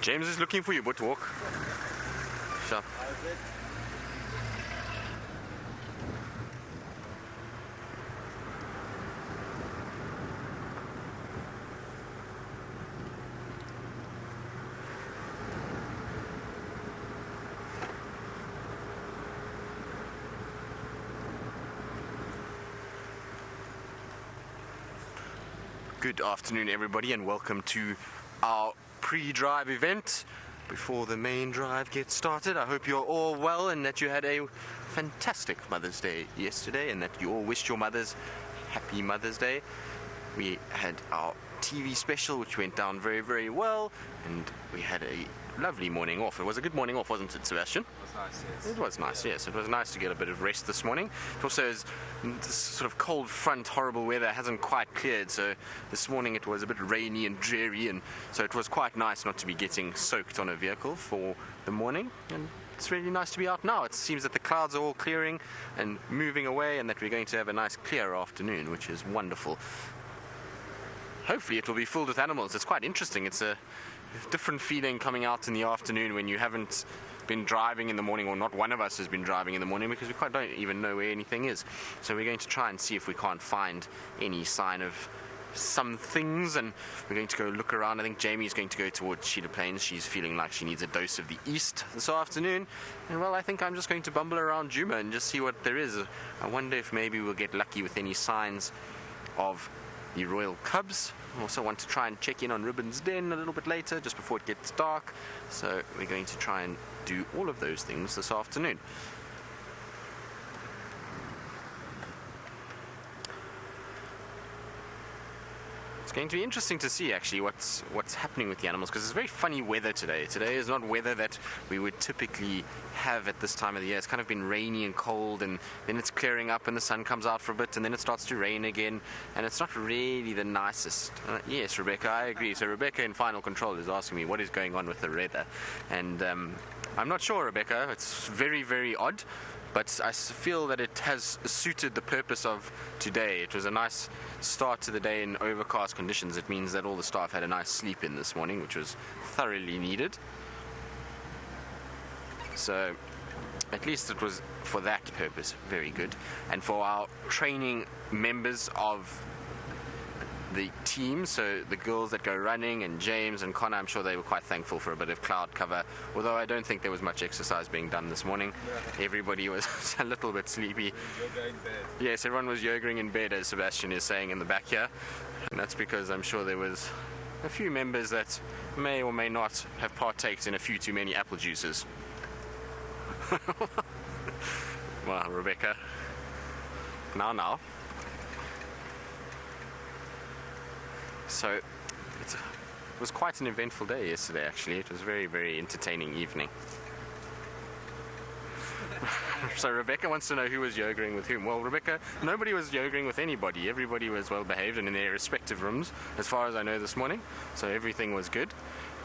James is looking for you, but walk. Sure. Good afternoon, everybody, and welcome to our pre-drive event before the main drive gets started. I hope you're all well and that you had a fantastic Mother's Day yesterday and that you all wished your mothers happy Mother's Day. We had our TV special, which went down very, very well, and we had a lovely morning off. It was a good morning off, wasn't it, Sebastian? It was nice, yes. It was nice, yes. It was nice to get a bit of rest this morning. It also is this sort of cold front, horrible weather hasn't quite cleared, so this morning it was a bit rainy and dreary, and so it was quite nice not to be getting soaked on a vehicle for the morning. And it's really nice to be out now. It seems that the clouds are all clearing and moving away, and that we're going to have a nice clear afternoon, which is wonderful. Hopefully it will be filled with animals. It's quite interesting. It's a different feeling coming out in the afternoon when you haven't been driving in the morning, or not one of us has been driving in the morning, because we quite don't even know where anything is. So we're going to try and see if we can't find any sign of some things, and we're going to go look around. I think Jamie's going to go towards Cedar Plains. She's feeling like she needs a dose of the east this afternoon, and well, I think I'm just going to bumble around Djuma and just see what there is. I wonder if maybe we'll get lucky with any signs of the royal cubs. I also want to try and check in on Ribbon's Den a little bit later, just before it gets dark. So we're going to try and do all of those things this afternoon. It's going to be interesting to see actually what's happening with the animals, because it's very funny weather today. Today is not weather that we would typically have at this time of the year. It's kind of been rainy and cold, and then it's clearing up and the sun comes out for a bit, and then it starts to rain again, and it's not really the nicest. Yes, Rebecca, I agree. So Rebecca in Final Control is asking me what is going on with the weather, and I'm not sure, Rebecca. It's very, very odd, but I feel that it has suited the purpose of today. It was a nice start to the day in overcast conditions. It means that all the staff had a nice sleep in this morning, which was thoroughly needed. So at least it was for that purpose very good. And for our training members of the team, so the girls that go running and James and Connor, I'm sure they were quite thankful for a bit of cloud cover, although I don't think there was much exercise being done this morning. Everybody was a little bit sleepy. Yes, everyone was yogering in bed, as Sebastian is saying in the back here, and that's because I'm sure there was a few members that may or may not have partaked in a few too many apple juices. Well, Rebecca, now. So it was quite an eventful day yesterday, actually. It was a very, very entertaining evening. So Rebecca wants to know who was yogering with whom. Well, Rebecca, nobody was yogering with anybody. Everybody was well behaved and in their respective rooms, as far as I know this morning. So everything was good.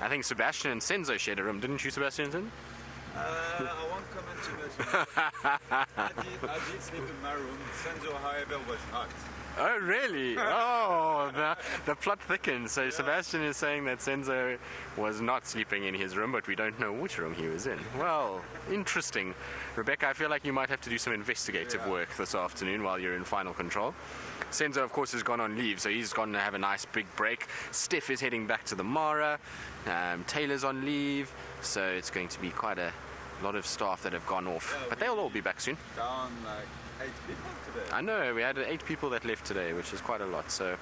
I think Sebastian and Senzo shared a room, didn't you, Sebastian and Senzo? I won't comment too much. I did sleep in my room. Senzo, however, was not. Oh, really? Oh, the plot thickens. So yeah. Sebastian is saying that Senzo was not sleeping in his room, but we don't know which room he was in. Well, interesting. Rebecca, I feel like you might have to do some investigative work this afternoon while you're in Final Control. Senzo, of course, has gone on leave, so he's gone to have a nice big break. Steph is heading back to the Mara. Taylor's on leave, so it's going to be quite a lot of staff that have gone off. Yeah, but they'll all be back soon. Down like 8 people today. I know, we had 8 people that left today, which is quite a lot, so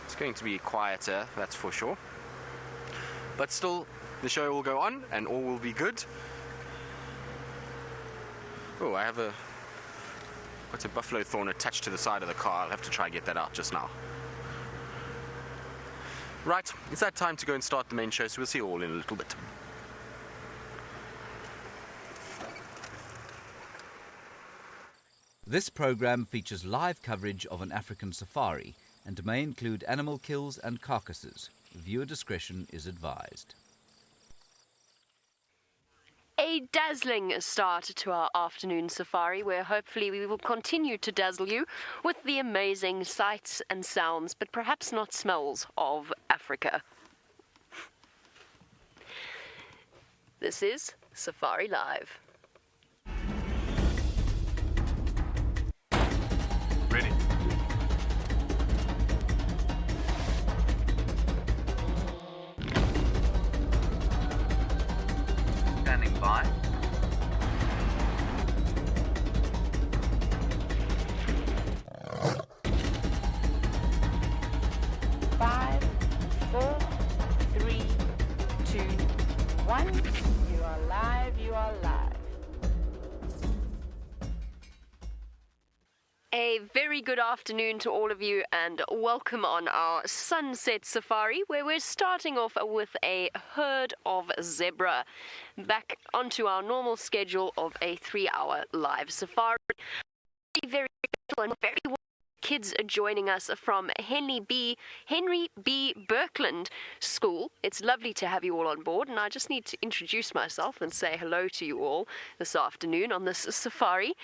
it's going to be quieter, that's for sure. But still, the show will go on and all will be good. Oh, I have got a buffalo thorn attached to the side of the car. I'll have to try and get that out just now. Right, it's that time to go and start the main show, so we'll see you all in a little bit. This program features live coverage of an African safari and may include animal kills and carcasses. Viewer discretion is advised. A dazzling start to our afternoon safari, where hopefully we will continue to dazzle you with the amazing sights and sounds, but perhaps not smells, of Africa. This is Safari Live. Ready. Standing by. Five, 4, 3, 2, 1. You are live, you are live. A very good afternoon to all of you and welcome on our sunset safari where we're starting off with a herd of zebra. Back onto our normal schedule of a 3-hour live safari. Very kids are joining us from Henry B. Birkland School. It's lovely to have you all on board, and I just need to introduce myself and say hello to you all this afternoon on this safari.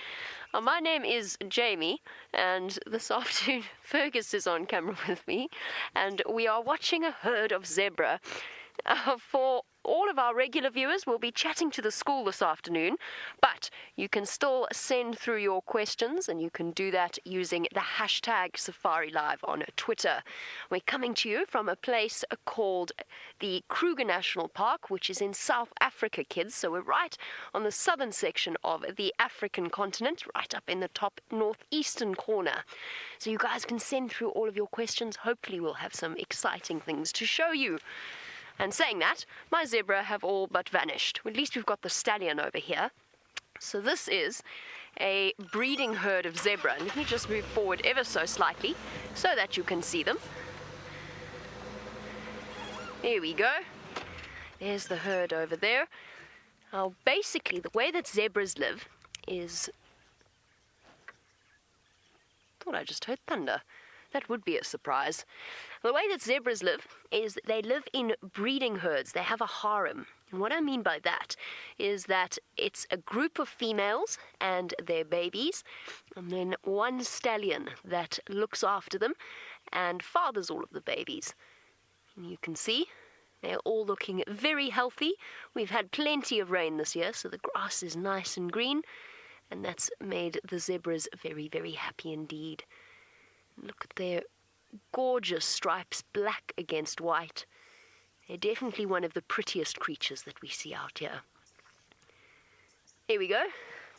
My name is Jamie, and this afternoon Fergus is on camera with me, and we are watching a herd of zebra. For all of our regular viewers, we'll be chatting to the school this afternoon, but you can still send through your questions, and you can do that using the hashtag safariLIVE on Twitter. We're coming to you from a place called the Kruger National Park, which is in South Africa, kids. So we're right on the southern section of the African continent, right up in the top northeastern corner. So you guys can send through all of your questions. Hopefully we'll have some exciting things to show you. And saying that, my zebra have all but vanished. At least we've got the stallion over here. So this is a breeding herd of zebra. Let me just move forward ever so slightly so that you can see them. There we go. There's the herd over there. Now, basically, the way that zebras live is... Thought I just heard thunder. That would be a surprise. The way that zebras live is they live in breeding herds. They have a harem. And what I mean by that is that it's a group of females and their babies, and then one stallion that looks after them and fathers all of the babies. And you can see they're all looking very healthy. We've had plenty of rain this year, so the grass is nice and green, and that's made the zebras very, very happy indeed. Look at their gorgeous stripes, black against white. They're definitely one of the prettiest creatures that we see out here. Here we go.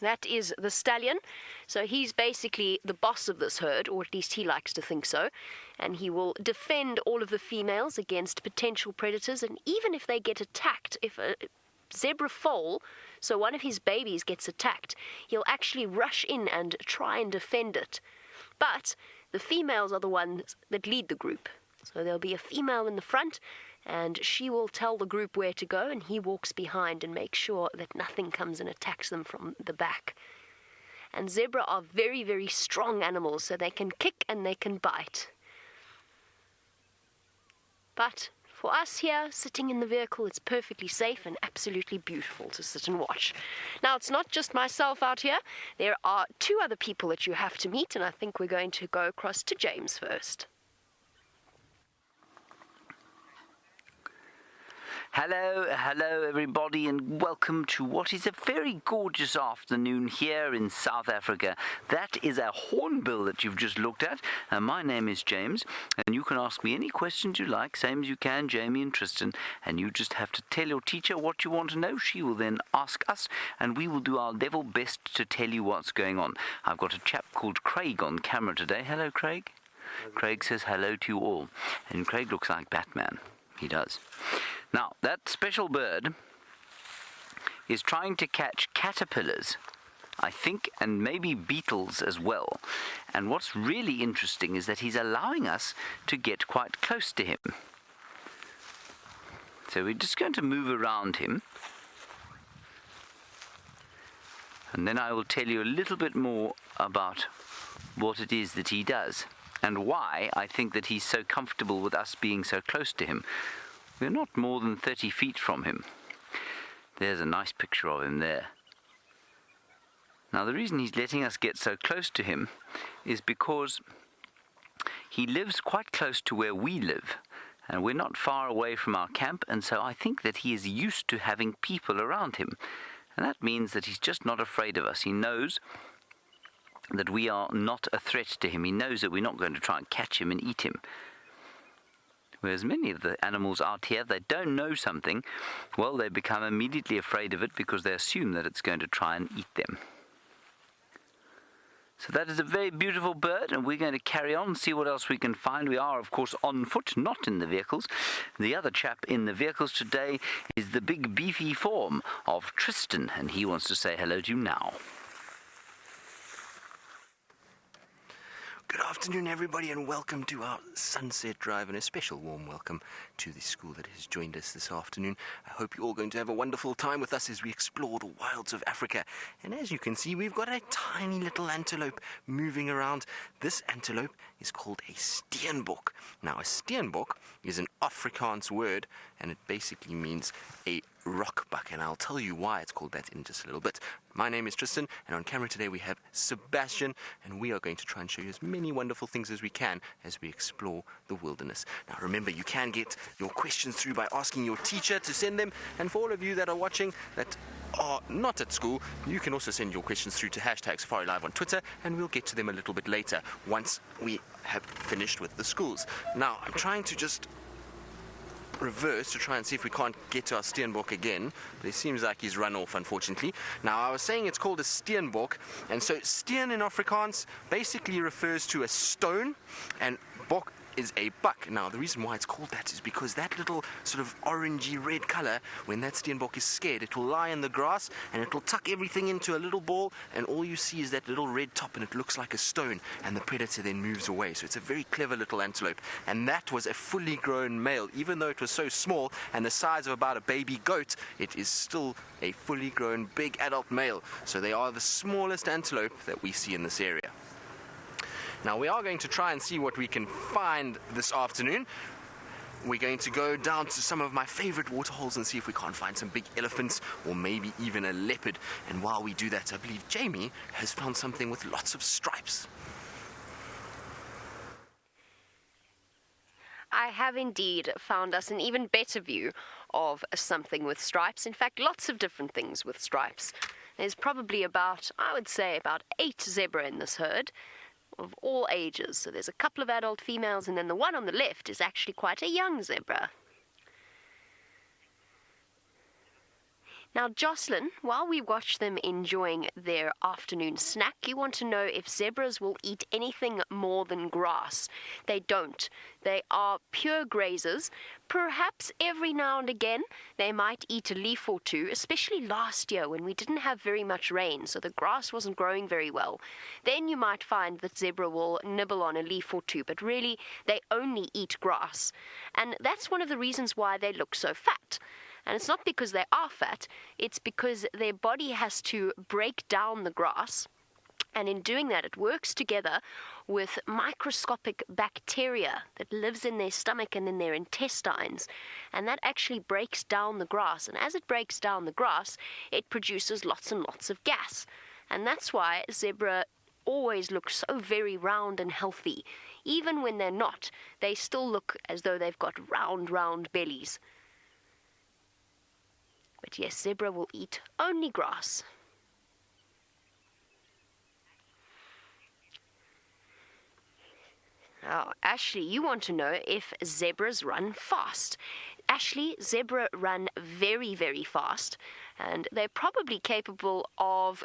That is the stallion. So he's basically the boss of this herd, or at least he likes to think so. And he will defend all of the females against potential predators. And even if they get attacked, if a zebra foal, so one of his babies gets attacked, he'll actually rush in and try and defend it. But the females are the ones that lead the group. So there'll be a female in the front, and she will tell the group where to go, and he walks behind and makes sure that nothing comes and attacks them from the back. And zebra are very, very strong animals, so they can kick and they can bite. But for us here, sitting in the vehicle, it's perfectly safe and absolutely beautiful to sit and watch. Now, it's not just myself out here. There are 2 other people that you have to meet, and I think we're going to go across to James first. Hello everybody, and welcome to what is a very gorgeous afternoon here in South Africa. That is a hornbill that you've just looked at, and my name is James, and you can ask me any questions you like, same as you can Jamie and Tristan, and you just have to tell your teacher what you want to know. She will then ask us, and we will do our level best to tell you what's going on. I've got a chap called Craig on camera today. Hello, Craig. Craig says hello to you all, and Craig looks like Batman. He does. Now, that special bird is trying to catch caterpillars, I think, and maybe beetles as well. And what's really interesting is that he's allowing us to get quite close to him. So we're just going to move around him. And then I will tell you a little bit more about what it is that he does and why I think that he's so comfortable with us being so close to him. We're not more than 30 feet from him. There's a nice picture of him there. Now, the reason he's letting us get so close to him is because he lives quite close to where we live. And we're not far away from our camp, and so I think that he is used to having people around him. And that means that he's just not afraid of us. He knows that we are not a threat to him. He knows that we're not going to try and catch him and eat him. Whereas many of the animals out here, they don't know something, well, they become immediately afraid of it because they assume that it's going to try and eat them. So that is a very beautiful bird, and we're going to carry on and see what else we can find. We are, of course, on foot, not in the vehicles. The other chap in the vehicles today is the big beefy form of Tristan, and he wants to say hello to you now. Good afternoon, everybody, and welcome to our Sunset Drive, and a special warm welcome to the school that has joined us this afternoon. I hope you're all going to have a wonderful time with us as we explore the wilds of Africa. And as you can see, we've got a tiny little antelope moving around. This antelope is called a steenbok. Now, a steenbok is an Afrikaans word, and it basically means a rockbuck, and I'll tell you why it's called that in just a little bit. My name is Tristan, and on camera today we have Sebastian, and we are going to try and show you as many wonderful things as we can as we explore the wilderness. Now remember, you can get your questions through by asking your teacher to send them, and for all of you that are watching that are not at school, you can also send your questions through to #safariLIVE on Twitter, and we'll get to them a little bit later once we have finished with the schools. Now, I'm trying to just reverse to try and see if we can't get to our steenbok again, but it seems like he's run off, unfortunately. Now, I was saying it's called a steenbok, and so steen in Afrikaans basically refers to a stone, and bok is a buck. Now, the reason why it's called that is because that little sort of orangey red color, when that steenbok is scared, it will lie in the grass and it will tuck everything into a little ball, and all you see is that little red top, and it looks like a stone, and the predator then moves away. So it's a very clever little antelope, and that was a fully grown male. Even though it was so small and the size of about a baby goat, it is still a fully grown big adult male. So they are the smallest antelope that we see in this area. Now, we are going to try and see what we can find this afternoon. We're going to go down to some of my favorite waterholes and see if we can't find some big elephants or maybe even a leopard. And while we do that, I believe Jamie has found something with lots of stripes. I have indeed found us an even better view of something with stripes. In fact, lots of different things with stripes. There's probably about 8 zebra in this herd, of all ages. So there's a couple of adult females, and then the one on the left is actually quite a young zebra. Now, Jocelyn, while we watch them enjoying their afternoon snack, you want to know if zebras will eat anything more than grass. They don't. They are pure grazers. Perhaps every now and again they might eat a leaf or two, especially last year when we didn't have very much rain, so the grass wasn't growing very well. Then you might find that zebra will nibble on a leaf or two, but really they only eat grass. And that's one of the reasons why they look so fat. And it's not because they are fat, it's because their body has to break down the grass, and in doing that it works together with microscopic bacteria that lives in their stomach and in their intestines, and that actually breaks down the grass, and as it breaks down the grass, it produces lots and lots of gas. And that's why zebra always look so very round and healthy. Even when they're not, they still look as though they've got round bellies. But yes, zebra will eat only grass. Now, Ashley, you want to know if zebras run fast. Ashley, zebra run very, very fast, and they're probably capable of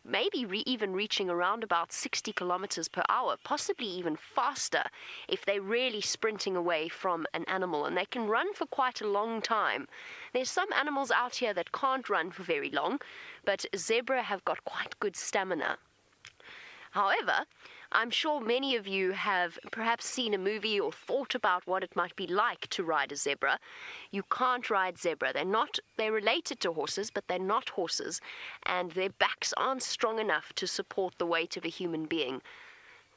maybe even reaching around about 60 kilometers per hour, possibly even faster if they're really sprinting away from an animal, and they can run for quite a long time. There's some animals out here that can't run for very long, but zebra have got quite good stamina. However, I'm sure many of you have perhaps seen a movie or thought about what it might be like to ride a zebra. You can't ride zebra. They're related to horses, but they're not horses, and their backs aren't strong enough to support the weight of a human being.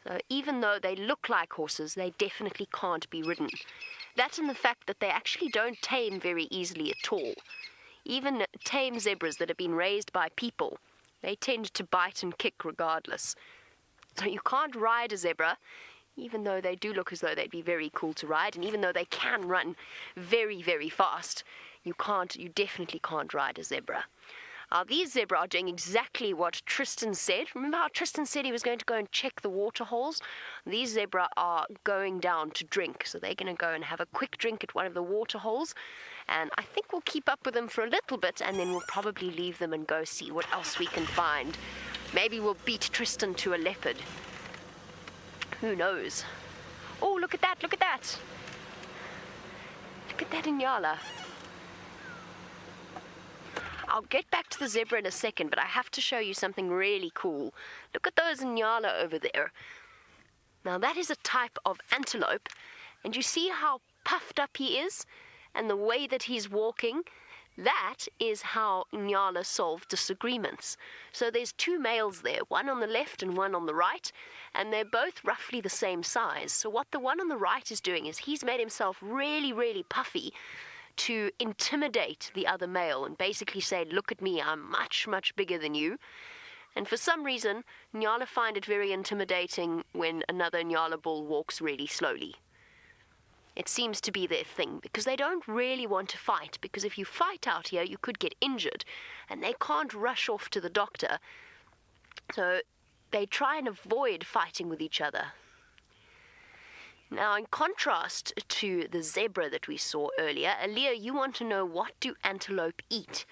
So even though they look like horses, they definitely can't be ridden. That and the fact that they actually don't tame very easily at all. Even tame zebras that have been raised by people, they tend to bite and kick regardless. So you can't ride a zebra, even though they do look as though they'd be very cool to ride, and even though they can run very, very fast, you definitely can't ride a zebra. These zebra are doing exactly what Tristan said. Remember how Tristan said he was going to go and check the water holes? These zebra are going down to drink. So they're going to go and have a quick drink at one of the water holes. And I think we'll keep up with them for a little bit, and then we'll probably leave them and go see what else we can find. Maybe we'll beat Tristan to a leopard. Who knows? Oh, look at that, look at that. Look at that Inyala. I'll get back to the zebra in a second, but I have to show you something really cool. Look at those Inyala over there. Now that is a type of antelope, and you see how puffed up he is, and the way that he's walking? That is how Inyala solve disagreements. So there's two males there, one on the left and one on the right, and they're both roughly the same size. So what the one on the right is doing is he's made himself really, really puffy to intimidate the other male and basically say, look at me, I'm much, much bigger than you. And for some reason, Inyala find it very intimidating when another Inyala bull walks really slowly. It seems to be their thing, because they don't really want to fight, because if you fight out here, you could get injured, and they can't rush off to the doctor. So they try and avoid fighting with each other. Now, in contrast to the zebra that we saw earlier, Aaliyah, you want to know, what do antelope eat?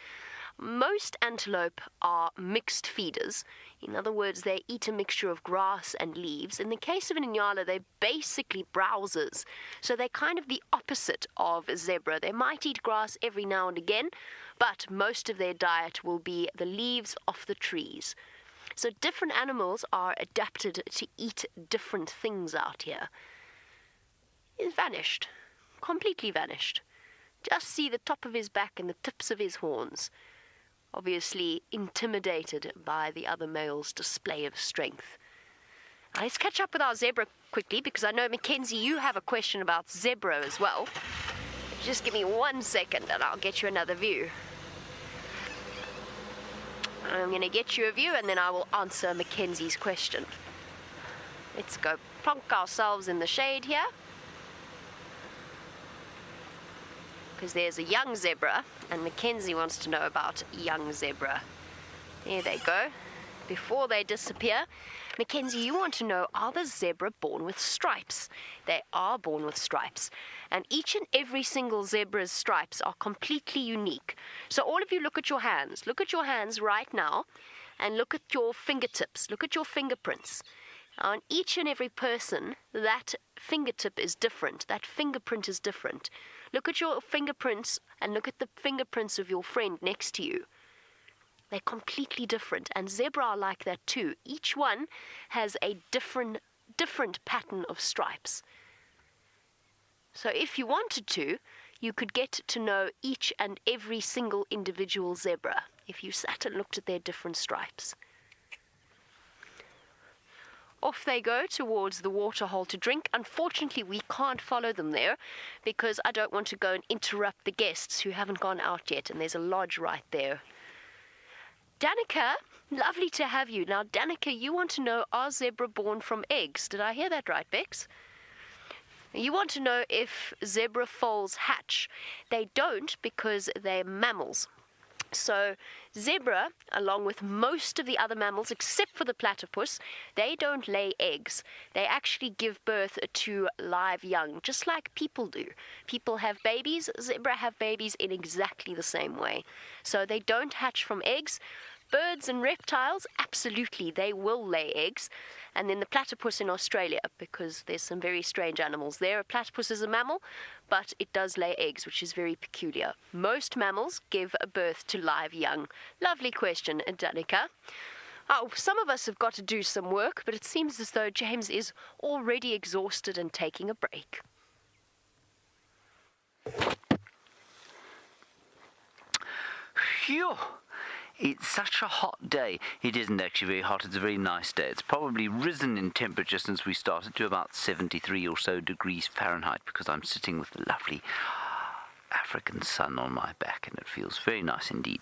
Most antelope are mixed feeders. In other words, they eat a mixture of grass and leaves. In the case of an Inyala, they're basically browsers. So they're kind of the opposite of a zebra. They might eat grass every now and again, but most of their diet will be the leaves off the trees. So different animals are adapted to eat different things out here. He's vanished. Completely vanished. Just see the top of his back and the tips of his horns. Obviously intimidated by the other male's display of strength. Now let's catch up with our zebra quickly, because I know, Mackenzie, you have a question about zebra as well. Just give me 1 second and I'll get you another view. I'm going to get you a view and then I will answer Mackenzie's question. Let's go plonk ourselves in the shade here, because there's a young zebra, and Mackenzie wants to know about young zebra. There they go. Before they disappear, Mackenzie, you want to know, are the zebra born with stripes? They are born with stripes, and each and every single zebra's stripes are completely unique. So all of you, look at your hands. Look at your hands right now, and look at your fingertips. Look at your fingerprints. On each and every person, that fingertip is different. That fingerprint is different. Look at your fingerprints and look at the fingerprints of your friend next to you. They're completely different, and zebra are like that too. Each one has a different pattern of stripes. So if you wanted to, you could get to know each and every single individual zebra if you sat and looked at their different stripes. Off they go towards the waterhole to drink. Unfortunately, we can't follow them there because I don't want to go and interrupt the guests who haven't gone out yet, and there's a lodge right there. Danica, lovely to have you. Now, Danica, you want to know, are zebra born from eggs? Did I hear that right, Bex? You want to know if zebra foals hatch. They don't, because they're mammals. So zebra, along with most of the other mammals except for the platypus, they don't lay eggs. They actually give birth to live young, just like people do. People have babies, zebra have babies in exactly the same way. So they don't hatch from eggs. Birds and reptiles, absolutely, they will lay eggs. And then the platypus in Australia, because there's some very strange animals there. A platypus is a mammal, but it does lay eggs, which is very peculiar. Most mammals give birth to live young. Lovely question, Danica. Oh, some of us have got to do some work, but it seems as though James is already exhausted and taking a break. Phew! It's such a hot day. It isn't actually very hot, it's a very nice day. It's probably risen in temperature since we started to about 73 or so degrees Fahrenheit, because I'm sitting with the lovely African sun on my back, and it feels very nice indeed.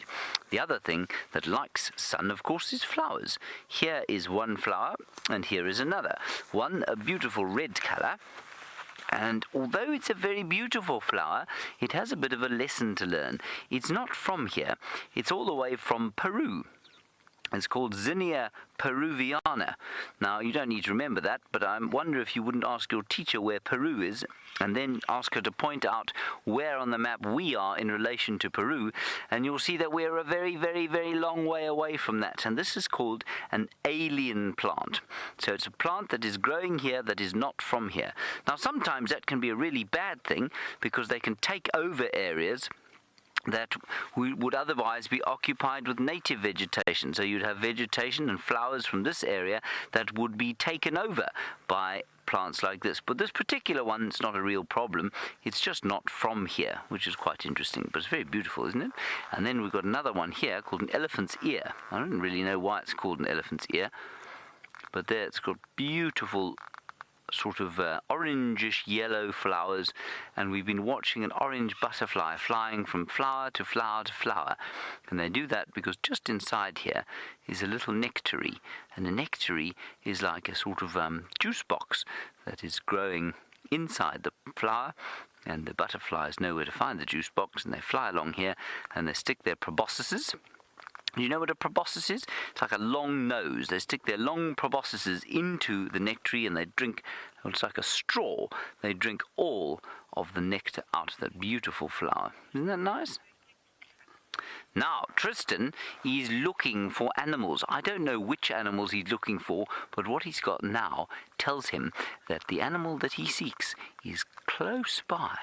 The other thing that likes sun, of course, is flowers. Here is one flower, and here is another. One, a beautiful red colour. And although it's a very beautiful flower, it has a bit of a lesson to learn. It's not from here. It's all the way from Peru. It's called Zinnia Peruviana. Now, you don't need to remember that, but I wonder if you wouldn't ask your teacher where Peru is, and then ask her to point out where on the map we are in relation to Peru, and you'll see that we're a very, very, very long way away from that. And this is called an alien plant. So it's a plant that is growing here that is not from here. Now, sometimes that can be a really bad thing, because they can take over areas that would otherwise be occupied with native vegetation. So you'd have vegetation and flowers from this area that would be taken over by plants like this. But this particular one, it's not a real problem. It's just not from here, which is quite interesting. But it's very beautiful, isn't it? And then we've got another one here called an elephant's ear. I don't really know why it's called an elephant's ear, but there it's got beautiful sort of orangish yellow flowers, and we've been watching an orange butterfly flying from flower to flower to flower. And they do that because just inside here is a little nectary, and a nectary is like a sort of juice box that is growing inside the flower, and the butterflies know where to find the juice box, and they fly along here and they stick their proboscises. You know what a proboscis is? It's like a long nose. They stick their long proboscises into the nectary and they drink, it's like a straw. They drink all of the nectar out of that beautiful flower. Isn't that nice? Now, Tristan is looking for animals. I don't know which animals he's looking for, but what he's got now tells him that the animal that he seeks is close by.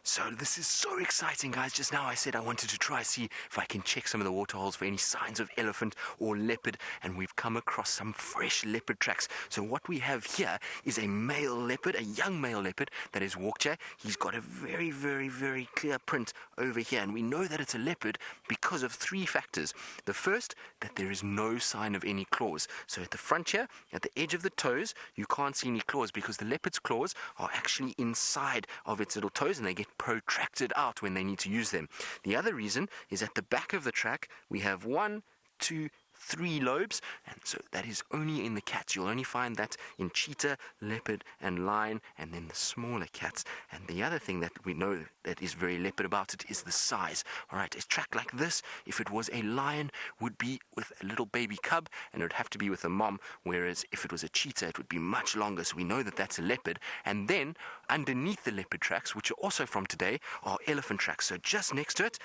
So this is so exciting, guys. Just now I said I wanted to try see if I can check some of the waterholes for any signs of elephant or leopard, and we've come across some fresh leopard tracks. So what we have here is a male leopard, a young male leopard that is walked here. He's got a very, very, very clear print over here, and we know that it's a leopard because of three factors. The first, that there is no sign of any claws. So at the front here, at the edge of the toes, you can't see any claws because the leopard's claws are actually inside of its little toes, and they get protracted out when they need to use them. The other reason is at the back of the track we have 1, 2, 3 lobes, and so that is only in the cats. You'll only find that in cheetah, leopard and lion, and then the smaller cats. And the other thing that we know that is very leopard about it is the size. Alright, a track like this, if it was a lion, would be with a little baby cub, and it would have to be with a mom, whereas if it was a cheetah it would be much longer. So we know that that's a leopard. And then underneath the leopard tracks, which are also from today, are elephant tracks. So just next to it,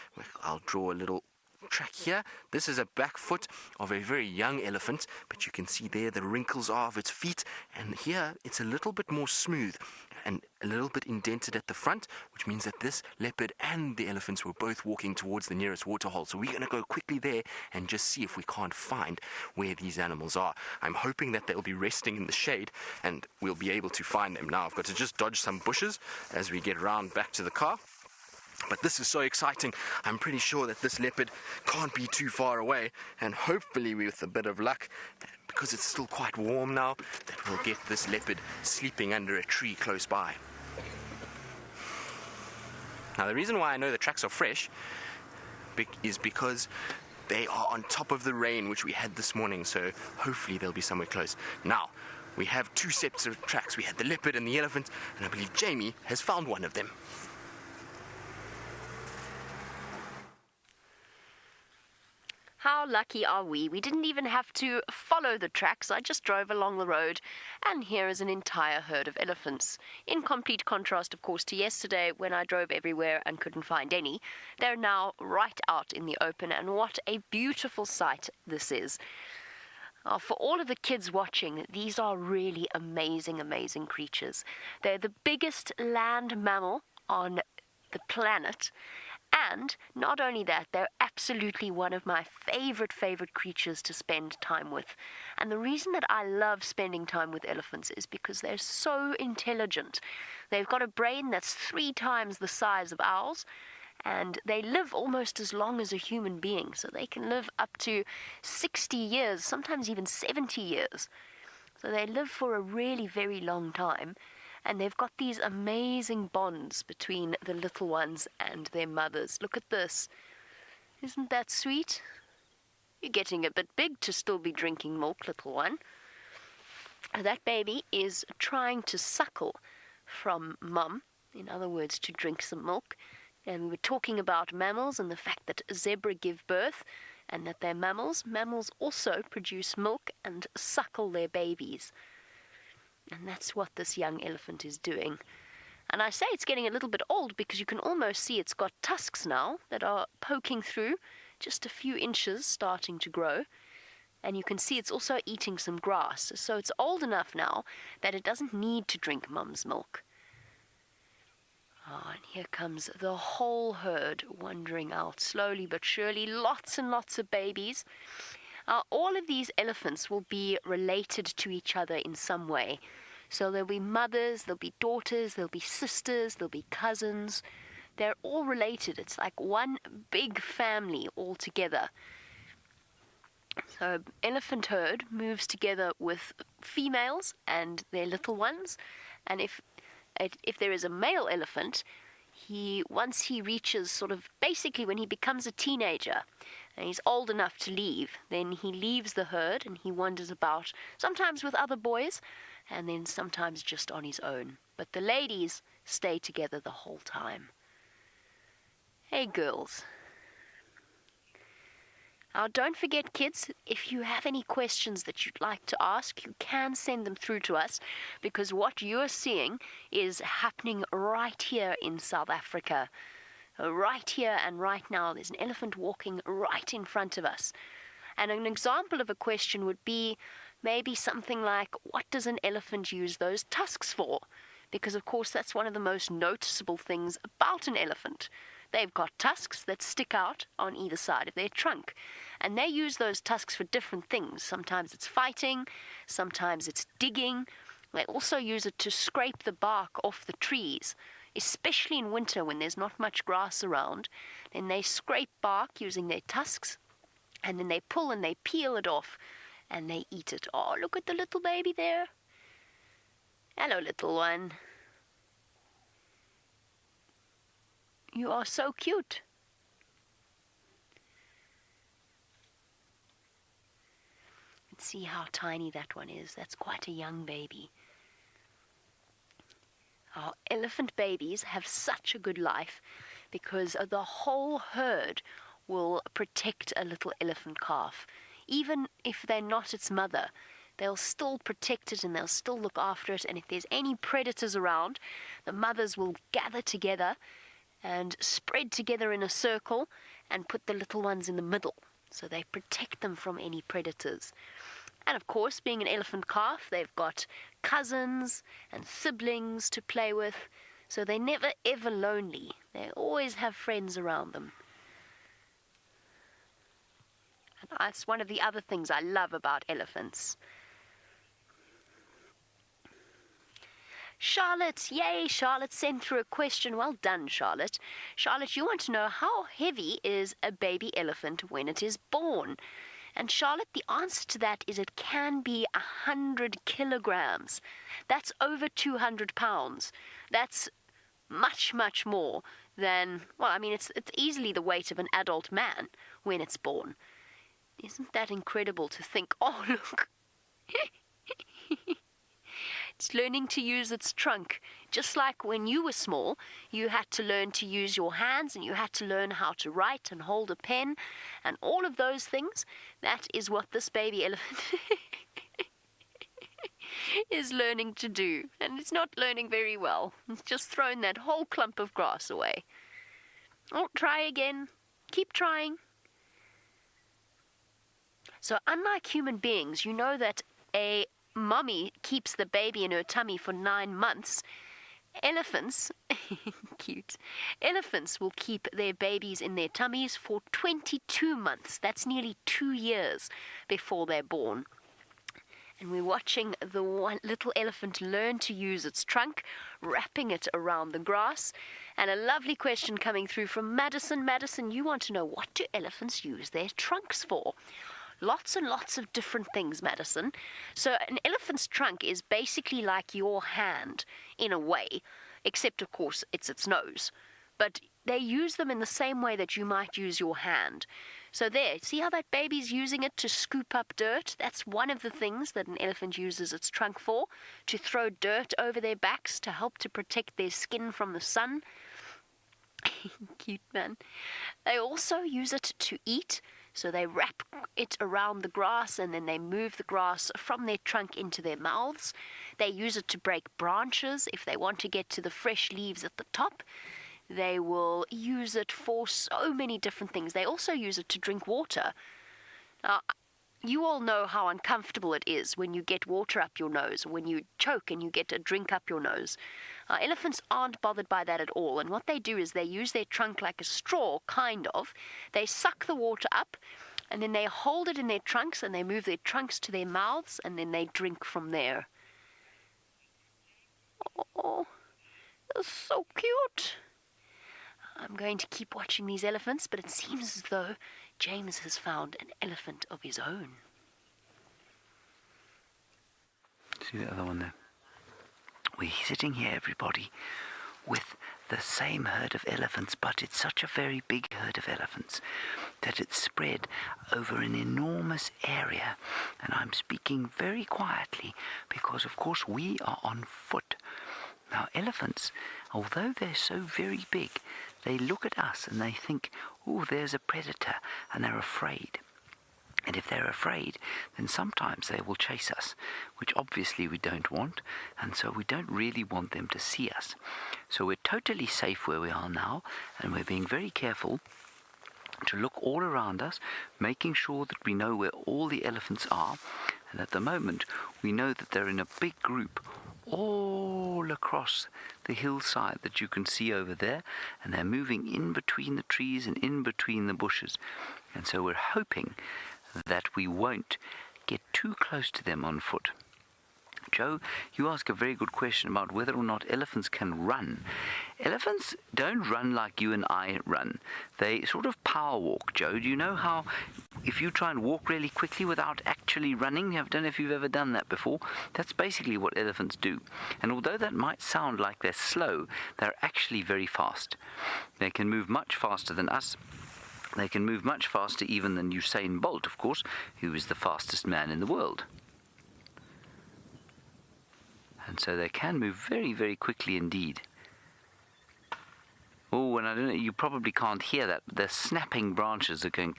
I'll draw a little track here. This is a back foot of a very young elephant, but you can see there the wrinkles are of its feet, and here it's a little bit more smooth and a little bit indented at the front, which means that this leopard and the elephants were both walking towards the nearest waterhole. So we're going to go quickly there and just see if we can't find where these animals are. I'm hoping that they'll be resting in the shade and we'll be able to find them. Now I've got to just dodge some bushes as we get round back to the car. But this is so exciting. I'm pretty sure that this leopard can't be too far away, and hopefully with a bit of luck, because it's still quite warm now, that we'll get this leopard sleeping under a tree close by. Now the reason why I know the tracks are fresh is because they are on top of the rain which we had this morning, so hopefully they'll be somewhere close. Now, we have 2 sets of tracks. We had the leopard and the elephant, and I believe Jamie has found one of them. How lucky are we? We didn't even have to follow the tracks. I just drove along the road, and here is an entire herd of elephants. In complete contrast, of course, to yesterday when I drove everywhere and couldn't find any. They're now right out in the open, and what a beautiful sight this is. For all of the kids watching, these are really amazing, amazing creatures. They're the biggest land mammal on the planet. And not only that, they're absolutely one of my favorite creatures to spend time with. And the reason that I love spending time with elephants is because they're so intelligent. They've got a brain that's 3 times the size of ours, and they live almost as long as a human being. So they can live up to 60 years, sometimes even 70 years. So they live for a really very long time. And they've got these amazing bonds between the little ones and their mothers. Look at this. Isn't that sweet? You're getting a bit big to still be drinking milk, little one. That baby is trying to suckle from mum, in other words, to drink some milk. And we were talking about mammals and the fact that zebra give birth and that they're mammals. Mammals also produce milk and suckle their babies. And that's what this young elephant is doing. And I say it's getting a little bit old because you can almost see it's got tusks now that are poking through, just a few inches starting to grow. And you can see it's also eating some grass. So it's old enough now that it doesn't need to drink mum's milk. And here comes the whole herd wandering out slowly but surely. Lots and lots of babies. All of these elephants will be related to each other in some way. So there'll be mothers, there'll be daughters, there'll be sisters, there'll be cousins. They're all related. It's like one big family all together. So elephant herd moves together with females and their little ones. And if there is a male elephant, once he reaches sort of basically when he becomes a teenager and he's old enough to leave, then he leaves the herd and he wanders about, sometimes with other boys and then sometimes just on his own. But the ladies stay together the whole time. Hey girls. Now, don't forget, kids, if you have any questions that you'd like to ask, you can send them through to us, because what you're seeing is happening right here in South Africa. Right here and right now, there's an elephant walking right in front of us. And an example of a question would be maybe something like, what does an elephant use those tusks for? Because, of course, that's one of the most noticeable things about an elephant. They've got tusks that stick out on either side of their trunk. And they use those tusks for different things. Sometimes it's fighting, sometimes it's digging. They also use it to scrape the bark off the trees, especially in winter when there's not much grass around. Then they scrape bark using their tusks, and then they pull and they peel it off, and they eat it. Oh, look at the little baby there. Hello, little one. You are so cute. Let's see how tiny that one is. That's quite a young baby. Our elephant babies have such a good life because the whole herd will protect a little elephant calf. Even if they're not its mother, they'll still protect it and they'll still look after it. And if there's any predators around, the mothers will gather together and spread together in a circle and put the little ones in the middle, so they protect them from any predators. And of course, being an elephant calf, they've got cousins and siblings to play with, so they're never ever lonely. They always have friends around them. And that's one of the other things I love about elephants. Charlotte, yay, Charlotte sent through a question. Well done, Charlotte. Charlotte, you want to know how heavy is a baby elephant when it is born? And Charlotte, the answer to that is it can be 100 kilograms. That's over 200 pounds. That's much, much more than, well, I mean, it's easily the weight of an adult man when it's born. Isn't that incredible to think, oh, look. It's learning to use its trunk. Just like when you were small, you had to learn to use your hands and you had to learn how to write and hold a pen and all of those things. That is what this baby elephant is learning to do. And it's not learning very well. It's just thrown that whole clump of grass away. Oh, try again. Keep trying. So unlike human beings, you know that a mommy keeps the baby in her tummy for 9 months. Elephants, cute, elephants will keep their babies in their tummies for 22 months. That's nearly 2 years before they're born. And we're watching the one little elephant learn to use its trunk, wrapping it around the grass. And a lovely question coming through from Madison. Madison, you want to know, what do elephants use their trunks for? Lots and lots of different things, Madison. So an elephant's trunk is basically like your hand, in a way, except, of course, it's its nose. But they use them in the same way that you might use your hand. So there, see how that baby's using it to scoop up dirt? That's one of the things that an elephant uses its trunk for, to throw dirt over their backs to help to protect their skin from the sun. Cute, man. They also use it to eat. So they wrap it around the grass and then they move the grass from their trunk into their mouths. They use it to break branches if they want to get to the fresh leaves at the top. They will use it for so many different things. They also use it to drink water. Now, you all know how uncomfortable it is when you get water up your nose, when you choke and you get a drink up your nose. Elephants aren't bothered by that at all, and what they do is they use their trunk like a straw, kind of. They suck the water up, and then they hold it in their trunks, and they move their trunks to their mouths, and then they drink from there. Oh, that's so cute. I'm going to keep watching these elephants, but it seems as though James has found an elephant of his own. See the other one there? We're sitting here, everybody, with the same herd of elephants, but it's such a very big herd of elephants that it's spread over an enormous area. And I'm speaking very quietly because, of course, we are on foot. Now, elephants, although they're so very big, they look at us and they think, oh, there's a predator, and they're afraid. And if they're afraid, then sometimes they will chase us, which obviously we don't want, and so we don't really want them to see us. So we're totally safe where we are now, and we're being very careful to look all around us, making sure that we know where all the elephants are. And at the moment, we know that they're in a big group all across the hillside that you can see over there, and they're moving in between the trees and in between the bushes. And so we're hoping that we won't get too close to them on foot. Joe, you ask a very good question about whether or not elephants can run. Elephants don't run like you and I run. They sort of power walk, Joe. Do you know how if you try and walk really quickly without actually running, I don't know if you've ever done that before, that's basically what elephants do. And although that might sound like they're slow, they're actually very fast. They can move much faster than us. They can move much faster even than Usain Bolt, of course, who is the fastest man in the world. And so they can move very, very quickly indeed. Oh, and I don't know, you probably can't hear that, but their snapping branches are going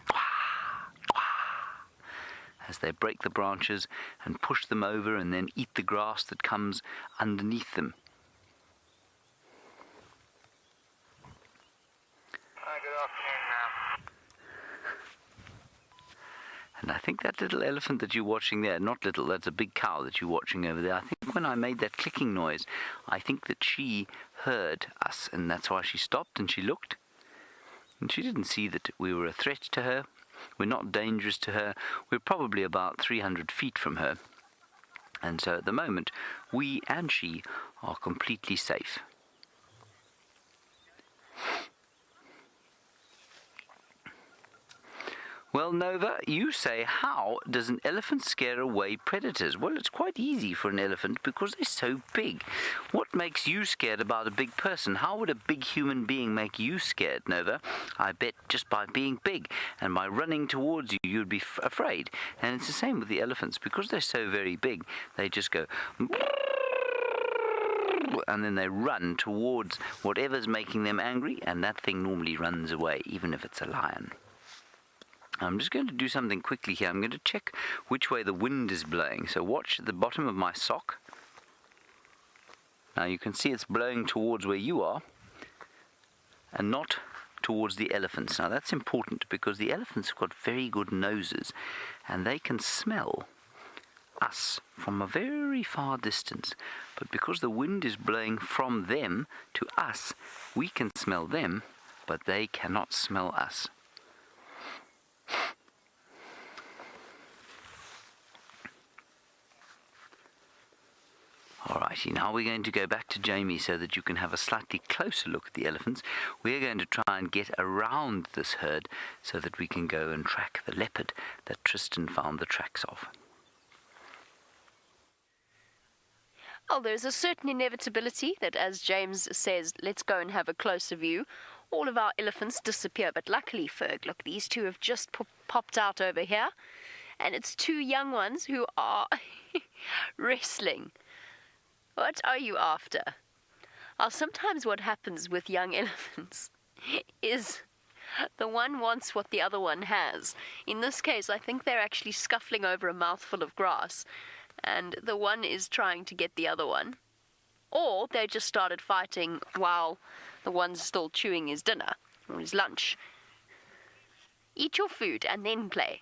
as they break the branches and push them over and then eat the grass that comes underneath them. And I think that little elephant that you're watching there, not little, that's a big cow that you're watching over there. I think when I made that clicking noise, I think that she heard us, and that's why she stopped and she looked. And she didn't see that we were a threat to her. We're not dangerous to her. We're probably about 300 feet from her. And so at the moment, we and she are completely safe. Well, Nova, you say, how does an elephant scare away predators? Well, it's quite easy for an elephant because they're so big. What makes you scared about a big person? How would a big human being make you scared, Nova? I bet just by being big and by running towards you, you'd be afraid. And it's the same with the elephants. Because they're so very big, they just go... and then they run towards whatever's making them angry, and that thing normally runs away, even if it's a lion. I'm just going to do something quickly here. I'm going to check which way the wind is blowing. So watch the bottom of my sock. Now you can see it's blowing towards where you are and not towards the elephants. Now that's important because the elephants have got very good noses and they can smell us from a very far distance. But because the wind is blowing from them to us, we can smell them, but they cannot smell us. Alrighty, now we're going to go back to Jamie so that you can have a slightly closer look at the elephants. We're going to try and get around this herd so that we can go and track the leopard that Tristan found the tracks of. Oh, there's a certain inevitability that, as James says, let's go and have a closer view, all of our elephants disappear. But luckily, Ferg, look, these two have just popped out over here, and it's two young ones who are wrestling. What are you after? Well, sometimes what happens with young elephants is the one wants what the other one has. In this case, I think they're actually scuffling over a mouthful of grass, and the one is trying to get the other one. Or they just started fighting while the one's still chewing his dinner, or his lunch. Eat your food and then play.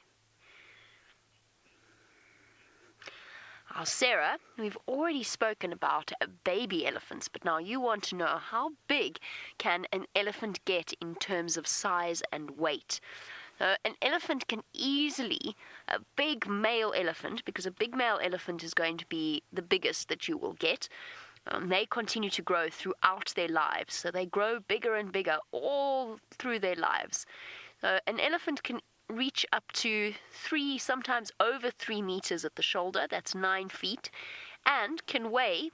Now, Sarah, we've already spoken about baby elephants, but now you want to know how big can an elephant get in terms of size and weight. An elephant can easily, a big male elephant, because a big male elephant is going to be the biggest that you will get, they continue to grow throughout their lives. So they grow bigger and bigger all through their lives. An elephant can reach up to 3, sometimes over 3 meters at the shoulder, that's 9 feet, and can weigh,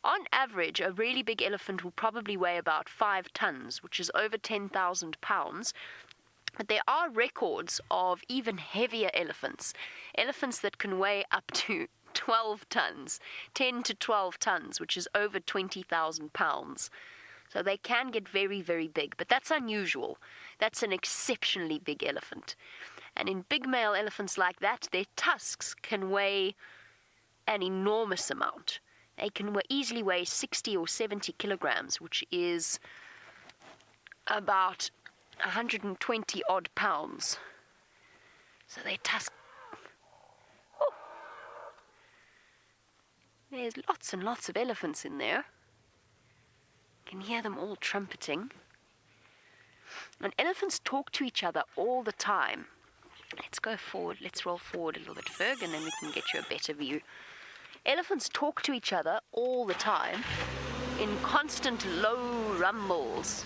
on average, a really big elephant will probably weigh about 5 tons, which is over 10,000 pounds. But there are records of even heavier elephants that can weigh up to 12 tons, 10 to 12 tons, which is over 20,000 pounds. So they can get very, very big, but that's unusual. That's an exceptionally big elephant. And in big male elephants like that, their tusks can weigh an enormous amount. They can easily weigh 60 or 70 kilograms, which is about 120 odd pounds. So their tusks... Oh. There's lots and lots of elephants in there. You can hear them all trumpeting. And elephants talk to each other all the time. Let's go forward. Let's roll forward a little bit, Ferg, and then we can get you a better view. Elephants talk to each other all the time in constant low rumbles.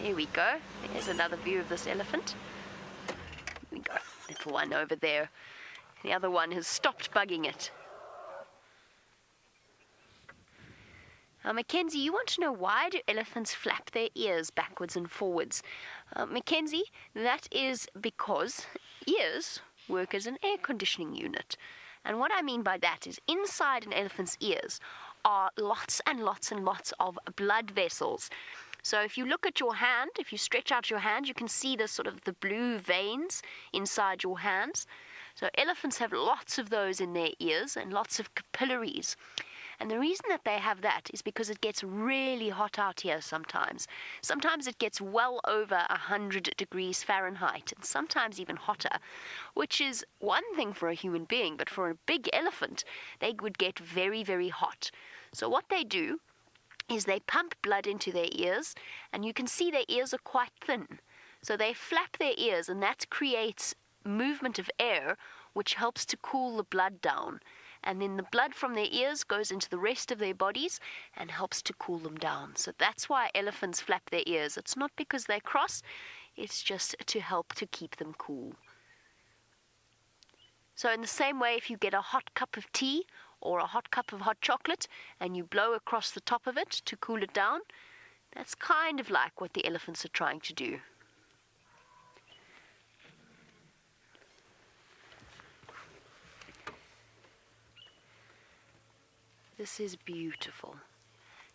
There we go. There's another view of this elephant. Here we go. Little one over there. The other one has stopped bugging it. Now, Mackenzie, you want to know why do elephants flap their ears backwards and forwards? Mackenzie, that is because ears work as an air conditioning unit. And what I mean by that is inside an elephant's ears are lots and lots and lots of blood vessels. So if you look at your hand, if you stretch out your hand, you can see the sort of the blue veins inside your hands. So elephants have lots of those in their ears and lots of capillaries. And the reason that they have that is because it gets really hot out here sometimes. Sometimes it gets well over 100 degrees Fahrenheit, and sometimes even hotter, which is one thing for a human being, but for a big elephant, they would get very, very hot. So what they do is they pump blood into their ears, and you can see their ears are quite thin. So they flap their ears, and that creates movement of air, which helps to cool the blood down. And then the blood from their ears goes into the rest of their bodies and helps to cool them down. So that's why elephants flap their ears. It's not because they're cross, it's just to help to keep them cool. So in the same way, if you get a hot cup of tea or a hot cup of hot chocolate and you blow across the top of it to cool it down, that's kind of like what the elephants are trying to do. This is beautiful.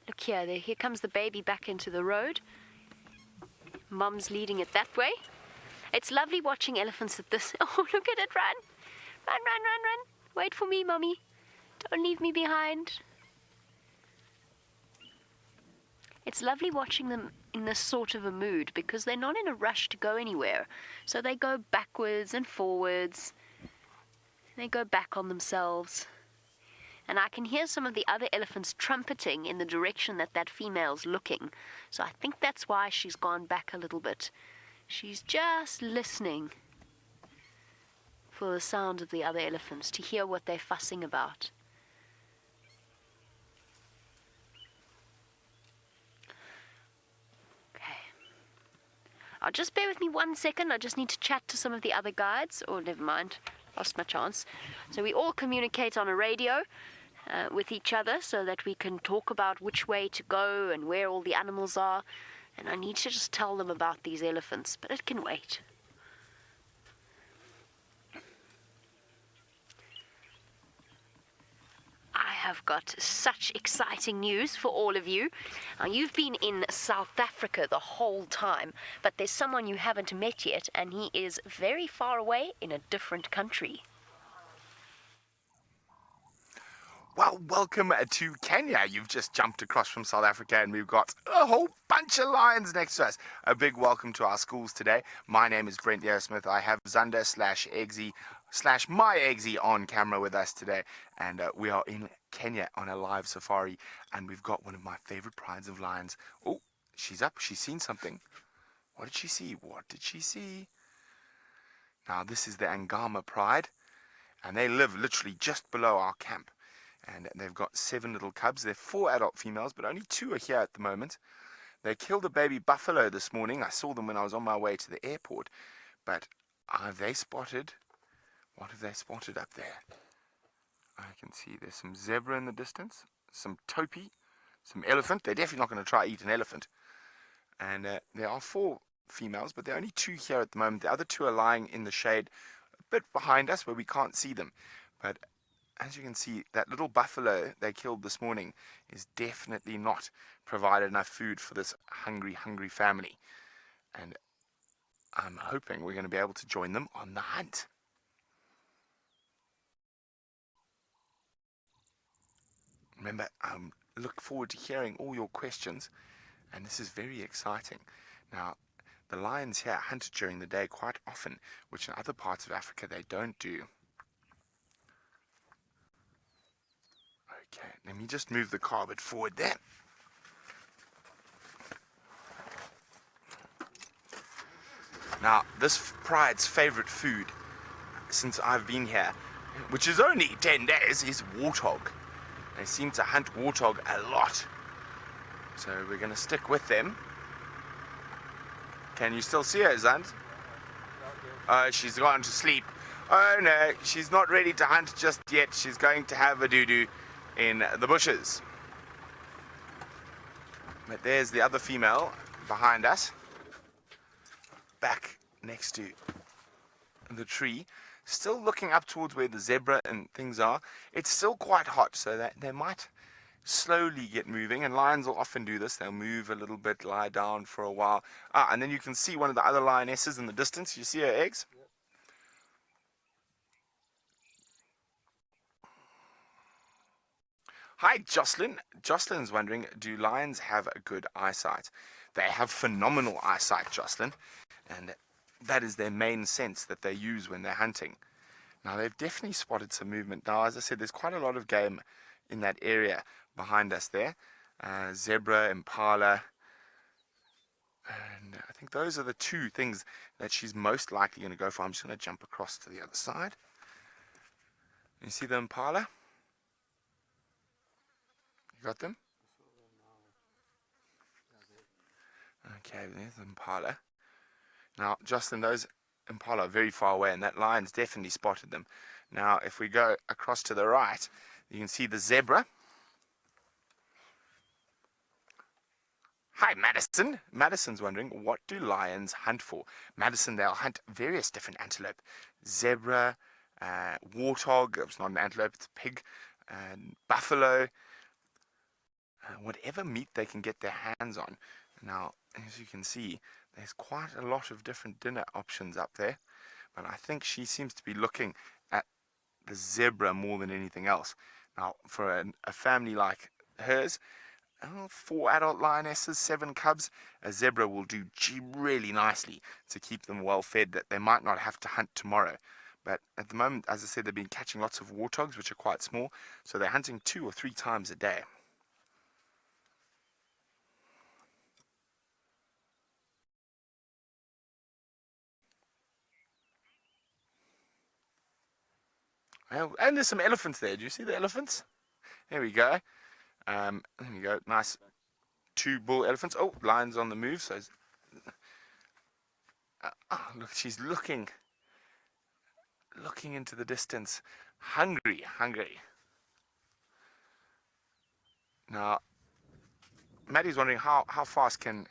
Look here, here comes the baby back into the road. Mum's leading it that way. It's lovely watching elephants at this. Oh, look at it run. Run, run, run, run. Wait for me, Mummy. Don't leave me behind. It's lovely watching them in this sort of a mood because they're not in a rush to go anywhere. So they go backwards and forwards. They go back on themselves. And I can hear some of the other elephants trumpeting in the direction that that female's looking. So I think that's why she's gone back a little bit. She's just listening for the sound of the other elephants to hear what they're fussing about. Just bear with me 1 second. I just need to chat to some of the other guides. Oh, never mind. Lost my chance. So we all communicate on a radio with each other so that we can talk about which way to go and where all the animals are. And I need to just tell them about these elephants, but it can wait. I have got such exciting news for all of you. Now, you've been in South Africa the whole time, but there's someone you haven't met yet, and he is very far away in a different country. Well, welcome to Kenya. You've just jumped across from South Africa and we've got a whole bunch of lions next to us. A big welcome to our schools today. My name is Brent Smith. I have Zander / my Eggsy on camera with us today. And we are in Kenya on a live safari. And we've got one of my favorite prides of lions. Oh, she's up. She's seen something. What did she see? What did she see? Now, this is the Angama pride. And they live literally just below our camp. And they've got 7 little cubs. There are 4 adult females, but only 2 are here at the moment. They killed a baby buffalo this morning. I saw them when I was on my way to the airport. But have they spotted? What have they spotted up there? I can see there's some zebra in the distance, some topi, some elephant. They're definitely not going to try eat an elephant. And there are 4 females, but there are only 2 here at the moment. The other 2 are lying in the shade a bit behind us where we can't see them. But as you can see, that little buffalo they killed this morning is definitely not provided enough food for this hungry family. And I'm hoping we're going to be able to join them on the hunt. Remember, look forward to hearing all your questions, and this is very exciting. Now, the lions here hunt during the day quite often, which in other parts of Africa they don't do. Okay, let me just move the car a bit forward there. Now, this pride's favorite food since I've been here, which is only 10 days, is warthog. They seem to hunt warthog a lot. So we're going to stick with them. Can you still see her, Zand? She's gone to sleep. Oh no, she's not ready to hunt just yet. She's going to have a doo-doo in the bushes. But there's the other female behind us, back next to the tree, still looking up towards where the zebra and things are. It's still quite hot, so that they might slowly get moving, and lions will often do this. They'll move a little bit, lie down for a while. And then you can see one of the other lionesses in the distance. You see her eggs? Yep. Hi, Jocelyn. Jocelyn's wondering, do lions have a good eyesight? They have phenomenal eyesight, Jocelyn, and that is their main sense that they use when they're hunting. Now, they've definitely spotted some movement. Now, as I said, there's quite a lot of game in that area behind us there. Zebra, impala, and I think those are the 2 things that she's most likely going to go for. I'm just going to jump across to the other side. You see the impala? You got them? Okay, there's the impala. Now, Justin, those impala are very far away, and that lion's definitely spotted them. Now, if we go across to the right, you can see the zebra. Hi, Madison. Madison's wondering, what do lions hunt for? Madison, they'll hunt various different antelope. Zebra, warthog, it's not an antelope, it's a pig, and buffalo. Whatever meat they can get their hands on. Now, as you can see, there's quite a lot of different dinner options up there, but I think she seems to be looking at the zebra more than anything else. Now, for a family like hers, 4 adult lionesses, 7 cubs, a zebra will do really nicely to keep them well fed, that they might not have to hunt tomorrow. But at the moment, as I said, they've been catching lots of warthogs, which are quite small, so they're hunting 2 or 3 times a day. And there's some elephants there. Do you see the elephants? There we go. There we go. Nice 2 bull elephants. Oh, lions on the move. So Oh, look, she's looking into the distance. Hungry. Now, Maddie's wondering how fast can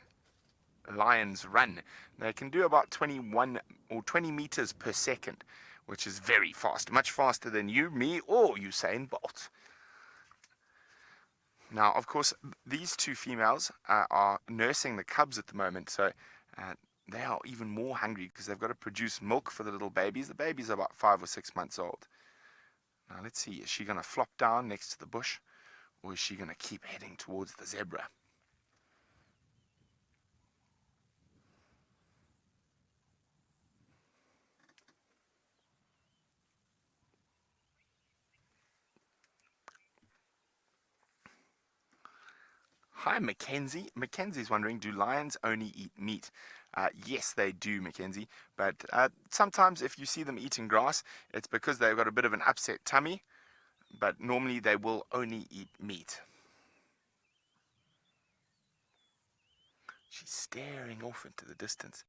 lions run. They can do about 21 or 20 meters per second, which is very fast, much faster than you, me, or Usain Bolt. Now, of course, these two females are nursing the cubs at the moment, so they are even more hungry because they've got to produce milk for the little babies. The babies are about 5 or 6 months old. Now, let's see, is she going to flop down next to the bush, or is she going to keep heading towards the zebra? Hi, Mackenzie. Mackenzie's wondering, do lions only eat meat? Yes, they do, Mackenzie. But sometimes if you see them eating grass, it's because they've got a bit of an upset tummy. But normally they will only eat meat. She's staring off into the distance.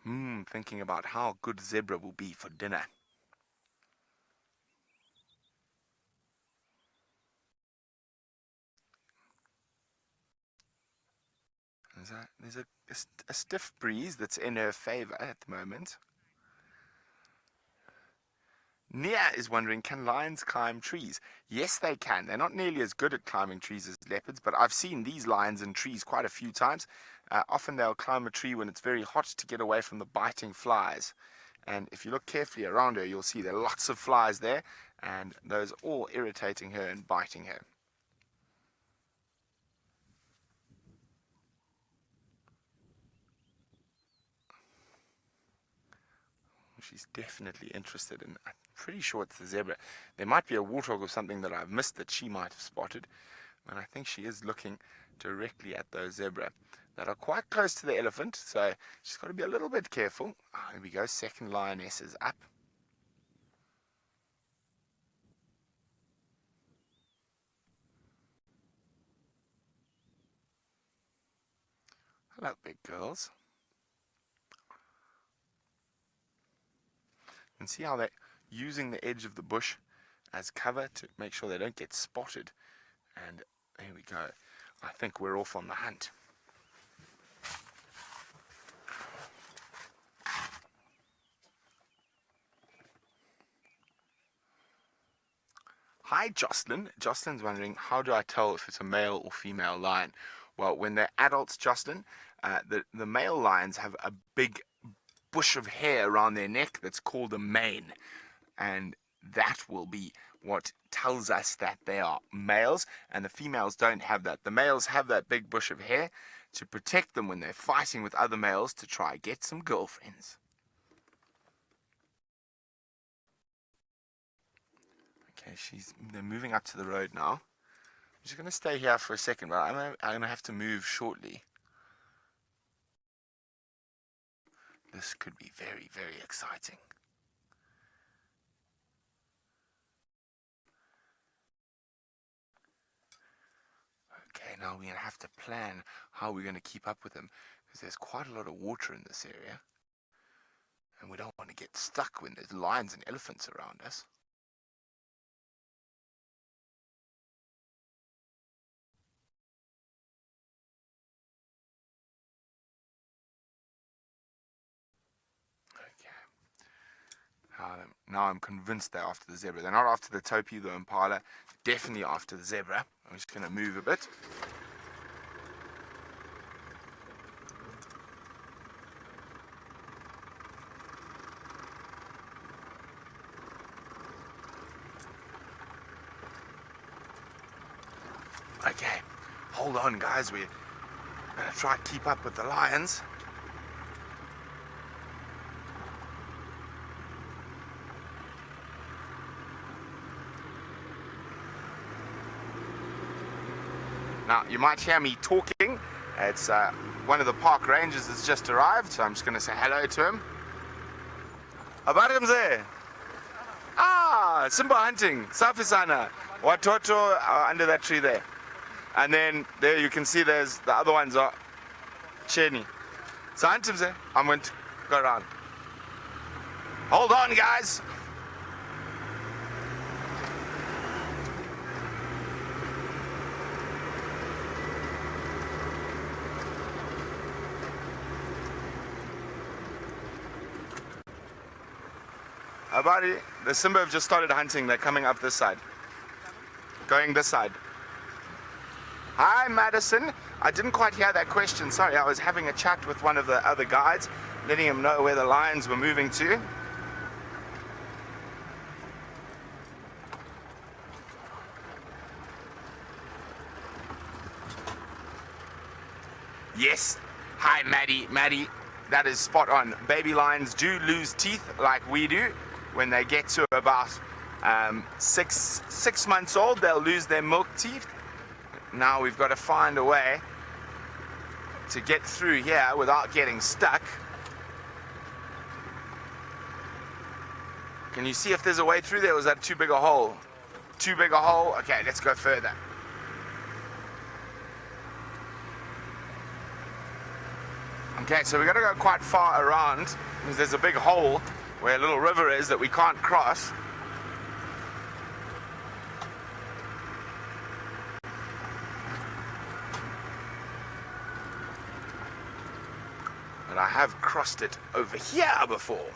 Thinking about how good zebra will be for dinner. There's a stiff breeze that's in her favor at the moment. Nia is wondering, can lions climb trees? Yes, they can. They're not nearly as good at climbing trees as leopards, but I've seen these lions in trees quite a few times. Often they'll climb a tree when it's very hot to get away from the biting flies. And if you look carefully around her, you'll see there are lots of flies there, and those all irritating her and biting her. She's definitely interested in, I'm pretty sure it's the zebra. There might be a warthog or something that I've missed that she might have spotted. And I think she is looking directly at those zebra that are quite close to the elephant. So she's got to be a little bit careful. Here we go. Second lioness is up. Hello, big girls. And see how they're using the edge of the bush as cover to make sure they don't get spotted. And there we go. I think we're off on the hunt. Hi, Jocelyn. Jocelyn's wondering, how do I tell if it's a male or female lion? Well, when they're adults, Jocelyn, the male lions have a big bush of hair around their neck that's called a mane, and that will be what tells us that they are males, and the females don't have that. The males have that big bush of hair to protect them when they're fighting with other males to try get some girlfriends. Okay, they're moving up to the road now. I'm just going to stay here for a second, but I'm going to have to move shortly. This could be very, very exciting. Okay, now we're going to have to plan how we're going to keep up with them, because there's quite a lot of water in this area, and we don't want to get stuck when there's lions and elephants around us. Now I'm convinced they're after the zebra. They're not after the topi, the impala. Definitely after the zebra. I'm just going to move a bit. Okay, hold on, guys. We're going to try to keep up with the lions. Now, you might hear me talking. It's one of the park rangers that's just arrived, so I'm just going to say hello to him. Habari mzee? Ah, Simba hunting. Safi sana. Watoto are under that tree there. And then there you can see there's the other ones are Cheni. So hunt mzee. I'm going to Go around. Hold on, guys. Buddy, the Simba have just started hunting. They're coming up this side. Going this side. Hi, Madison. I didn't quite hear that question. Sorry, I was having a chat with one of the other guides, letting him know where the lions were moving to. Yes. Hi, Maddie, that is spot on. Baby lions do lose teeth like we do. When they get to about 6 months old, they'll lose their milk teeth. Now we've got to find a way to get through here without getting stuck. Can you see if there's a way through there, or is that too big a hole? Too big a hole? Okay, let's go further. Okay, so we've got to go quite far around, because there's a big hole where a little river is that we can't cross. But I have crossed it over here before.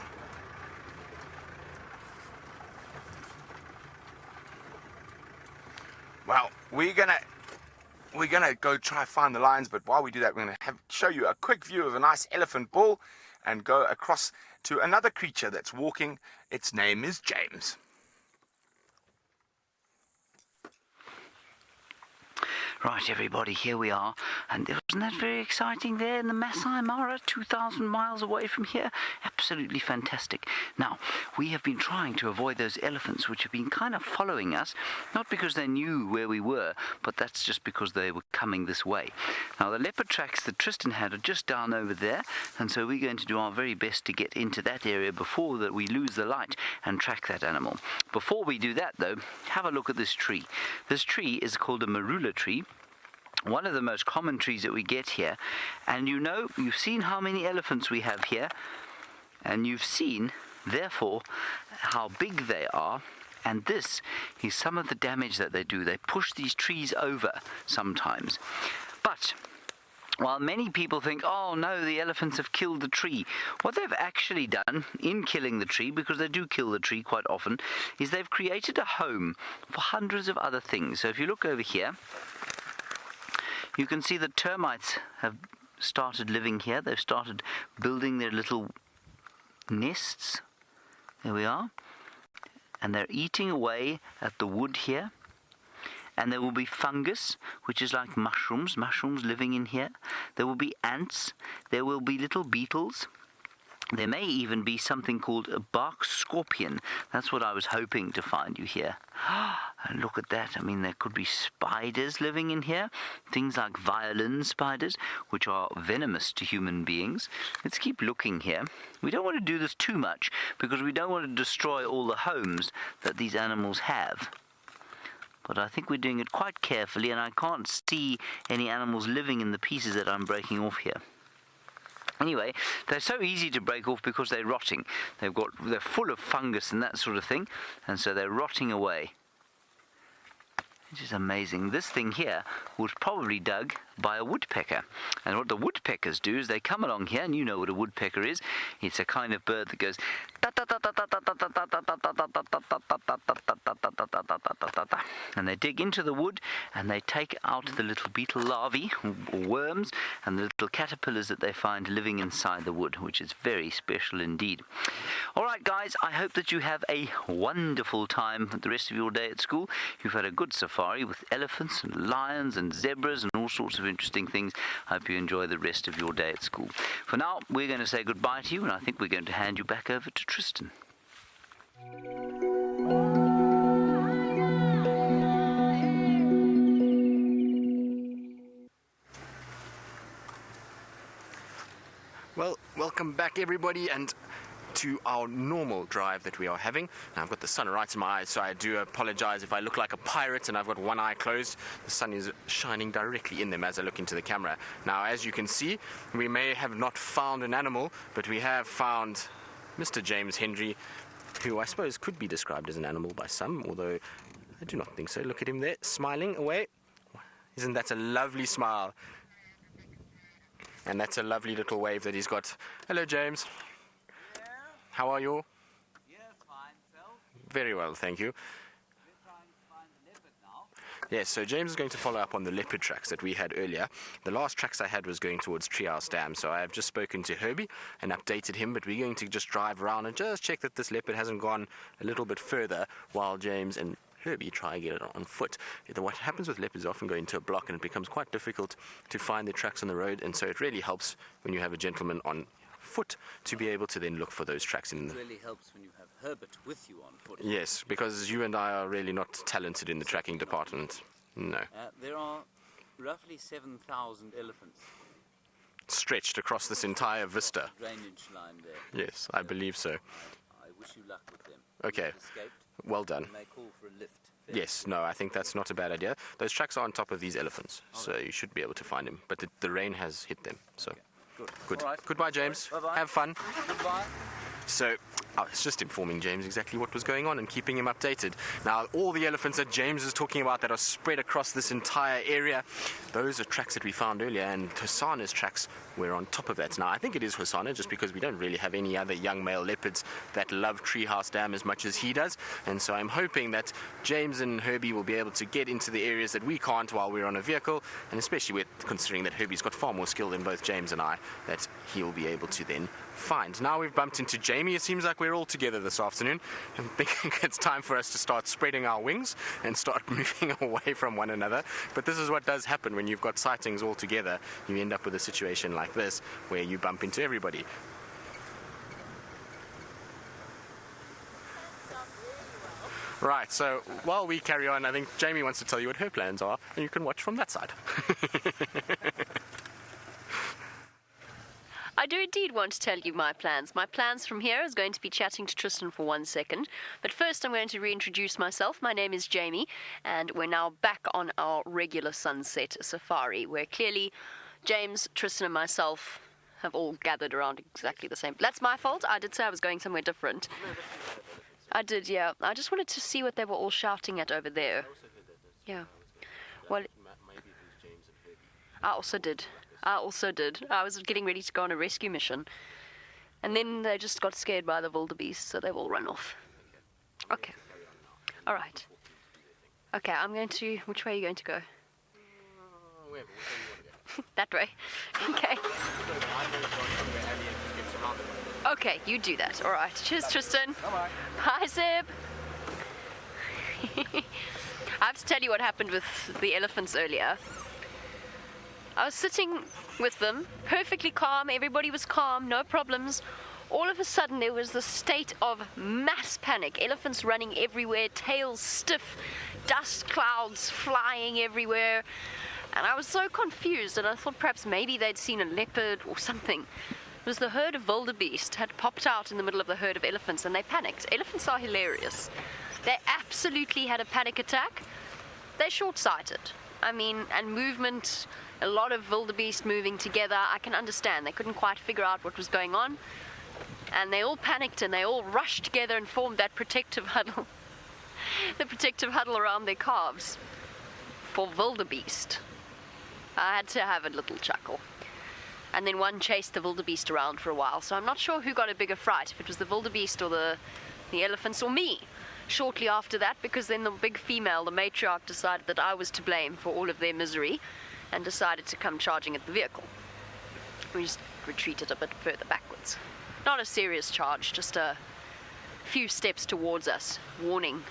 Well, we're gonna go try find the lions, but while we do that, we're gonna show you a quick view of a nice elephant bull and go across to another creature that's walking. Its name is James. Right, everybody, here we are, and wasn't that very exciting there in the Masai Mara, 2,000 miles away from here? Absolutely fantastic. Now, we have been trying to avoid those elephants which have been kind of following us, not because they knew where we were, but that's just because they were coming this way. Now, the leopard tracks that Tristan had are just down over there, and so we're going to do our very best to get into that area before that we lose the light and track that animal. Before we do that, though, have a look at this tree. This tree is called a marula tree. One of the most common trees that we get here, and you've seen how many elephants we have here, and you've seen, therefore, how big they are, and this is some of the damage that they do. They push these trees over sometimes. But while many people think, oh no, the elephants have killed the tree, what they've actually done in killing the tree, because they do kill the tree quite often, is they've created a home for hundreds of other things. So if you look over here, you can see that termites have started living here. They've started building their little nests. There we are. And they're eating away at the wood here. And there will be fungus, which is like mushrooms living in here. There will be ants. There will be little beetles. There may even be something called a bark scorpion. That's what I was hoping to find you here. And look at that. I mean, there could be spiders living in here. Things like violin spiders, which are venomous to human beings. Let's keep looking here. We don't want to do this too much, because we don't want to destroy all the homes that these animals have. But I think we're doing it quite carefully, and I can't see any animals living in the pieces that I'm breaking off here. Anyway, they're so easy to break off because they're rotting. They're full of fungus and that sort of thing, and so they're rotting away. Which is amazing. This thing here was probably dug by a woodpecker. And what the woodpeckers do is they come along here, and you know what a woodpecker is. It's a kind of bird that goes, and they dig into the wood, and they take out the little beetle larvae, or worms, and the little caterpillars that they find living inside the wood, which is very special indeed. All right, guys, I hope that you have a wonderful time the rest of your day at school. You've had a good safari with elephants and lions and zebras and all sorts of interesting things. I hope you enjoy the rest of your day at school. For now, we're going to say goodbye to you, and I think we're going to hand you back over to Tristan. Well, welcome back everybody, and to our normal drive that we are having. Now, I've got the sun right in my eyes, so I do apologize if I look like a pirate and I've got one eye closed. The sun is shining directly in them as I look into the camera. Now, as you can see, we may have not found an animal, but we have found Mr. James Hendry, who I suppose could be described as an animal by some, although I do not think so. Look at him there, smiling away. Isn't that a lovely smile? And that's a lovely little wave that he's got. Hello, James. Yeah. How are you? Yeah, fine, self. Very well, thank you. We're trying to find the leopard now. Yes, so James is going to follow up on the leopard tracks that we had earlier. The last tracks I had was going towards Treehouse Dam, so I have just spoken to Herbie and updated him, but we're going to just drive around and just check that this leopard hasn't gone a little bit further while James and Herbie try and get it on foot. What happens with leopards, often go into a block and it becomes quite difficult to find their tracks on the road, and so it really helps when you have a gentleman on foot to be able to then look for those tracks in It really helps when you have Herbert with you on foot. Yes, because you and I are really not talented in the tracking department. No. There are roughly 7,000 elephants. Stretched across this entire vista. Drainage line there. Yes, I believe so. I wish you luck with them. Okay. You've escaped. Well done. And they call for a lift. Yes, no, I think that's not a bad idea. Those tracks are on top of these elephants, so you should be able to find them. But the rain has hit them, so good. All right. Goodbye, James. Bye-bye. Have fun. Goodbye. So I was just informing James exactly what was going on and keeping him updated. Now, all the elephants that James is talking about that are spread across this entire area, those are tracks that we found earlier, and Hosanna's tracks were on top of that. Now, I think it is Hosanna just because we don't really have any other young male leopards that love Treehouse Dam as much as he does, and so I'm hoping that James and Herbie will be able to get into the areas that we can't while we're on a vehicle, and especially with considering that Herbie's got far more skill than both James and I, that he'll be able to then find. Now we've bumped into Jamie. It seems like we're all together this afternoon. I'm thinking it's time for us to start spreading our wings and start moving away from one another. But this is what does happen when you've got sightings all together. You end up with a situation like this where you bump into everybody. Right, so while we carry on, I think Jamie wants to tell you what her plans are, and you can watch from that side. I do indeed want to tell you my plans. My plans from here is going to be chatting to Tristan for 1 second. But first I'm going to reintroduce myself. My name is Jamie, and we're now back on our regular sunset safari, where clearly James, Tristan and myself have all gathered around exactly the same. That's my fault. I did say I was going somewhere different. I did, yeah. I just wanted to see what they were all shouting at over there. Yeah. Well, I also did. I was getting ready to go on a rescue mission. And then they just got scared by the wildebeest, so they've all run off. Okay. All right. Okay, I'm going to... Which way are you going to go? That way. Okay. Okay, you do that. All right. Cheers, Tristan. Bye-bye. Hi, Zeb. I have to tell you what happened with the elephants earlier. I was sitting with them, perfectly calm, everybody was calm, no problems. All of a sudden there was this state of mass panic. Elephants running everywhere, tails stiff, dust clouds flying everywhere. And I was so confused that I thought perhaps maybe they'd seen a leopard or something. It was the herd of wildebeest had popped out in the middle of the herd of elephants, and they panicked. Elephants are hilarious. They absolutely had a panic attack. They're short-sighted. I mean, and movement... A lot of wildebeest moving together. I can understand. They couldn't quite figure out what was going on. And they all panicked and they all rushed together and formed that protective huddle. The protective huddle around their calves. For wildebeest. I had to have a little chuckle. And then one chased the wildebeest around for a while. So I'm not sure who got a bigger fright. If it was the wildebeest or the elephants or me. Shortly after that, because then the big female, the matriarch, decided that I was to blame for all of their misery. And decided to come charging at the vehicle. We just retreated a bit further backwards. Not a serious charge, just a few steps towards us, warning.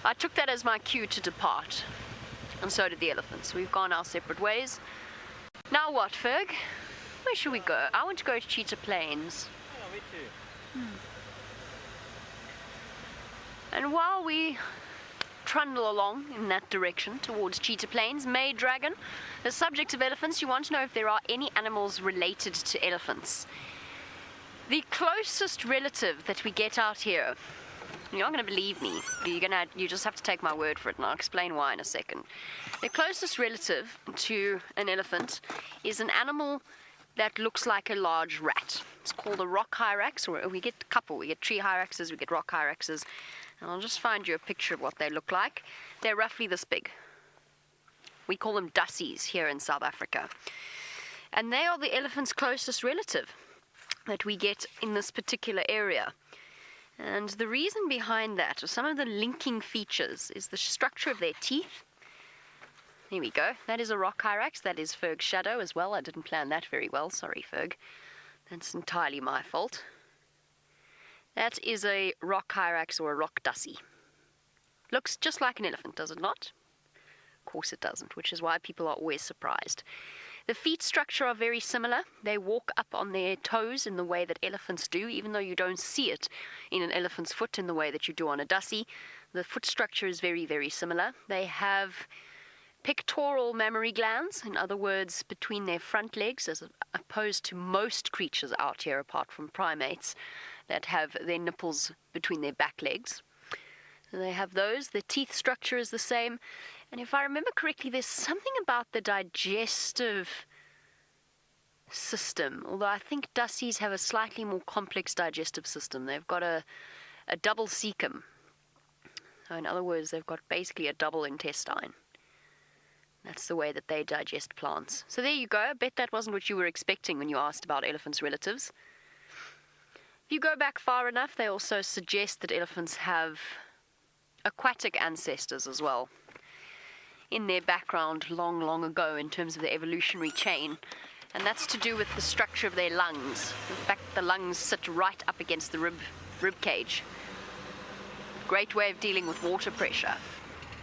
I took that as my cue to depart, and so did the elephants. We've gone our separate ways. Now what, Ferg? Where should we go? I want to go to Cheetah Plains. Yeah, me too. And while we trundle along in that direction towards Cheetah Plains, May Dragon, the subject of elephants, you want to know if there are any animals related to elephants. The closest relative that we get out here, you're not going to believe me. You just have to take my word for it, and I'll explain why in a second. The closest relative to an elephant is an animal that looks like a large rat. It's called a rock hyrax, or we get a couple. We get tree hyraxes, we get rock hyraxes. And I'll just find you a picture of what they look like. They're roughly this big. We call them dussies here in South Africa. And they are the elephant's closest relative that we get in this particular area. And the reason behind that, or some of the linking features, is the structure of their teeth. Here we go. That is a rock hyrax. That is Ferg's shadow as well. I didn't plan that very well. Sorry, Ferg. That's entirely my fault. That is a rock hyrax or a rock dussie. Looks just like an elephant, does it not? Of course it doesn't, which is why people are always surprised. The feet structure are very similar. They walk up on their toes in the way that elephants do, even though you don't see it in an elephant's foot in the way that you do on a dussie. The foot structure is very, very similar. They have pectoral mammary glands, in other words, between their front legs, as opposed to most creatures out here, apart from primates, that have their nipples between their back legs. So they have those. The teeth structure is the same. And if I remember correctly, there's something about the digestive system, although I think dussies have a slightly more complex digestive system. They've got a double cecum. So in other words, they've got basically a double intestine. That's the way that they digest plants. So there you go. I bet that wasn't what you were expecting when you asked about elephants' relatives. If you go back far enough, they also suggest that elephants have aquatic ancestors as well in their background long, long ago in terms of the evolutionary chain. And that's to do with the structure of their lungs. In fact, the lungs sit right up against the rib cage. Great way of dealing with water pressure.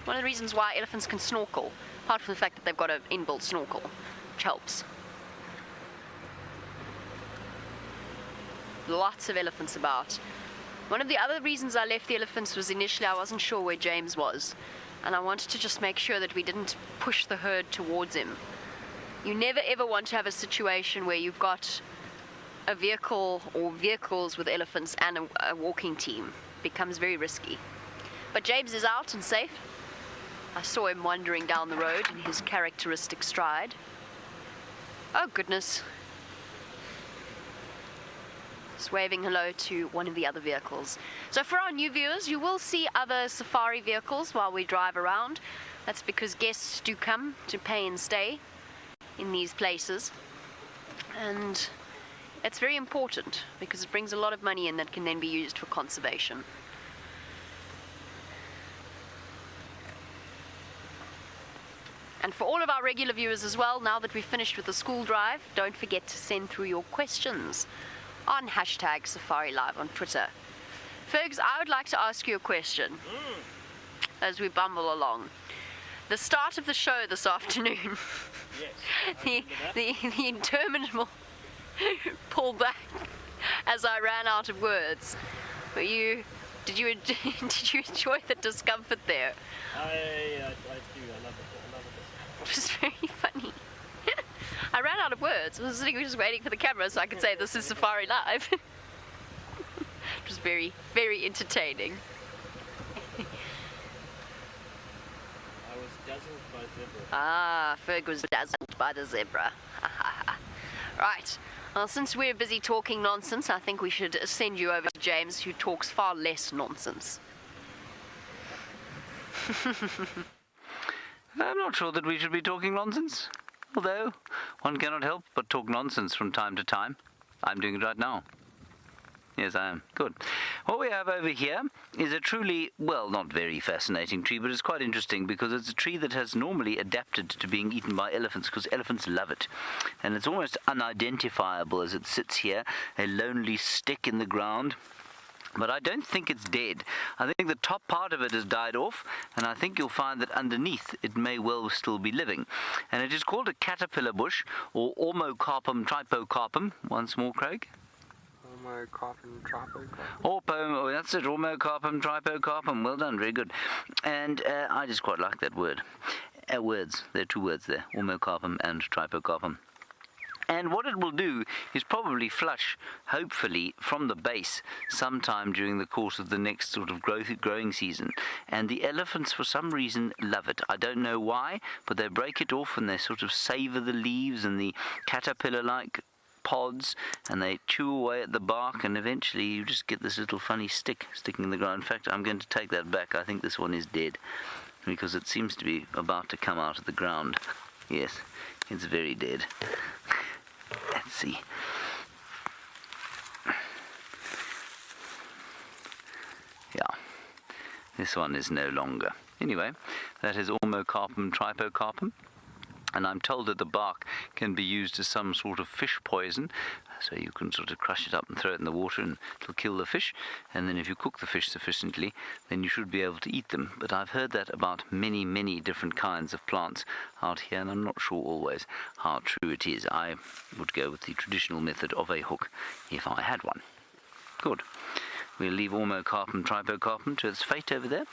One of the reasons why elephants can snorkel, apart from the fact that they've got an inbuilt snorkel, which helps. Lots of elephants about. One of the other reasons I left the elephants was initially I wasn't sure where James was, and I wanted to just make sure that we didn't push the herd towards him. You never ever want to have a situation where you've got a vehicle or vehicles with elephants and a walking team. It becomes very risky. But James is out and safe. I saw him wandering down the road in his characteristic stride. Oh goodness. Just waving hello to one of the other vehicles. So for our new viewers, you will see other safari vehicles while we drive around. That's because guests do come to pay and stay in these places. And it's very important because it brings a lot of money in that can then be used for conservation. And for all of our regular viewers as well, now that we've finished with the school drive, don't forget to send through your questions on hashtag safariLIVE on Twitter. Fergs, I would like to ask you a question as we bumble along. The start of the show this afternoon, yes, the interminable pullback as I ran out of words. Did you enjoy the discomfort there? I do. I love it. It was very funny. I ran out of words. I was sitting just waiting for the camera so I could say this is safariLIVE. It was very, very entertaining. I was dazzled by zebra. Ah, Ferg was dazzled by the zebra. Right. Well, since we're busy talking nonsense, I think we should send you over to James, who talks far less nonsense. I'm not sure that we should be talking nonsense. Although, one cannot help but talk nonsense from time to time. I'm doing it right now. Yes, I am. Good. What we have over here is a truly, well, not very fascinating tree, but it's quite interesting because it's a tree that has normally adapted to being eaten by elephants because elephants love it. And it's almost unidentifiable as it sits here, a lonely stick in the ground. But I don't think it's dead. I think the top part of it has died off, and I think you'll find that underneath it may well still be living. And it is called a caterpillar bush, or Ormocarpum tripocarpum. Once more, Craig. Ormocarpum tripocarpum. Oh, that's it, Ormocarpum tripocarpum. Well done, very good. And I just quite like that word. There are two words there, Ormocarpum and tripocarpum. And what it will do is probably flush, hopefully, from the base sometime during the course of the next sort of growing season. And the elephants, for some reason, love it. I don't know why, but they break it off and they sort of savor the leaves and the caterpillar-like pods, and they chew away at the bark, and eventually you just get this little funny stick sticking in the ground. In fact, I'm going to take that back. I think this one is dead, because it seems to be about to come out of the ground. Yes, it's very dead. Let's see. Yeah, this one is no longer. Anyway, that is Ormocarpum tripocarpum, and I'm told that the bark can be used as some sort of fish poison, so you can sort of crush it up and throw it in the water and it'll kill the fish, and then if you cook the fish sufficiently, then you should be able to eat them. But I've heard that about many, many different kinds of plants out here, and I'm not sure always how true it is. I would go with the traditional method of a hook if I had one. Good. We'll leave Ormocarpum tripocarpum to its fate over there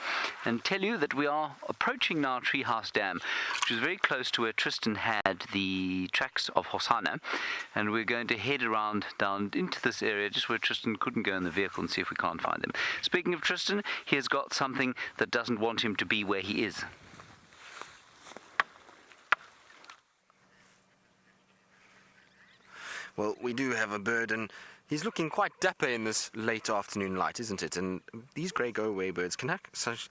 and tell you that we are approaching now Treehouse Dam, which is very close to where Tristan had the tracks of Hosanna, and we're going to head around down into this area just where Tristan couldn't go in the vehicle and see if we can't find him. Speaking of Tristan, he has got something that doesn't want him to be where he is. Well, we do have a bird, and he's looking quite dapper in this late afternoon light, isn't it? And these grey go-away birds can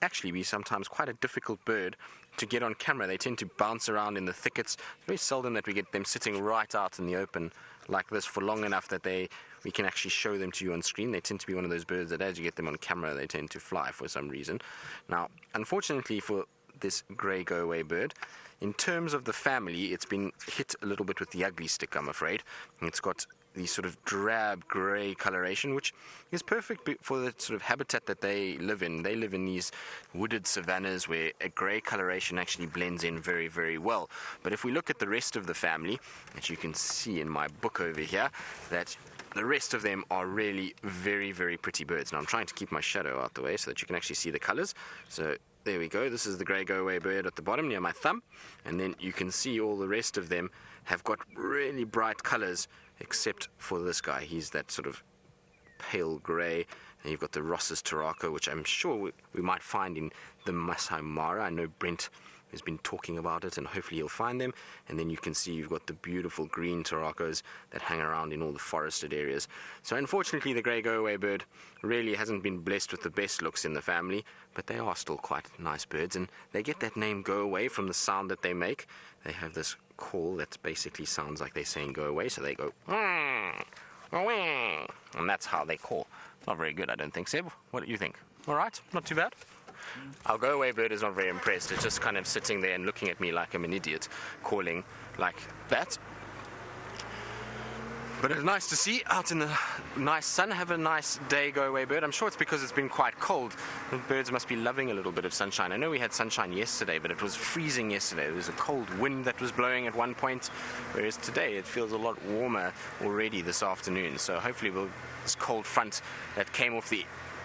actually be sometimes quite a difficult bird to get on camera. They tend to bounce around in the thickets. It's very seldom that we get them sitting right out in the open like this for long enough that we can actually show them to you on screen. They tend to be one of those birds that as you get them on camera, they tend to fly for some reason. Now, unfortunately for this grey go-away bird, in terms of the family, it's been hit a little bit with the ugly stick, I'm afraid. It's got the sort of drab grey coloration, which is perfect for the sort of habitat that they live in. They live in these wooded savannas where a grey coloration actually blends in very, very well. But if we look at the rest of the family, as you can see in my book over here, that the rest of them are really very, very pretty birds. Now I'm trying to keep my shadow out the way so that you can actually see the colours. So there we go. This is the grey go-away bird at the bottom near my thumb, and then you can see all the rest of them have got really bright colours, except for this guy. He's that sort of pale grey, and you've got the Ross's Tarako, which I'm sure we might find in the Masai Mara. I know Brent has been talking about it, and hopefully he'll find them. And then you can see you've got the beautiful green Tarakos that hang around in all the forested areas. So unfortunately the grey go-away bird really hasn't been blessed with the best looks in the family, but they are still quite nice birds, and they get that name go away from the sound that they make. They have this call that basically sounds like they're saying go away, so they go and that's how they call. Not very good, I don't think, Seb. What do you think? All right, not too bad. Our go-away bird is not very impressed. It's just kind of sitting there and looking at me like I'm an idiot, calling like that. But it's nice to see out in the nice sun. Have a nice day, go-away bird. I'm sure it's because it's been quite cold. The birds must be loving a little bit of sunshine. I know we had sunshine yesterday, but it was freezing yesterday. There was a cold wind that was blowing at one point, whereas today it feels a lot warmer already this afternoon. So hopefully this cold front that came off the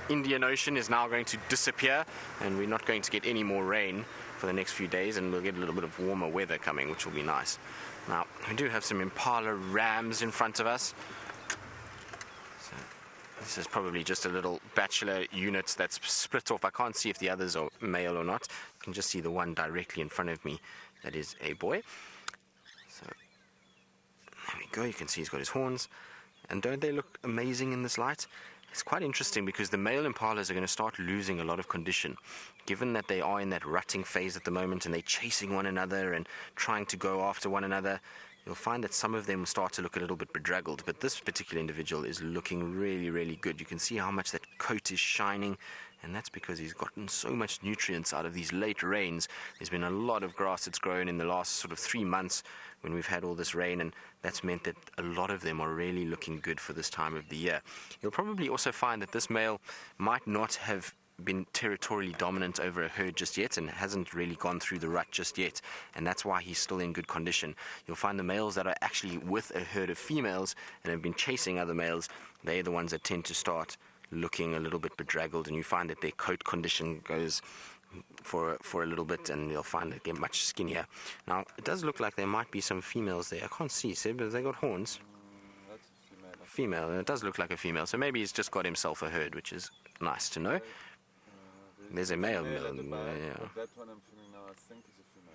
Indian Ocean is now going to disappear, and we're not going to get any more rain for the next few days, and we'll get a little bit of warmer weather coming, which will be nice. Now, we do have some Impala Rams in front of us. So this is probably just a little bachelor unit that's split off. I can't see if the others are male or not. You can just see the one directly in front of me that is a boy. So there we go. You can see he's got his horns. And don't they look amazing in this light? It's quite interesting because the male impalas are going to start losing a lot of condition, given that they are in that rutting phase at the moment and they're chasing one another and trying to go after one another. You'll find that some of them start to look a little bit bedraggled, but this particular individual is looking really, really good. You can see how much that coat is shining, and that's because he's gotten so much nutrients out of these late rains. There's been a lot of grass that's grown in the last sort of 3 months when we've had all this rain, and that's meant that a lot of them are really looking good for this time of the year. You'll probably also find that this male might not have been territorially dominant over a herd just yet and hasn't really gone through the rut just yet, and that's why he's still in good condition. You'll find the males that are actually with a herd of females and have been chasing other males, they're the ones that tend to start looking a little bit bedraggled, and you find that their coat condition goes for a little bit, and you'll find it get much skinnier. Now, it does look like there might be some females there. I can't see, Seb, but they got horns. That's a female. Female, and it does look like a female, so maybe he's just got himself a herd, which is nice to know. There's a male, At the back, yeah. but that one I'm feeling now, I think is a female.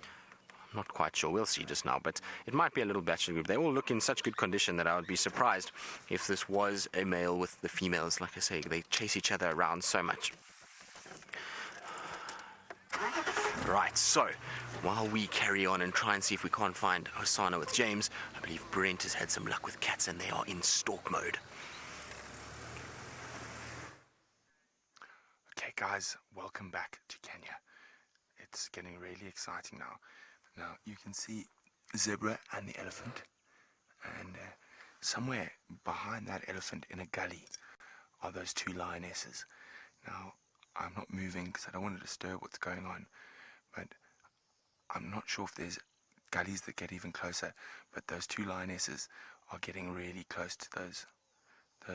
I'm not quite sure, we'll see just now, but it might be a little bachelor group. They all look in such good condition that I would be surprised if this was a male with the females. Like I say, they chase each other around so much. Right, so while we carry on and try and see if we can't find Hosanna with James, I believe Brent has had some luck with cats and they are in stalk mode. Okay, guys, welcome back to Kenya. It's getting really exciting now. Now, you can see zebra and the elephant, and somewhere behind that elephant in a gully are those two lionesses. Now, I'm not moving because I don't want to disturb what's going on, but I'm not sure if there's gullies that get even closer, but those two lionesses are getting really close to those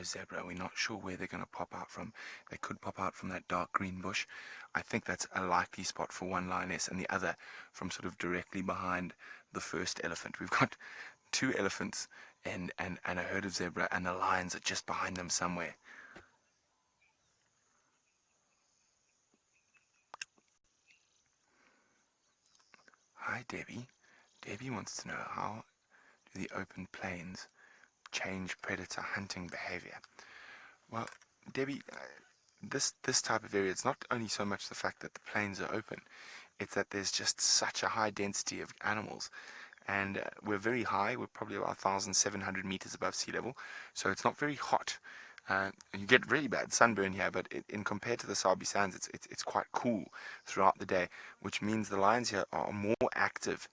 zebra. We're not sure where they're going to pop out from. They could pop out from that dark green bush. I think that's a likely spot for one lioness, and the other from sort of directly behind the first elephant. We've got two elephants and a herd of zebra, and the lions are just behind them somewhere. Hi, Debbie. Debbie wants to know, how do the open plains change predator hunting behavior? Well, Debbie, this type of area, it's not only so much the fact that the plains are open, it's that there's just such a high density of animals, and we're very high. We're probably about 1,700 meters above sea level, so it's not very hot. You get really bad sunburn here, but in compared to the Sabi Sands, it's quite cool throughout the day, which means the lions here are more active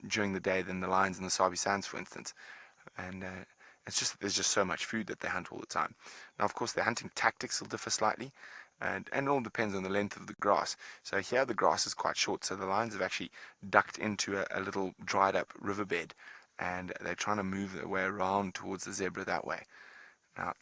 during the day than the lions in the Sabi Sands, for instance. And it's just that there's just so much food that they hunt all the time. Now, of course, their hunting tactics will differ slightly, and it all depends on the length of the grass. So here the grass is quite short, so the lions have actually ducked into a little dried up riverbed, and they're trying to move their way around towards the zebra that way. Now,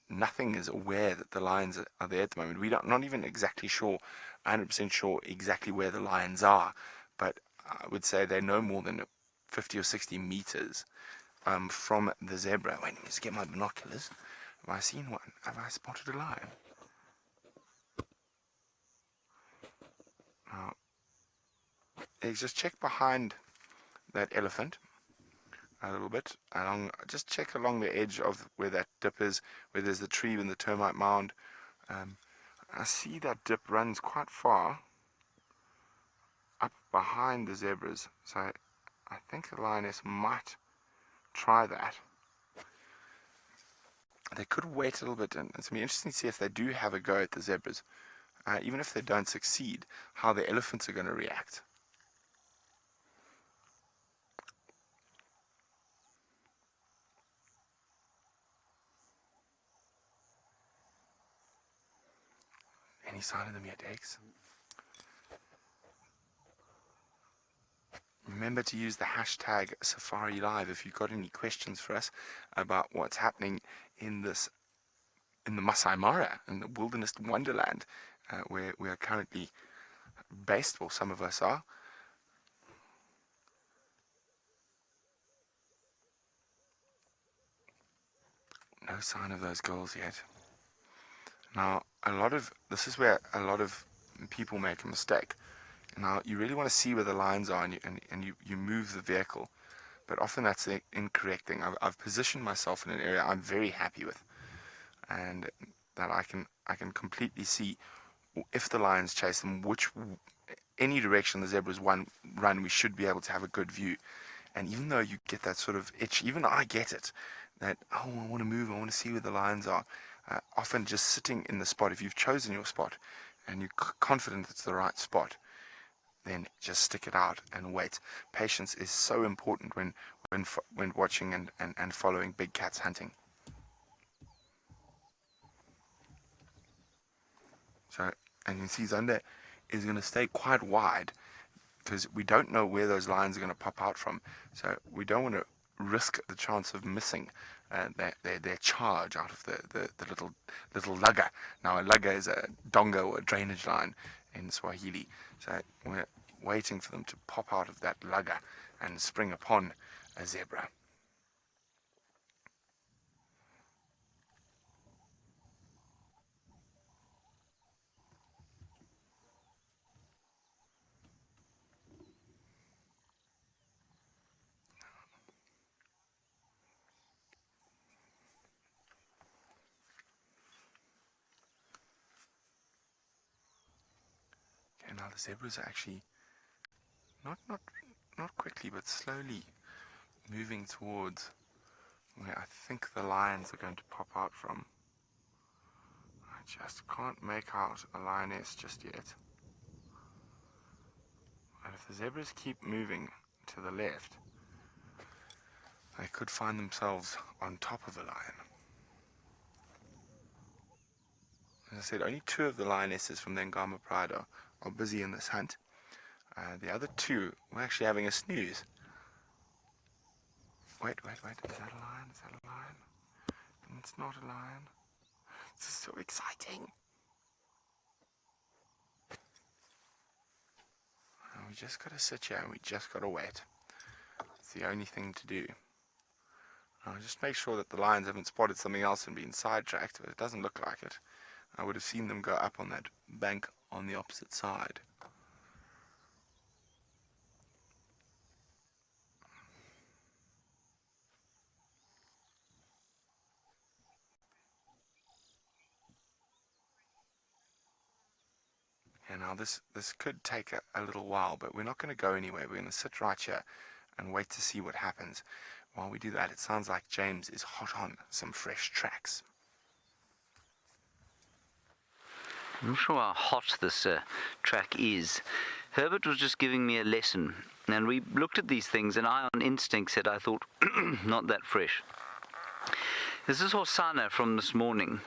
nothing is aware that the lions are there at the moment. We're not even exactly sure, 100% sure exactly where the lions are, but I would say they're no more than 50 or 60 meters from the zebra. Wait, let me just get my binoculars. Have I seen one? Have I spotted a lion? Now, just check behind that elephant a little bit, just check along the edge of where that dip is, where there's the tree and the termite mound. I see that dip runs quite far up behind the zebras, so I think the lioness might try that. They could wait a little bit, and it's going to be interesting to see if they do have a go at the zebras. Even if they don't succeed, how the elephants are going to react. Any sign of them yet, Eggs? Remember to use the hashtag safariLIVE if you've got any questions for us about what's happening in the Masai Mara, in the wilderness wonderland, where we are currently based, well, some of us are. No sign of those girls yet. Now, this is where a lot of people make a mistake. Now, you really want to see where the lines are, and you move the vehicle, but often that's the incorrect thing. I've positioned myself in an area I'm very happy with, and that I can completely see if the lions chase them, any direction the zebras run, we should be able to have a good view. And even though you get that sort of itch, even I get it, that, oh, I want to move, I want to see where the lions are. Often just sitting in the spot, if you've chosen your spot and you're confident it's the right spot, then just stick it out and wait. Patience is so important when watching and following big cats hunting. So, and you see Zonda is going to stay quite wide because we don't know where those lions are going to pop out from. So we don't want to risk the chance of missing their charge out of the little lugger. Now, a lugger is a donga or a drainage line in Swahili. So we're waiting for them to pop out of that lugger and spring upon a zebra. Okay, now the zebras are actually not quickly, but slowly moving towards where I think the lions are going to pop out from. I just can't make out a lioness just yet. And if the zebras keep moving to the left, they could find themselves on top of a lion. As I said, only 2 of the lionesses from the Djuma Pride are busy in this hunt. The other 2 were actually having a snooze. Wait, is that a lion? Is that a lion? It's not a lion. This is so exciting. We just got to sit here and we just got to wait. It's the only thing to do. Now, just make sure that the lions haven't spotted something else and been sidetracked, but it doesn't look like it. I would have seen them go up on that bank on the opposite side. And now this could take a little while, but we're not going to go anywhere. We're going to sit right here and wait to see what happens. While we do that, it sounds like James is hot on some fresh tracks. I'm not sure how hot this track is. Herbert was just giving me a lesson, and we looked at these things, and I on instinct said I thought, not that fresh. This is Hosanna from this morning.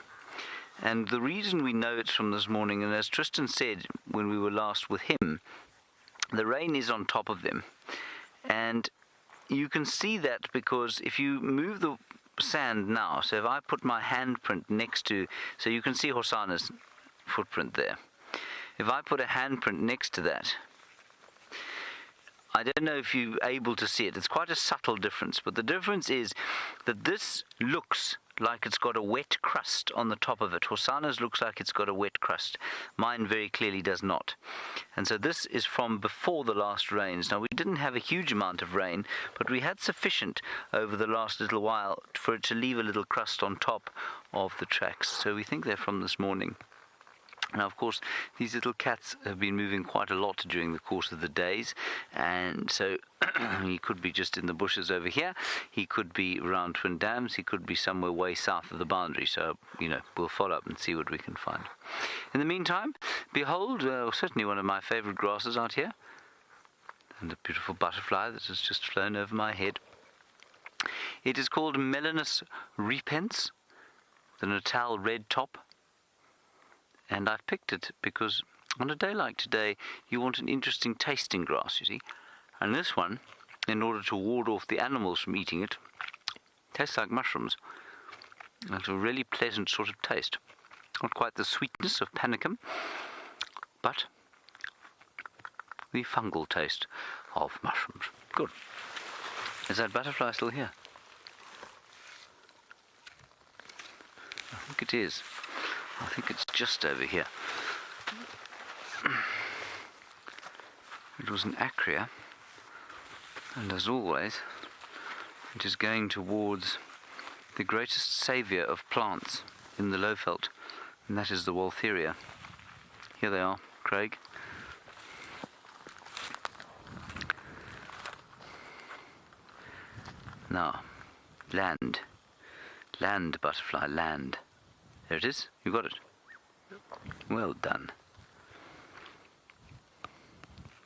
And the reason we know it's from this morning, and as Tristan said when we were last with him, the rain is on top of them. And you can see that because if you move the sand now, so if I put my handprint next to, so you can see Hosanna's footprint there. If I put a handprint next to that, I don't know if you're able to see it. It's quite a subtle difference, but the difference is that this looks like it's got a wet crust on the top of it. Hosanna's looks like it's got a wet crust. Mine very clearly does not. And so this is from before the last rains. Now, we didn't have a huge amount of rain, but we had sufficient over the last little while for it to leave a little crust on top of the tracks. So we think they're from this morning. Now, of course, these little cats have been moving quite a lot during the course of the days, and so he could be just in the bushes over here, he could be around Twin Dams, he could be somewhere way south of the boundary, so, we'll follow up and see what we can find. In the meantime, behold, certainly one of my favorite grasses out here, and a beautiful butterfly that has just flown over my head. It is called Melanus repens, the Natal red top. And I've picked it because on a day like today, you want an interesting tasting grass, you see. And this one, in order to ward off the animals from eating it, tastes like mushrooms. It's a really pleasant sort of taste. Not quite the sweetness of panicum, but the fungal taste of mushrooms. Good. Is that butterfly still here? I think it is. I think it's just over here. It was an acria, and as always, it is going towards the greatest saviour of plants in the Lowveld, and that is the Waltheria. Here they are, Craig. Now, land, butterfly, land. There it is. You got it. Well done.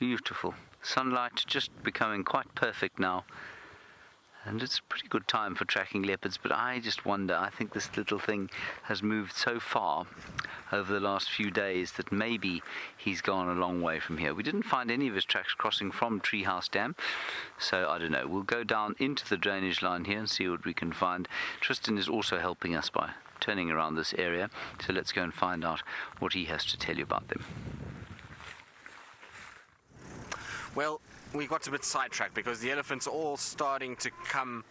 Beautiful. Sunlight just becoming quite perfect now. And it's a pretty good time for tracking leopards, but I just wonder, I think this little thing has moved so far over the last few days that maybe he's gone a long way from here. We didn't find any of his tracks crossing from Treehouse Dam, so I don't know. We'll go down into the drainage line here and see what we can find. Tristan is also helping us by turning around this area, so let's go and find out what he has to tell you about them. Well, we got a bit sidetracked because the elephants are all starting to come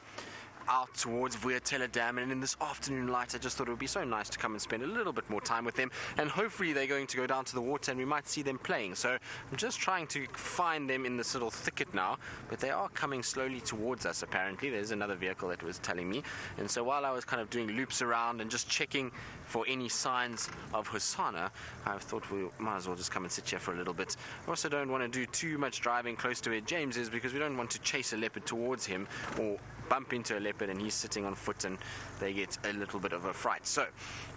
out towards Vuatela Dam, and in this afternoon light I just thought it would be so nice to come and spend a little bit more time with them, and hopefully they're going to go down to the water and we might see them playing. So I'm just trying to find them in this little thicket now, but they are coming slowly towards us. Apparently there's another vehicle that was telling me, and so while I was kind of doing loops around and just checking for any signs of Hosanna, I thought we might as well just come and sit here for a little bit. I also don't want to do too much driving close to where James is, because we don't want to chase a leopard towards him or bump into a leopard and he's sitting on foot and they get a little bit of a fright. So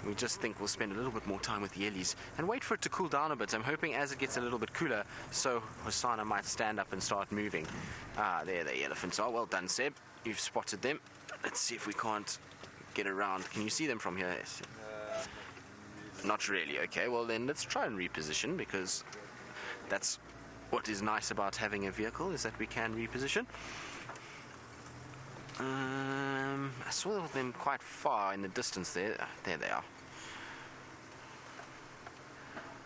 we just think we'll spend a little bit more time with the Ellies and wait for it to cool down a bit. I'm hoping as it gets a little bit cooler, so Hosanna might stand up and start moving. There the elephants are. Well done, Seb. You've spotted them. Let's see if we can't get around. Can you see them from here? Yes. Not really. Okay, well then let's try and reposition, because that's what is nice about having a vehicle, is that we can reposition. I saw them quite far in the distance there. There they are.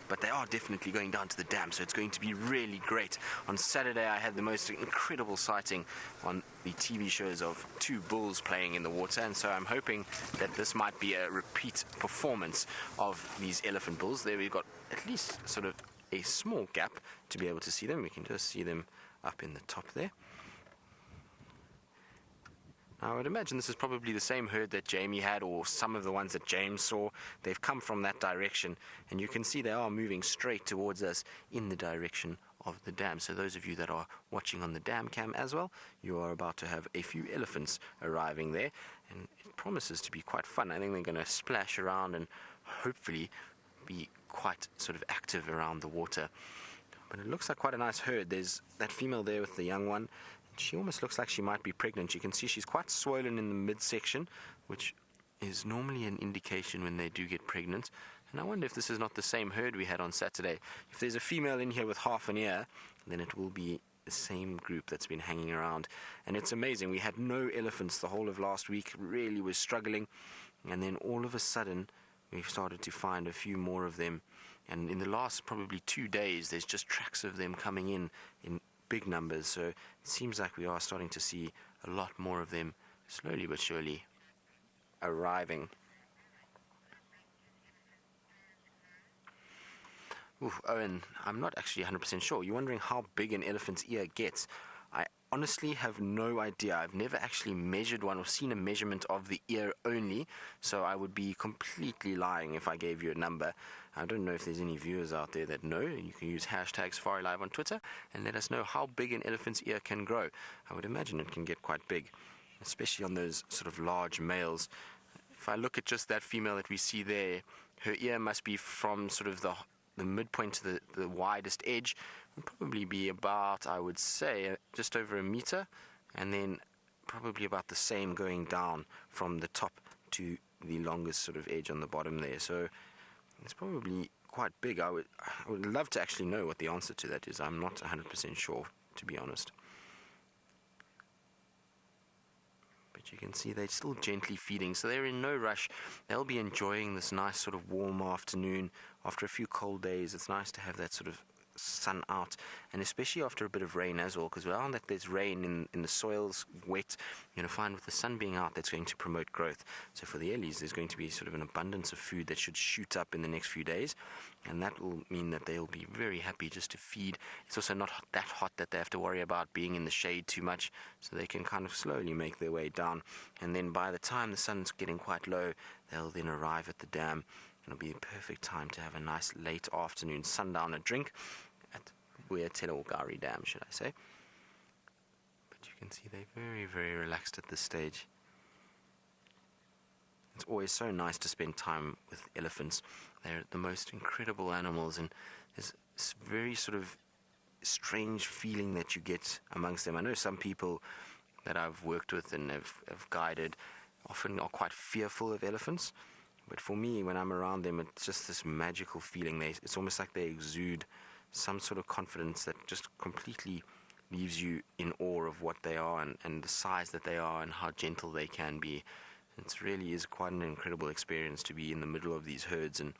But they are definitely going down to the dam, so it's going to be really great. On Saturday I had the most incredible sighting on the TV shows of two bulls playing in the water, and so I'm hoping that this might be a repeat performance of these elephant bulls. There we've got at least sort of a small gap to be able to see them. We can just see them up in the top there. I would imagine this is probably the same herd that Jamie had, or some of the ones that James saw. They've come from that direction, and you can see they are moving straight towards us in the direction of the dam. So those of you that are watching on the dam cam as well, you are about to have a few elephants arriving there, and it promises to be quite fun. I think they're going to splash around and hopefully be quite sort of active around the water. But it looks like quite a nice herd. There's that female there with the young one. She almost looks like she might be pregnant. You can see she's quite swollen in the midsection, which is normally an indication when they do get pregnant. And I wonder if this is not the same herd we had on Saturday. If there's a female in here with half an ear, then it will be the same group that's been hanging around. And it's amazing. We had no elephants the whole of last week. Really was struggling. And then all of a sudden, we've started to find a few more of them. And in the last probably 2 days, there's just tracks of them coming in big numbers, so it seems like we are starting to see a lot more of them slowly but surely arriving. Oof, Owen, I'm not actually 100% sure. You're wondering how big an elephant's ear gets. I honestly have no idea. I've never actually measured one or seen a measurement of the ear only, so I would be completely lying if I gave you a number. I don't know if there's any viewers out there that know. You can use #safariLIVE on Twitter and let us know how big an elephant's ear can grow. I would imagine it can get quite big, especially on those sort of large males. If I look at just that female that we see there, her ear must be from sort of the midpoint to the widest edge. Would probably be about, I would say, just over a meter, and then probably about the same going down from the top to the longest sort of edge on the bottom there. So it's probably quite big. I would love to actually know what the answer to that is. I'm not 100% sure, to be honest. But you can see they're still gently feeding, so they're in no rush. They'll be enjoying this nice sort of warm afternoon. After a few cold days, it's nice to have that sort of sun out, and especially after a bit of rain as well, because now that there's rain in the soil's wet, you're going to find with the sun being out, that's going to promote growth. So for the Ellies, there's going to be sort of an abundance of food that should shoot up in the next few days, and that will mean that they'll be very happy just to feed. It's also not that hot that they have to worry about being in the shade too much, so they can kind of slowly make their way down, and then by the time the sun's getting quite low, they'll then arrive at the dam. It'll be the perfect time to have a nice late afternoon sundowner drink at Vuatela Dam, should I say. But you can see they're very, very relaxed at this stage. It's always so nice to spend time with elephants. They're the most incredible animals, and there's this very sort of strange feeling that you get amongst them. I know some people that I've worked with and have guided often are quite fearful of elephants. But for me, when I'm around them, it's just this magical feeling. It's almost like they exude some sort of confidence that just completely leaves you in awe of what they are and the size that they are and how gentle they can be. It really is quite an incredible experience to be in the middle of these herds and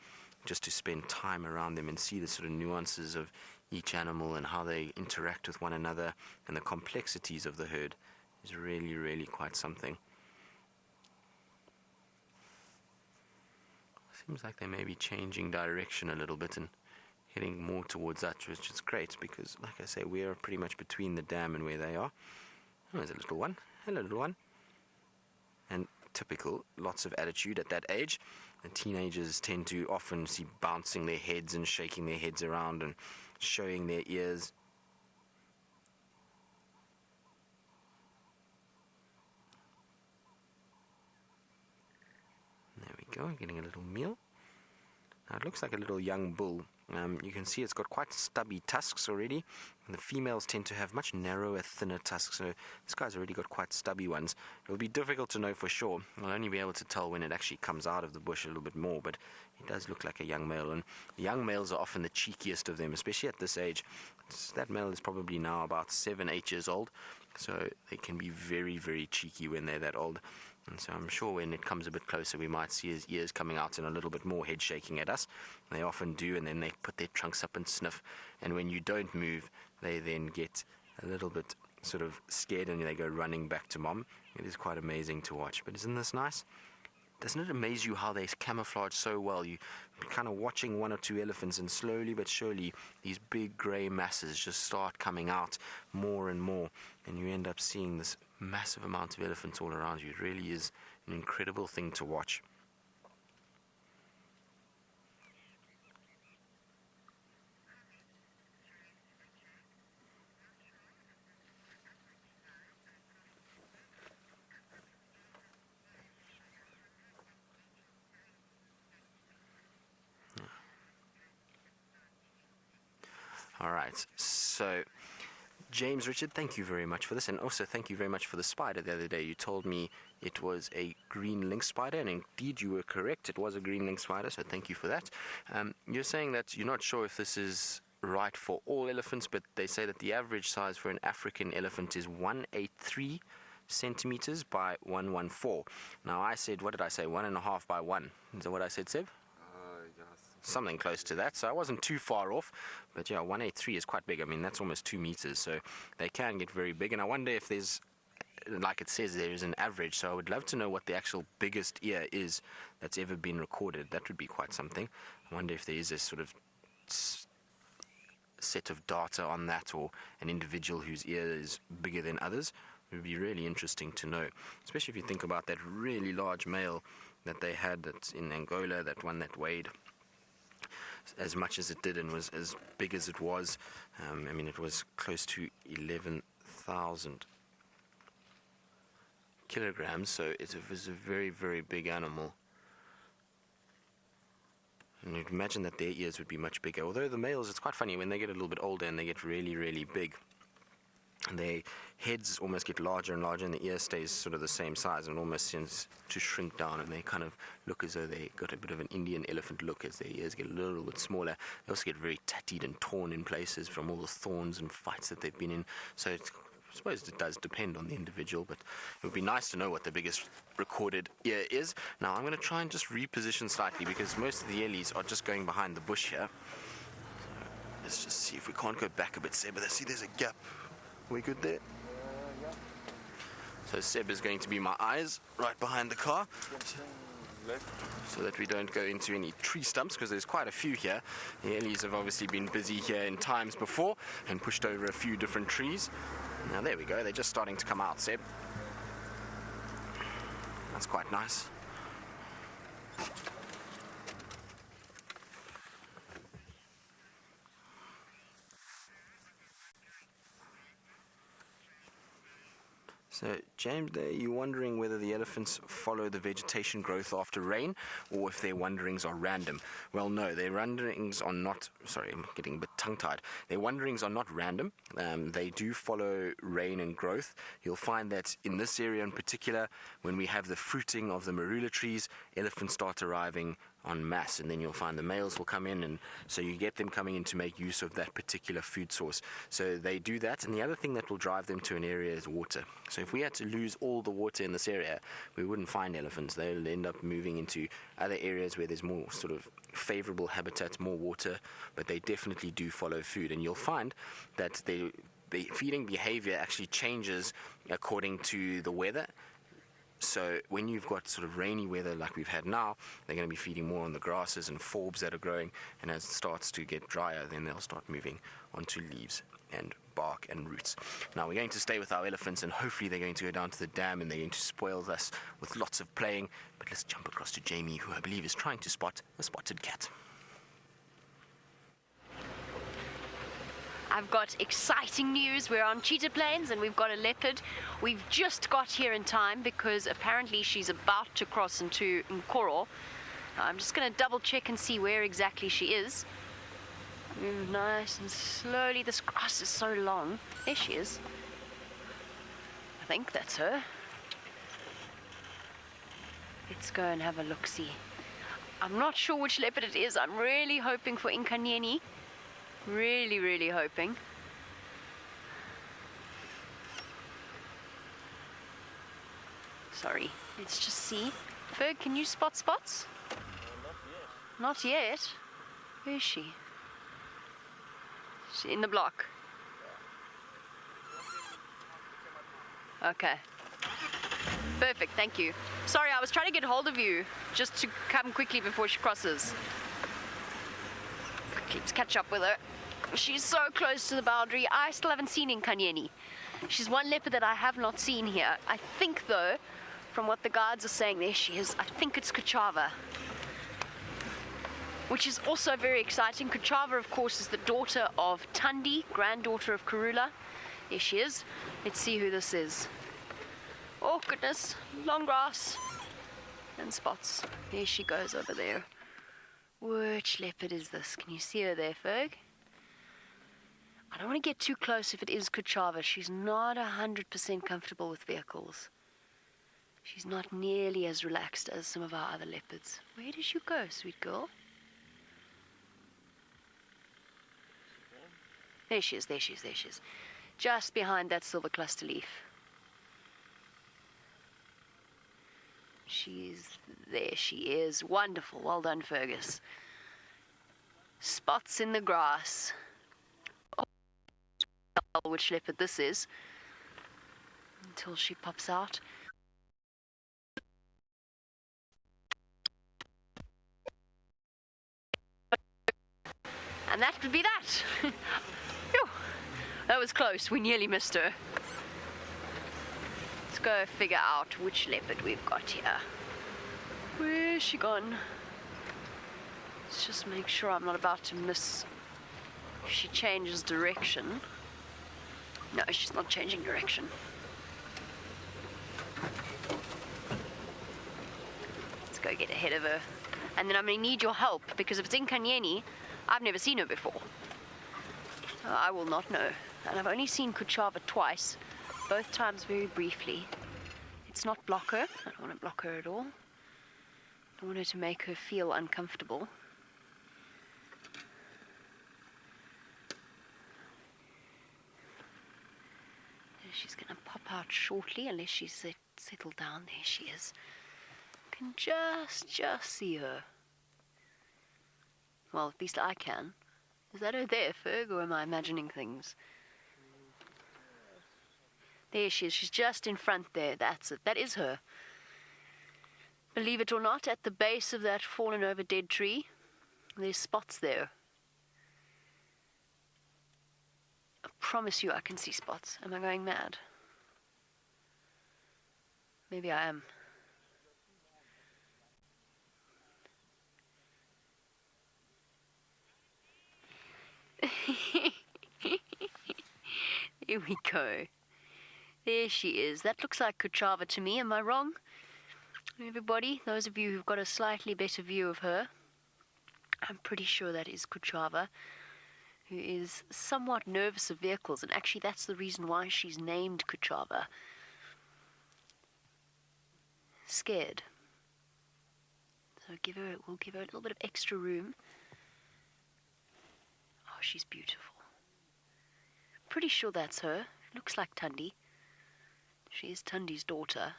just to spend time around them and see the sort of nuances of each animal and how they interact with one another, and the complexities of the herd is really, really quite something. Seems like they may be changing direction a little bit and heading more towards us, which is great because, like I say, we are pretty much between the dam and where they are. Oh, there's a little one. Hello, little one. And typical, lots of attitude at that age. The teenagers tend to often see bouncing their heads and shaking their heads around and showing their ears. There we go, getting a little meal. Now it looks like a little young bull. You can see it's got quite stubby tusks already. And the females tend to have much narrower, thinner tusks, so this guy's already got quite stubby ones. It'll be difficult to know for sure. I'll only be able to tell when it actually comes out of the bush a little bit more, but it does look like a young male. And the young males are often the cheekiest of them, especially at this age. That male is probably now about 7-8 years old, so they can be very, very cheeky when they're that old. And so I'm sure when it comes a bit closer, we might see his ears coming out and a little bit more head shaking at us. They often do, and then they put their trunks up and sniff. And when you don't move, they then get a little bit sort of scared and they go running back to mom. It is quite amazing to watch. But isn't this nice? Doesn't it amaze you how they camouflage so well? You're kind of watching one or two elephants, and slowly but surely these big grey masses just start coming out more and more, and you end up seeing this massive amount of elephants all around you. It really is an incredible thing to watch. All right, so James Richard, thank you very much for this, and also thank you very much for the spider the other day. You told me it was a green lynx spider, and indeed you were correct. It was a green lynx spider, so thank you for that. You're saying that you're not sure if this is right for all elephants, but they say that the average size for an African elephant is 183 centimeters by 114. Now I said, what did I say, 1.5 by 1? Is that what I said, Seb? Something close to that, so I wasn't too far off. But yeah, 183 is quite big. I mean, that's almost 2 meters, so they can get very big. And I wonder if there's, like it says, there is an average. So I would love to know what the actual biggest ear is that's ever been recorded. That would be quite something. I wonder if there is a sort of set of data on that, or an individual whose ear is bigger than others. It would be really interesting to know, especially if you think about that really large male that they had that's in Angola, that one that weighed as much as it did and was as big as it was. I mean, it was close to 11,000 kilograms, so it was a very, very big animal. And you'd imagine that their ears would be much bigger. Although the males, it's quite funny, when they get a little bit older and they get really, really big, their heads almost get larger and larger, and the ear stays sort of the same size, and almost seems to shrink down, and they kind of look as though they got a bit of an Indian elephant look as their ears get a little bit smaller. They also get very tattied and torn in places from all the thorns and fights that they've been in. So I suppose it does depend on the individual, but it would be nice to know what the biggest recorded ear is. Now I'm going to try and just reposition slightly, because most of the ellies are just going behind the bush here. So let's just see if we can't go back a bit, Seb. But see, there's a gap. We good there? So Seb is going to be my eyes right behind the car, so that we don't go into any tree stumps, because there's quite a few here. The ellies have obviously been busy here in times before and pushed over a few different trees. Now there we go, they're just starting to come out, Seb. That's quite nice. So, James, you're wondering whether the elephants follow the vegetation growth after rain or if their wanderings are random. Well, no, their wanderings are not... Sorry, I'm getting a bit tongue-tied. Their wanderings are not random. They do follow rain and growth. You'll find that in this area in particular, when we have the fruiting of the marula trees, elephants start arriving en masse, and then you'll find the males will come in, and so you get them coming in to make use of that particular food source. So they do that, and the other thing that will drive them to an area is water. So if we had to lose all the water in this area, we wouldn't find elephants. They'll end up moving into other areas where there's more sort of favorable habitat, more water, but they definitely do follow food, and you'll find that the feeding behavior actually changes according to the weather. So when you've got sort of rainy weather like we've had now, they're going to be feeding more on the grasses and forbs that are growing, and as it starts to get drier, then they'll start moving onto leaves and bark and roots. Now we're going to stay with our elephants, and hopefully they're going to go down to the dam and they're going to spoil us with lots of playing. But let's jump across to Jamie, who I believe is trying to spot a spotted cat. I've got exciting news. We're on cheetah plains and we've got a leopard. We've just got here in time because apparently she's about to cross into Nkoro. I'm just going to double check and see where exactly she is. Move nice and slowly. This grass is so long. There she is. I think that's her. Let's go and have a look-see. I'm not sure which leopard it is. I'm really hoping for Nkanyeni. Really, really hoping. Sorry, let's just see. Ferg, can you spot spots? Not yet. Where is she? She's in the block. Okay. Perfect, thank you. Sorry, I was trying to get hold of you just to come quickly before she crosses. Let's catch up with her. She's so close to the boundary. I still haven't seen Nkanyeni. She's one leopard that I have not seen here. I think, though, from what the guards are saying, there she is. I think it's Kuchava, which is also very exciting. Kuchava, of course, is the daughter of Tundi, granddaughter of Karula. There she is. Let's see who this is. Oh, goodness. Long grass and spots. There she goes over there. Which leopard is this? Can you see her there, Ferg? I don't want to get too close if it is Kuchava. She's not 100% comfortable with vehicles. She's not nearly as relaxed as some of our other leopards. Where did you go, sweet girl? There she is, there she is, there she is. Just behind that silver cluster leaf. There she is. Wonderful. Well done, Fergus. Spots in the grass. Oh, which leopard this is. Until she pops out. And that would be that. Phew. That was close. We nearly missed her. Let's go figure out which leopard we've got here. Where's she gone? Let's just make sure I'm not about to miss if she changes direction. No, she's not changing direction. Let's go get ahead of her. And then I'm going to need your help, because if it's in Nkanyeni, I've never seen her before. I will not know. And I've only seen Kuchava twice, both times very briefly. Let's not block her. I don't want to block her at all. I don't want her to make her feel uncomfortable. She's going to pop out shortly, unless she's settled down. There she is. Can just see her. Well, at least I can. Is that her there, Ferg, or am I imagining things? There she is. She's just in front there. That's it. That is her. Believe it or not, at the base of that fallen over dead tree, there's spots there. I promise you I can see spots. Am I going mad? Maybe I am. Here we go. There she is. That looks like Kuchava to me. Am I wrong? Everybody, those of you who've got a slightly better view of her, I'm pretty sure that is Kuchava, who is somewhat nervous of vehicles, and actually that's the reason why she's named Kuchava. Scared. So we'll give her a little bit of extra room. Oh, she's beautiful. Pretty sure that's her. Looks like Tundi. She is Tundi's daughter.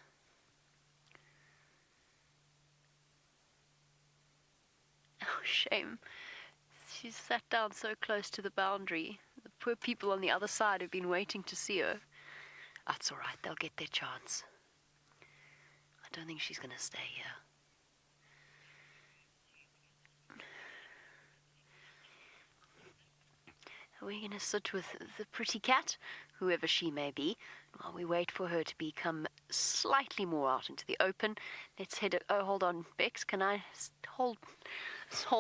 Oh, shame. She's sat down so close to the boundary. The poor people on the other side have been waiting to see her. That's all right. They'll get their chance. I don't think she's going to stay here. We're going to sit with the pretty cat, whoever she may be, while we wait for her to become slightly more out into the open. Let's head... Oh, hold on, Bex. Can I... Hold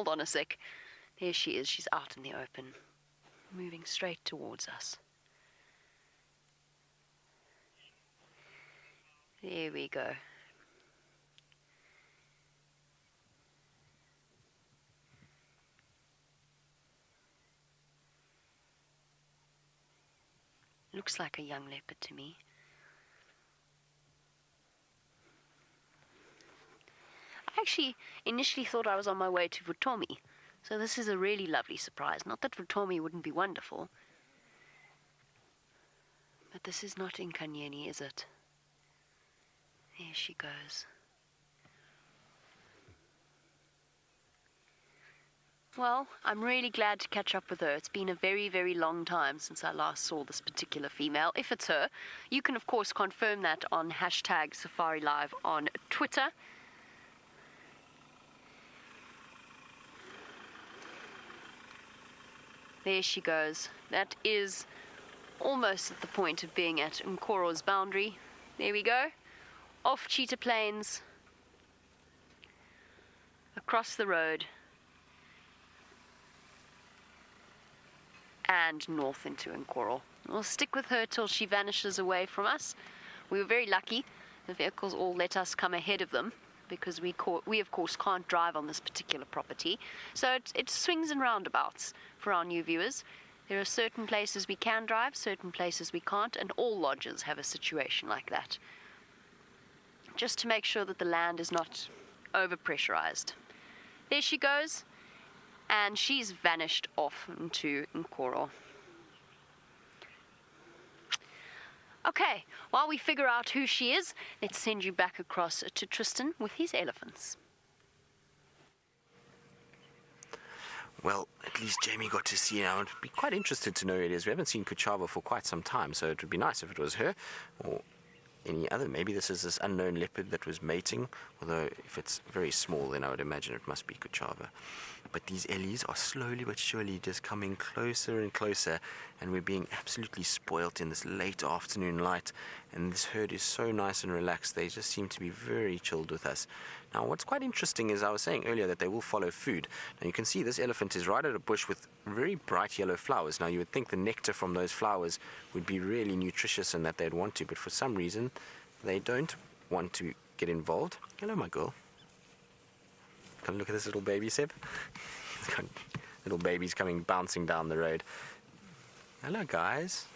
on a sec. There she is. She's out in the open, moving straight towards us. There we go. Looks like a young leopard to me. I actually initially thought I was on my way to Vutomi, so this is a really lovely surprise. Not that Vutomi wouldn't be wonderful, but this is not in Kanyeni, is it? There she goes. Well, I'm really glad to catch up with her. It's been a very, very long time since I last saw this particular female. If it's her, you can of course confirm that on hashtag safariLIVE on Twitter. There she goes. That is almost at the point of being at Nkoro's boundary. There we go. Off Cheetah Plains. Across the road. And north into Nkoro. We'll stick with her till she vanishes away from us. We were very lucky. The vehicles all let us come ahead of them because we of course can't drive on this particular property. So it swings and roundabouts for our new viewers. There are certain places we can drive, certain places we can't, and all lodges have a situation like that. Just to make sure that the land is not overpressurized. There she goes. And she's vanished off into Nkoro. Okay, while we figure out who she is, let's send you back across to Tristan with his elephants. Well, at least Jamie got to see her. I would be quite interested to know who it is. We haven't seen Kuchava for quite some time, so it would be nice if it was her or any other. Maybe this is this unknown leopard that was mating, although if it's very small, then I would imagine it must be Kuchava. But these ellies are slowly but surely just coming closer and closer, and we're being absolutely spoilt in this late afternoon light, and this herd is so nice and relaxed. They just seem to be very chilled with us. Now, what's quite interesting is I was saying earlier that they will follow food. Now, you can see this elephant is right at a bush with very bright yellow flowers. Now, you would think the nectar from those flowers would be really nutritious and that they'd want to, but for some reason, they don't want to get involved. Hello, my girl. Come look at this little baby, Seb. He's got little babies coming bouncing down the road. Hello, guys.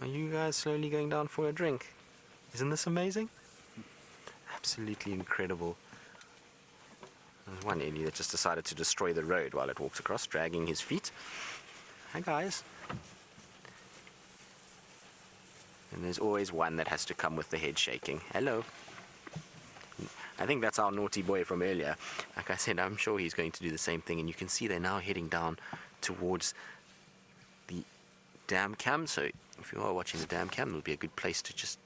Are you guys slowly going down for a drink? Isn't this amazing? Absolutely incredible. There's one Ellie that just decided to destroy the road while it walked across, dragging his feet. Hi, guys. And there's always one that has to come with the head shaking. Hello. I think that's our naughty boy from earlier. Like I said, I'm sure he's going to do the same thing. And you can see they're now heading down towards the dam cam. So if you are watching the dam cam, it'll be a good place to just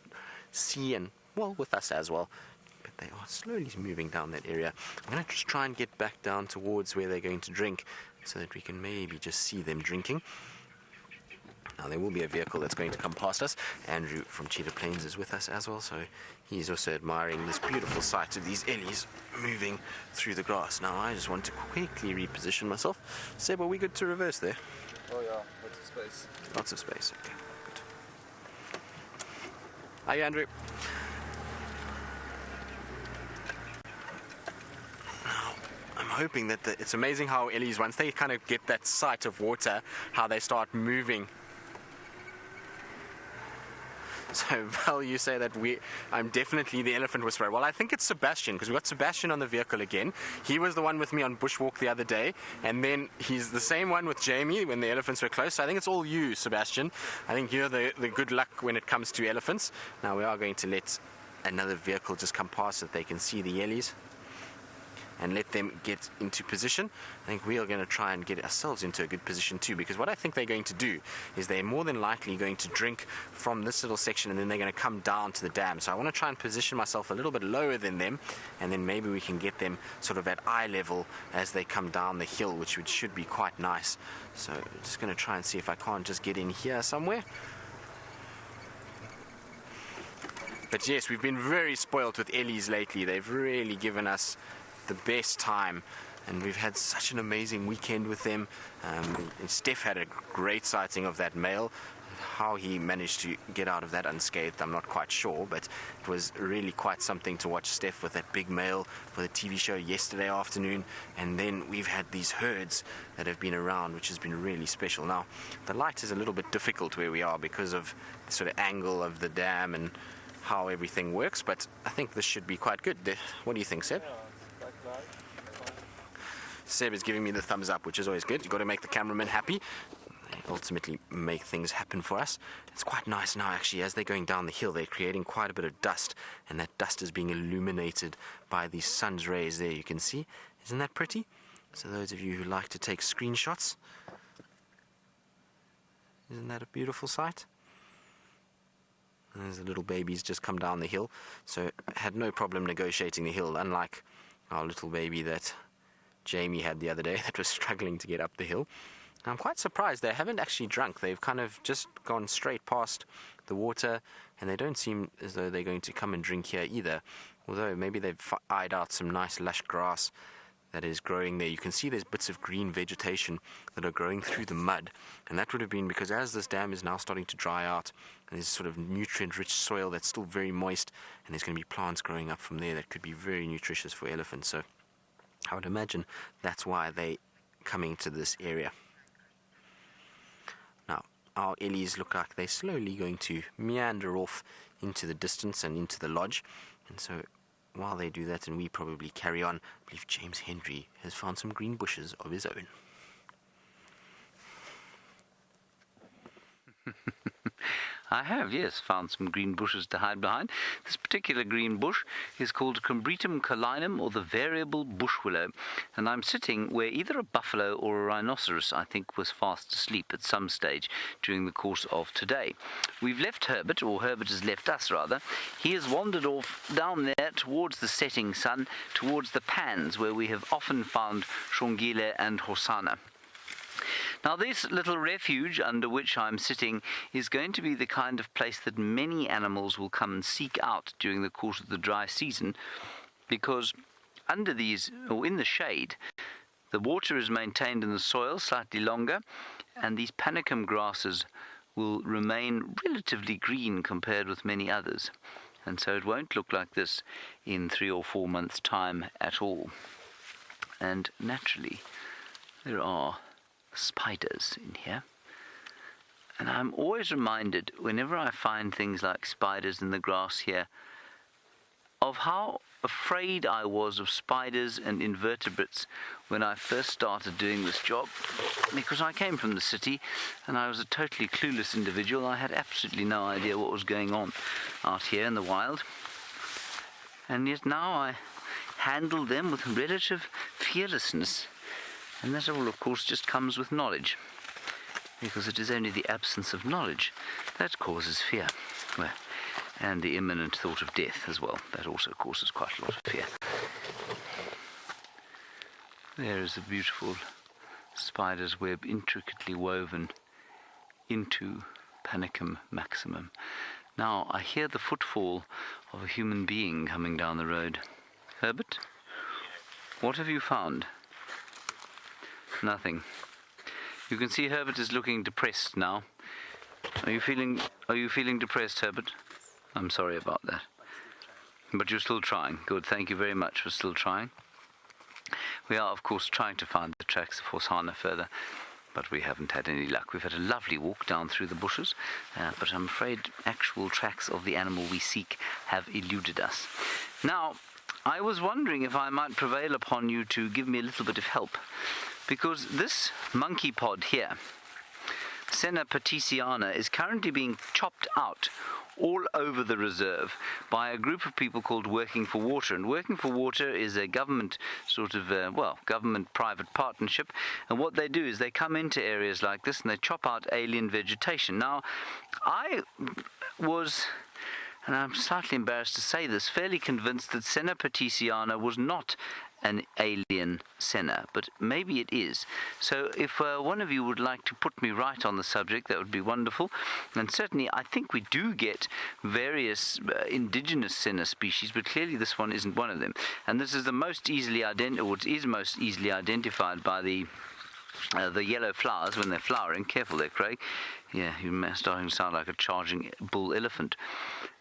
see and, well, with us as well. But they are slowly moving down that area. I'm going to just try and get back down towards where they're going to drink so that we can maybe just see them drinking. Now, there will be a vehicle that's going to come past us. Andrew from Cheetah Plains is with us as well, so he's also admiring this beautiful sight of these ellies moving through the grass. Now, I just want to quickly reposition myself. Seb, are we good to reverse there? Oh yeah, lots of space. Lots of space, okay, good. Hi, Andrew. I'm hoping that it's amazing how Ellies, once they kind of get that sight of water, how they start moving. So, Val, you say that I'm definitely the elephant whisperer. Well, I think it's Sebastian, because we've got Sebastian on the vehicle again. He was the one with me on Bushwalk the other day, and then he's the same one with Jamie when the elephants were close. So I think it's all you, Sebastian. I think you're the good luck when it comes to elephants. Now, we are going to let another vehicle just come past so that they can see the Ellies and let them get into position. I think we are going to try and get ourselves into a good position too, because what I think they're going to do is they're more than likely going to drink from this little section and then they're going to come down to the dam. So I want to try and position myself a little bit lower than them, and then maybe we can get them sort of at eye level as they come down the hill, which should be quite nice. So just going to try and see if I can't just get in here somewhere. But yes, we've been very spoilt with Ellies lately. They've really given us the best time, and we've had such an amazing weekend with them. And Steph had a great sighting of that male. How he managed to get out of that unscathed, I'm not quite sure, but it was really quite something to watch Steph with that big male for the TV show yesterday afternoon. And then we've had these herds that have been around, which has been really special. Now, the light is a little bit difficult where we are because of the sort of angle of the dam and how everything works, but I think this should be quite good. What do you think, Seb? Seb is giving me the thumbs up, which is always good. You've got to make the cameraman happy. They ultimately make things happen for us. It's quite nice now, actually, as they're going down the hill, they're creating quite a bit of dust, and that dust is being illuminated by the sun's rays there, you can see. Isn't that pretty? So those of you who like to take screenshots, isn't that a beautiful sight? And there's the little babies just come down the hill, so had no problem negotiating the hill, unlike our little baby that Jamie had the other day that was struggling to get up the hill. And I'm quite surprised they haven't actually drunk. They've kind of just gone straight past the water, and they don't seem as though they're going to come and drink here either. Although maybe they've eyed out some nice lush grass that is growing there. You can see there's bits of green vegetation that are growing through the mud, and that would have been because as this dam is now starting to dry out, and there's sort of nutrient-rich soil that's still very moist, and there's going to be plants growing up from there that could be very nutritious for elephants. So I would imagine that's why they're coming to this area. Now, our Ellies look like they're slowly going to meander off into the distance and into the lodge. And so while they do that and we probably carry on, I believe James Henry has found some green bushes of his own. I have, yes, found some green bushes to hide behind. This particular green bush is called Combretum calinum, or the variable bush willow, and I'm sitting where either a buffalo or a rhinoceros, I think, was fast asleep at some stage during the course of today. We've left Herbert, or Herbert has left us rather. He has wandered off down there towards the setting sun, towards the pans where we have often found Shongile and Hosanna. Now, this little refuge under which I'm sitting is going to be the kind of place that many animals will come and seek out during the course of the dry season, because under these, or in the shade, the water is maintained in the soil slightly longer, and these panicum grasses will remain relatively green compared with many others, and so it won't look like this in 3 or 4 months' time at all. And naturally, there are spiders in here, and I'm always reminded whenever I find things like spiders in the grass here of how afraid I was of spiders and invertebrates when I first started doing this job, because I came from the city and I was a totally clueless individual. I had absolutely no idea what was going on out here in the wild, and yet now I handle them with relative fearlessness. And that all, of course, just comes with knowledge, because it is only the absence of knowledge that causes fear. Well, and the imminent thought of death as well. That also causes quite a lot of fear. There is a beautiful spider's web intricately woven into Panicum maximum. Now I hear the footfall of a human being coming down the road. Herbert, what have you found? Nothing. You can see Herbert is looking depressed now. Are you feeling depressed, Herbert? I'm sorry about that. But you're still trying. Good, thank you very much for still trying. We are, of course, trying to find the tracks of Horsana further, but we haven't had any luck. We've had a lovely walk down through the bushes, but I'm afraid actual tracks of the animal we seek have eluded us. Now, I was wondering if I might prevail upon you to give me a little bit of help, because this monkey pod here, Zinnia Peruviana, is currently being chopped out all over the reserve by a group of people called Working for Water. And Working for Water is a government sort of, government-private partnership. And what they do is they come into areas like this and they chop out alien vegetation. Now, I was, and I'm slightly embarrassed to say this, fairly convinced that Zinnia Peruviana was not an alien Senna, but maybe it is. So if one of you would like to put me right on the subject, that would be wonderful. And certainly I think we do get various indigenous Senna species, but clearly this one isn't one of them. And this is the most easily most easily identified by the yellow flowers when they're flowering. Careful there, Craig. Yeah, you're starting to sound like a charging bull elephant.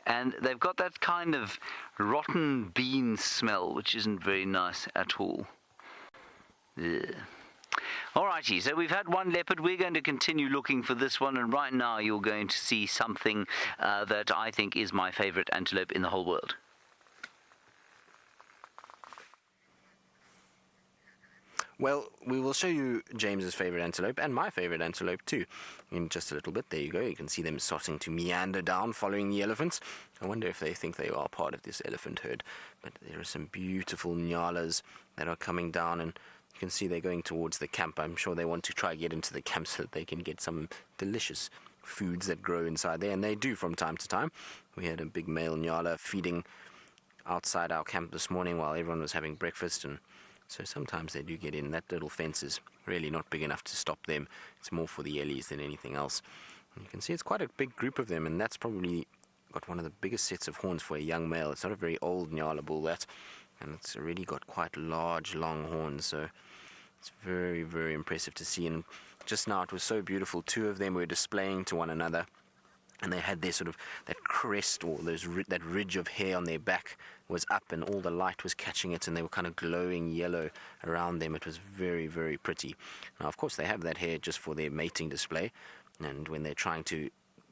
And they've got that kind of rotten bean smell, which isn't very nice at all. Ugh. Alrighty, so we've had one leopard. We're going to continue looking for this one, and right now you're going to see something that I think is my favorite antelope in the whole world. Well, we will show you James's favorite antelope and my favorite antelope too in just a little bit. There you go. You can see them starting to meander down following the elephants. I wonder if they think they are part of this elephant herd. But there are some beautiful nyalas that are coming down, and you can see they're going towards the camp. I'm sure they want to try get into the camp so that they can get some delicious foods that grow inside there, and they do from time to time. We had a big male nyala feeding outside our camp this morning while everyone was having breakfast, and so sometimes they do get in. That little fence is really not big enough to stop them. It's more for the ellies than anything else. And you can see it's quite a big group of them, and that's probably got one of the biggest sets of horns for a young male. It's not a very old nyala bull, that, and it's really got quite large, long horns, so it's very, very impressive to see. And just now it was so beautiful. Two of them were displaying to one another, and they had their sort of, that crest or that ridge of hair on their back was up, and all the light was catching it, and they were kind of glowing yellow around them. It was very, very pretty. Now, of course, they have that hair just for their mating display, and when they're trying to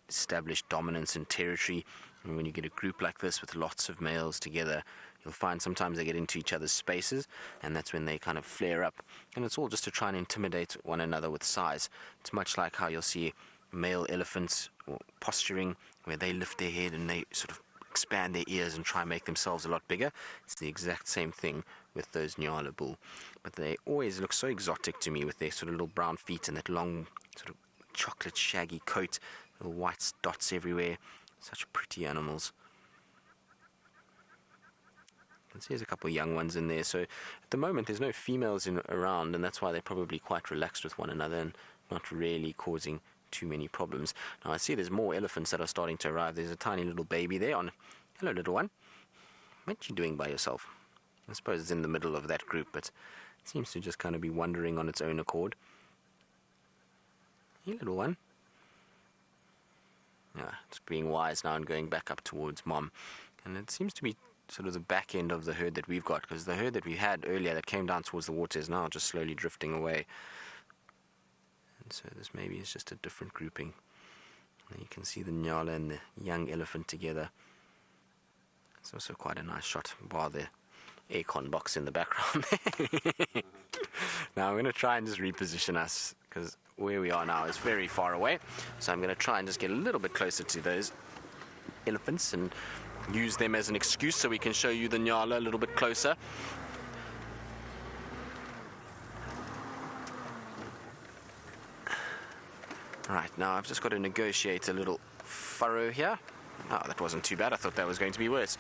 establish dominance and territory, and when you get a group like this with lots of males together, you'll find sometimes they get into each other's spaces, and that's when they kind of flare up. And it's all just to try and intimidate one another with size. It's much like how you'll see male elephants posturing, where they lift their head and they sort of expand their ears and try and make themselves a lot bigger. It's the exact same thing with those nyala bull. But they always look so exotic to me with their sort of little brown feet and that long sort of chocolate shaggy coat, little white dots everywhere. Such pretty animals. You can see there's a couple of young ones in there. So at the moment there's no females around, and that's why they're probably quite relaxed with one another and not really causing too many problems. Now I see there's more elephants that are starting to arrive. There's a tiny little baby there on. Hello, little one. What are you doing by yourself? I suppose it's in the middle of that group, but it seems to just kind of be wandering on its own accord. Hey, little one. Yeah, it's being wise now and going back up towards mom. And it seems to be sort of the back end of the herd that we've got, because the herd that we had earlier that came down towards the water is now just slowly drifting away. So this maybe is just a different grouping. And you can see the nyala and the young elephant together. It's also quite a nice shot, bar the aircon box in the background. Now I'm going to try and just reposition us, because where we are now is very far away. So I'm going to try and just get a little bit closer to those elephants and use them as an excuse so we can show you the nyala a little bit closer. Right, now I've just got to negotiate a little furrow here. Oh, that wasn't too bad. I thought that was going to be worse.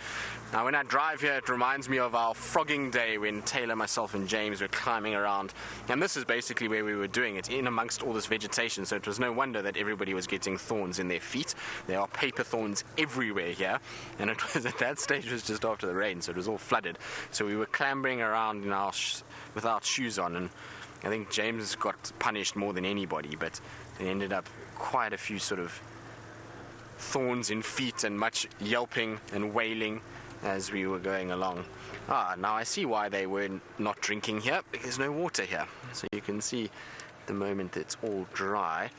Now, when I drive here, it reminds me of our frogging day when Taylor, myself, and James were climbing around. And this is basically where we were doing it, in amongst all this vegetation. So it was no wonder that everybody was getting thorns in their feet. There are paper thorns everywhere here. And it was at that stage, it was just after the rain, so it was all flooded. So we were clambering around in without shoes on. And I think James got punished more than anybody, but there ended up quite a few sort of thorns in feet and much yelping and wailing as we were going along. Now I see why they were not drinking here, because no water here. So you can see at the moment it's all dry.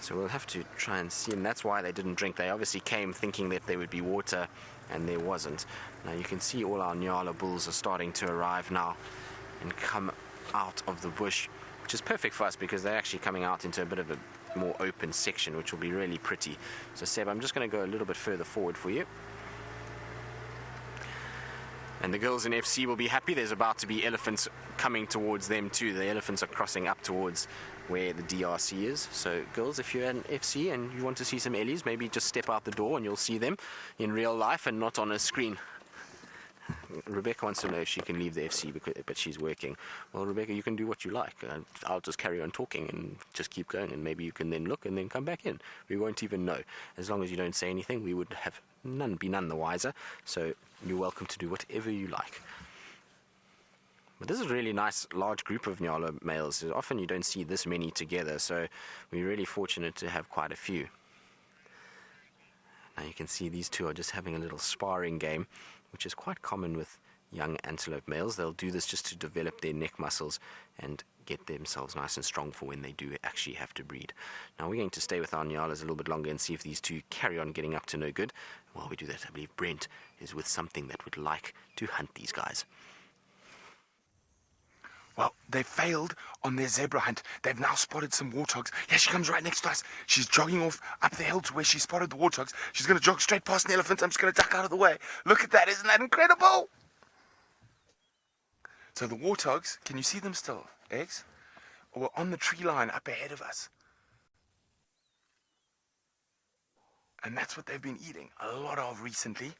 So we'll have to try and see, and that's why they didn't drink. They obviously came thinking that there would be water, and there wasn't. Now you can see all our Nyala bulls are starting to arrive now and come out of the bush, which is perfect for us because they're actually coming out into a bit of a more open section, which will be really pretty. So Seb, I'm just going to go a little bit further forward for you. And the girls in FC will be happy. There's about to be elephants coming towards them too. The elephants are crossing up towards where the DRC is. So girls, if you're in FC and you want to see some Ellies, maybe just step out the door and you'll see them in real life and not on a screen. Rebecca wants to know if she can leave the FC, but she's working. Well, Rebecca, you can do what you like. I'll just carry on talking and just keep going, and maybe you can then look and then come back in. We won't even know. As long as you don't say anything, we would have be none the wiser. So you're welcome to do whatever you like. But this is a really nice large group of Nyala males. Often you don't see this many together, so we're really fortunate to have quite a few. Now you can see these two are just having a little sparring game, which is quite common with young antelope males. They'll do this just to develop their neck muscles and get themselves nice and strong for when they do actually have to breed. Now we're going to stay with our Nyalas a little bit longer and see if these two carry on getting up to no good. While we do that, I believe Brent is with something that would like to hunt these guys. Well, they failed on their zebra hunt. They've now spotted some warthogs. Yeah, she comes right next to us. She's jogging off up the hill to where she spotted the warthogs. She's going to jog straight past an elephant. I'm just going to duck out of the way. Look at that. Isn't that incredible? So the warthogs, can you see them still, Eggs? Were on the tree line up ahead of us. And that's what they've been eating a lot of recently.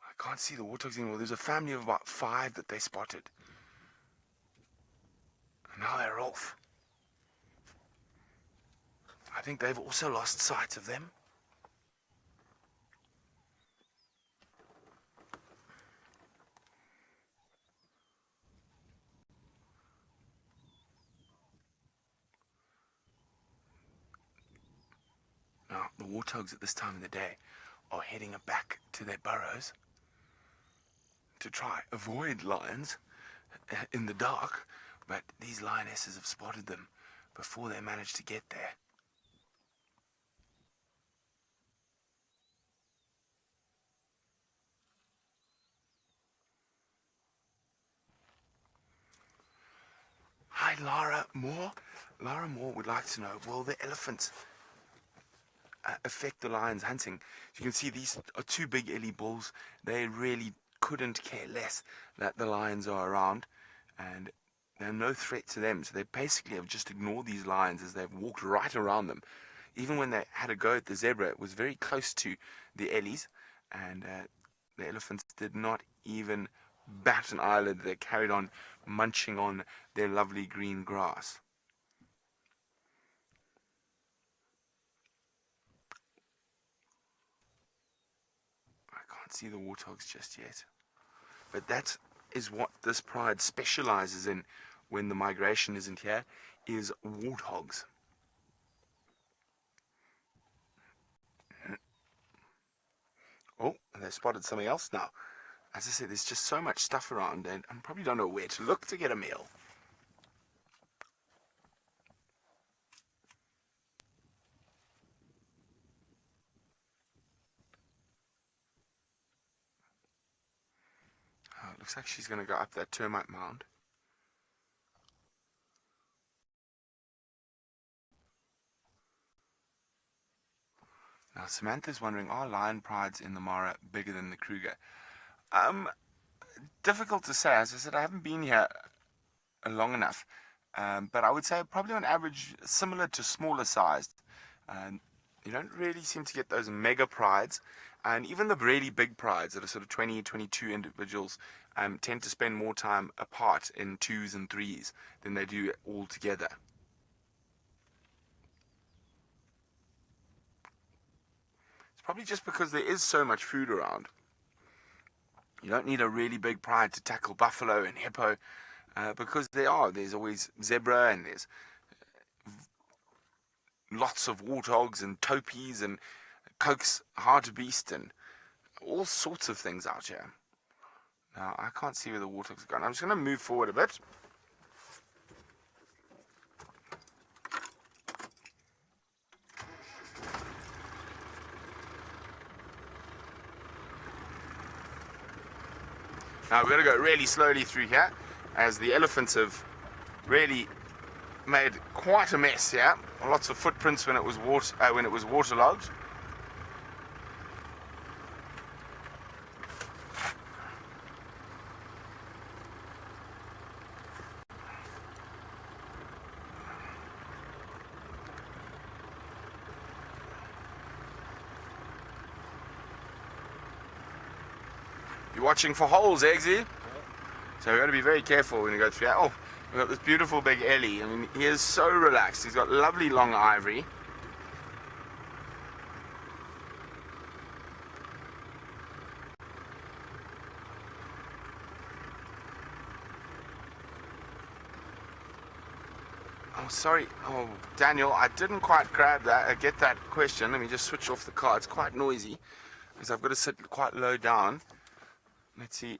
I can't see the warthogs anymore. There's a family of about 5 that they spotted. And now they're off. I think they've also lost sight of them. Now, the warthogs at this time of the day are heading back to their burrows to try avoid lions in the dark, but these lionesses have spotted them before they manage to get there. Hi, Lara Moore. Lara Moore would like to know, will the elephants affect the lions hunting? You can see these are 2 big Ellie bulls. They really couldn't care less that the lions are around, and they're no threat to them. So they basically have just ignored these lions as they've walked right around them. Even when they had a go at the zebra, it was very close to the Ellies, and the elephants did not even bat an eyelid. They carried on munching on their lovely green grass. I can't see the warthogs just yet. But that is what this pride specializes in when the migration isn't here, is warthogs. Oh, they spotted something else now. As I said, there's just so much stuff around, and I probably don't know where to look to get a meal. It looks like she's going to go up that termite mound. Now Samantha's wondering, are lion prides in the Mara bigger than the Kruger? Difficult to say. As I said, I haven't been here long enough. But I would say probably on average similar to smaller sized. You don't really seem to get those mega prides. And even the really big prides that are sort of 20, 22 individuals tend to spend more time apart in 2s and 3s than they do all together. It's probably just because there is so much food around. You don't need a really big pride to tackle buffalo and hippo because there's always zebra and there's lots of warthogs and topies and Coke's hartebeest and all sorts of things out here. Now, I can't see where the warthogs are going. I'm just going to move forward a bit. Now, we're going to go really slowly through here, as the elephants have really made quite a mess here. Lots of footprints when it was waterlogged. You're watching for holes, Eggsy. So we've got to be very careful when we go through here. Oh, we've got this beautiful big Ellie. I mean, he is so relaxed. He's got lovely long ivory. Oh, sorry. Oh, Daniel, I didn't quite grab that. Get that question. Let me just switch off the car. It's quite noisy because I've got to sit quite low down. Let's see.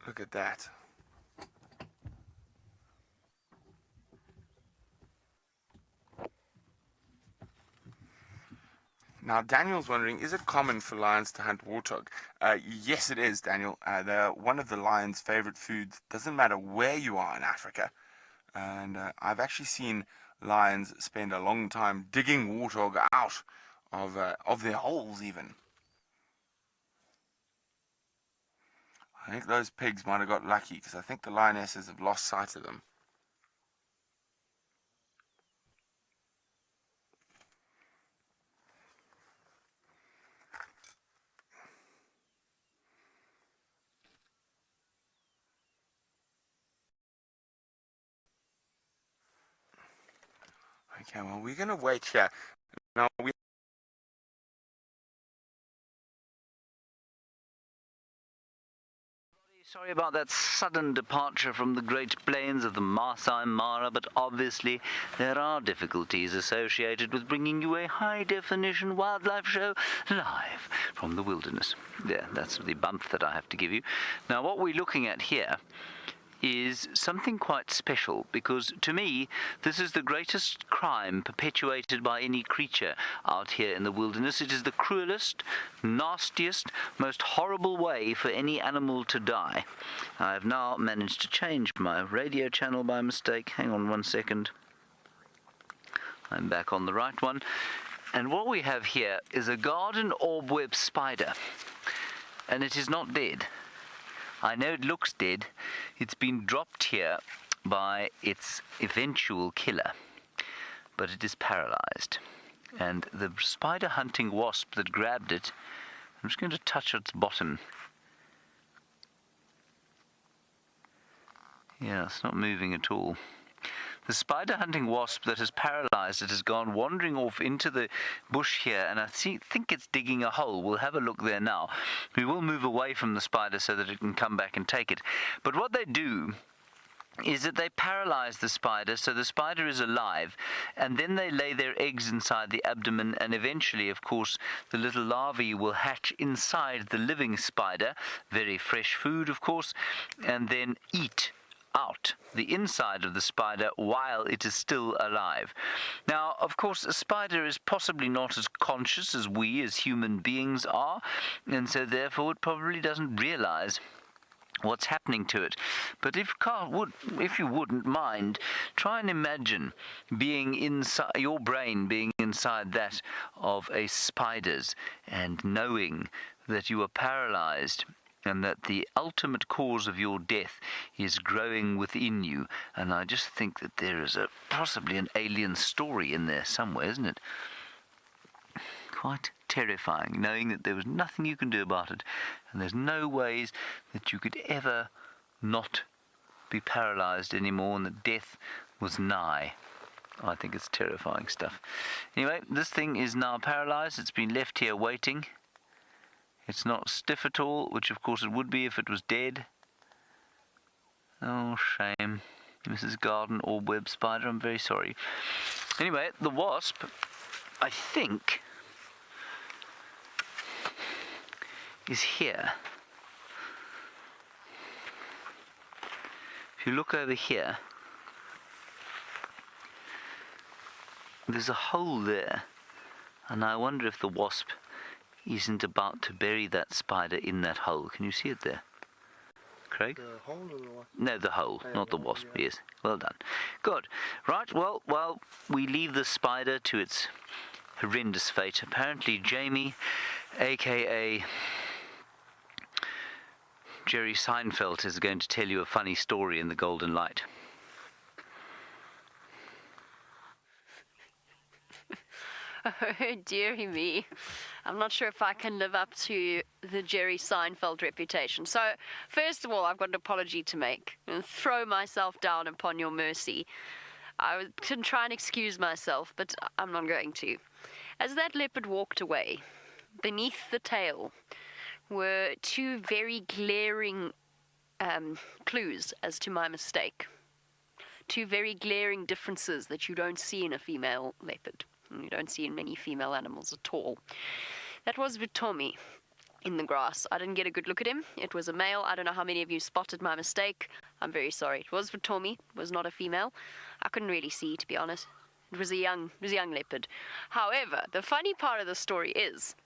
Look at that. Now, Daniel's wondering, is it common for lions to hunt warthog? Yes, it is, Daniel. They're one of the lion's favorite foods. Doesn't matter where you are in Africa. And I've actually seen lions spend a long time digging warthog out of their holes even. I think those pigs might have got lucky because I think the lionesses have lost sight of them. Okay, well, we're going to wait here. Now, Sorry about that sudden departure from the Great Plains of the Masai Mara, but obviously there are difficulties associated with bringing you a high-definition wildlife show live from the wilderness. Yeah, that's the bump that I have to give you. Now, what we're looking at here is something quite special, because to me this is the greatest crime perpetuated by any creature out here in the wilderness. It is the cruelest, nastiest, most horrible way for any animal to die. I have now managed to change my radio channel by mistake. Hang on 1 second. I'm back on the right one. And what we have here is a garden orb-web spider, and it is not dead. I know it looks dead. It's been dropped here by its eventual killer, but it is paralyzed. And the spider hunting wasp that grabbed it, I'm just going to touch its bottom. Yeah, it's not moving at all. The spider hunting wasp that has paralyzed it has gone wandering off into the bush here, and I think it's digging a hole. We'll have a look there now. We will move away from the spider so that it can come back and take it. But what they do is that they paralyze the spider so the spider is alive, and then they lay their eggs inside the abdomen, and eventually, of course, the little larvae will hatch inside the living spider, very fresh food, of course, and then eat out the inside of the spider while it is still alive. Now, of course, a spider is possibly not as conscious as we as human beings are, and so therefore it probably doesn't realize what's happening to it. But if you wouldn't mind, try and imagine being inside your brain, being inside that of a spider's, and knowing that you are paralyzed, and that the ultimate cause of your death is growing within you. And I just think that there is possibly an alien story in there somewhere, isn't it? Quite terrifying, knowing that there was nothing you can do about it, and there's no ways that you could ever not be paralyzed anymore, and that death was nigh. I think it's terrifying stuff. Anyway, this thing is now paralyzed. It's been left here waiting. It's not stiff at all, which of course it would be if it was dead. Oh, shame. Mrs. Garden or web spider. I'm very sorry. Anyway, the wasp, I think, is here. If you look over here, there's a hole there, and I wonder if the wasp isn't about to bury that spider in that hole. Can you see it there, Craig? The hole or the what? No, the hole, not the wasp. Yes, well done. Good. Right, well, we leave the spider to its horrendous fate. Apparently, Jamie, a.k.a. Jerry Seinfeld, is going to tell you a funny story in the golden light. Oh, dearie me. I'm not sure if I can live up to the Jerry Seinfeld reputation. So, first of all, I've got an apology to make and throw myself down upon your mercy. I can try and excuse myself, but I'm not going to. As that leopard walked away, beneath the tail were two very glaring clues as to my mistake. Two very glaring differences that you don't see in a female leopard. You don't see in many female animals at all. That was Vitomi in the grass. I didn't get a good look at him. It was a male. I don't know how many of you spotted my mistake. I'm very sorry. It was Vitomi. It was not a female. I couldn't really see, to be honest. It was a young leopard. However, the funny part of the story is,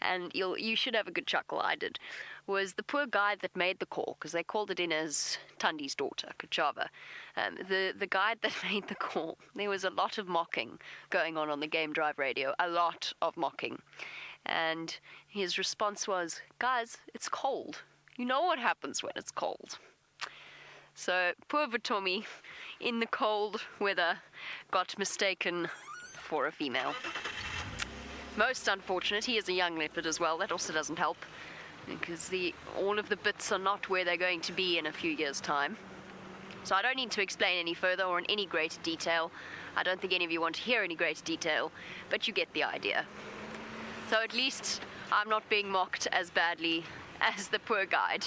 and you should have a good chuckle, I did, was the poor guy that made the call, because they called it in as Tundi's daughter, Kachava. The guy that made the call, there was a lot of mocking going on the Game Drive radio, a lot of mocking. And his response was, guys, it's cold. You know what happens when it's cold. So poor Vitomi, in the cold weather, got mistaken for a female. Most unfortunate, he is a young leopard as well. That also doesn't help, because all of the bits are not where they're going to be in a few years' time. So I don't need to explain any further or in any greater detail. I don't think any of you want to hear any greater detail, but you get the idea. So at least I'm not being mocked as badly as the poor guide.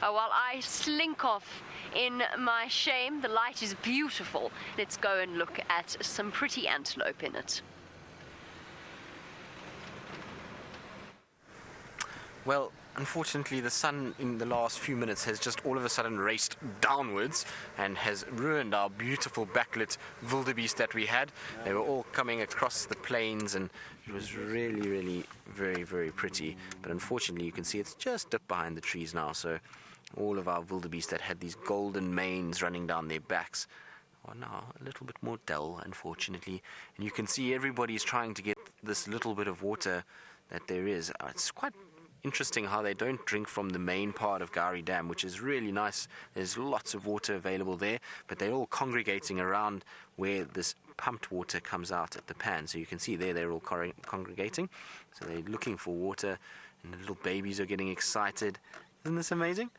While I slink off in my shame, the light is beautiful. Let's go and look at some pretty antelope in it. Well, unfortunately, the sun in the last few minutes has just all of a sudden raced downwards and has ruined our beautiful backlit wildebeest that we had. They were all coming across the plains, and it was really, really very, very pretty. But unfortunately, you can see it's just up behind the trees now, so all of our wildebeest that had these golden manes running down their backs are now a little bit more dull, unfortunately. And you can see everybody's trying to get this little bit of water that there is. It's quite interesting how they don't drink from the main part of Gari Dam, which is really nice. There's lots of water available there, but they're all congregating around where this pumped water comes out at the pan. So you can see there they're all congregating. So they're looking for water, and the little babies are getting excited. Isn't this amazing?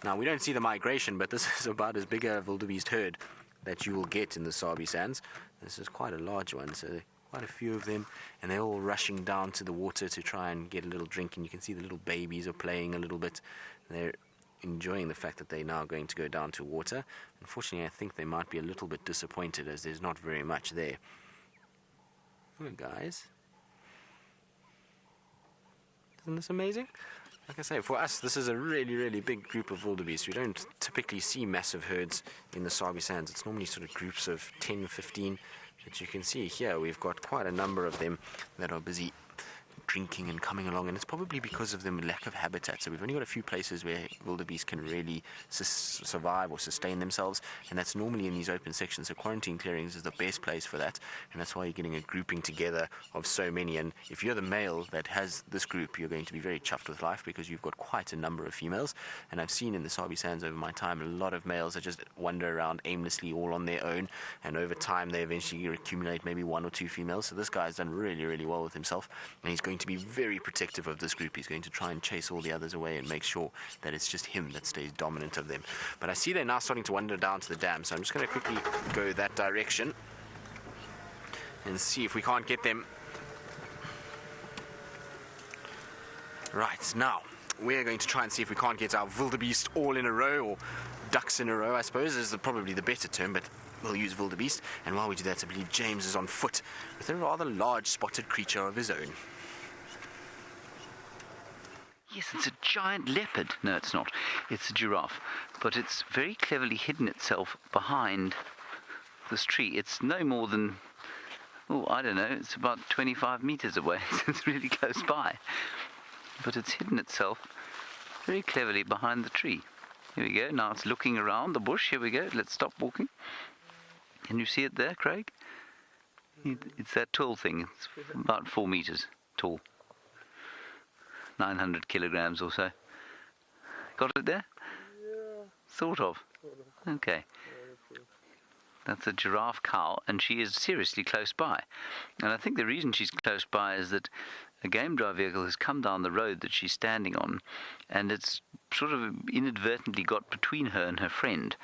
Now, we don't see the migration, but this is about as big a wildebeest herd that you will get in the Sabi Sands. This is quite a large one, so quite a few of them, and they're all rushing down to the water to try and get a little drink. And you can see the little babies are playing a little bit. They're enjoying the fact that they're now going to go down to water. Unfortunately, I think they might be a little bit disappointed, as there's not very much there. Oh, guys, isn't this amazing? Like I say, for us, this is a really, really big group of wildebeest. We don't typically see massive herds in the Sabi Sands. It's normally sort of groups of 10, 15. But you can see here we've got quite a number of them that are busy drinking and coming along, and it's probably because of the lack of habitat. So we've only got a few places where wildebeest can really survive or sustain themselves, and that's normally in these open sections. So quarantine clearings is the best place for that, and that's why you're getting a grouping together of so many. And if you're the male that has this group, you're going to be very chuffed with life, because you've got quite a number of females. And I've seen in the Sabi Sands over my time a lot of males that just wander around aimlessly all on their own, and over time they eventually accumulate maybe one or two females. So this guy's done really, really well with himself, and he's going to be very protective of this group. He's going to try and chase all the others away and make sure that it's just him that stays dominant of them. But I see they're now starting to wander down to the dam, so I'm just going to quickly go that direction and see if we can't get them. Right, now we're going to try and see if we can't get our wildebeest all in a row, or ducks in a row, I suppose, is probably the better term, but we'll use wildebeest. And while we do that, I believe James is on foot with a rather large spotted creature of his own. Yes, it's a giant leopard. No, it's not. It's a giraffe. But it's very cleverly hidden itself behind this tree. It's no more than, I don't know, it's about 25 meters away. It's really close by. But it's hidden itself very cleverly behind the tree. Here we go. Now it's looking around the bush. Here we go. Let's stop walking. Can you see it there, Craig? It's that tall thing. It's about 4 meters tall. 900 kilograms or so. Got it there? Yeah. Sort of. Okay. That's a giraffe cow, and she is seriously close by. And I think the reason she's close by is that a game drive vehicle has come down the road that she's standing on, and it's sort of inadvertently got between her and her friend.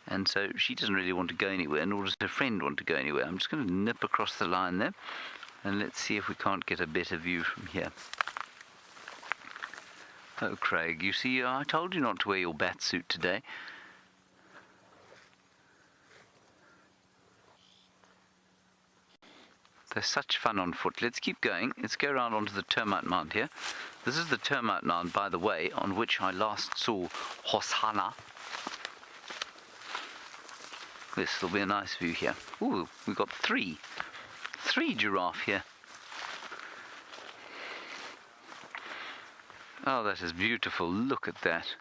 And so she doesn't really want to go anywhere, nor does her friend want to go anywhere. I'm just going to nip across the line there, and let's see if we can't get a better view from here. Oh, Craig, you see, I told you not to wear your bat suit today. They're such fun on foot. Let's keep going. Let's go around onto the termite mound here. This is the termite mound, by the way, on which I last saw Hosanna. This will be a nice view here. Ooh, we've got three giraffe here. Oh, that is beautiful. Look at that.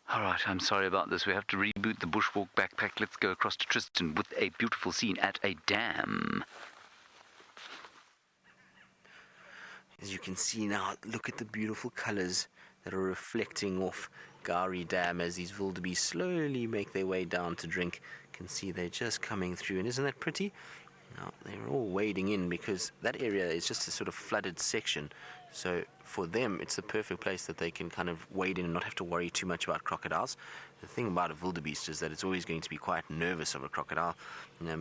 All right, I'm sorry about this. We have to reboot the bushwalk backpack. Let's go across to Tristan with a beautiful scene at a dam. As you can see now, look at the beautiful colors that are reflecting off Gowrie Dam as these wildebeest slowly make their way down to drink. You can see they're just coming through, and isn't that pretty? Now, they're all wading in because that area is just a sort of flooded section. So for them, it's the perfect place that they can kind of wade in and not have to worry too much about crocodiles. The thing about a wildebeest is that it's always going to be quite nervous of a crocodile,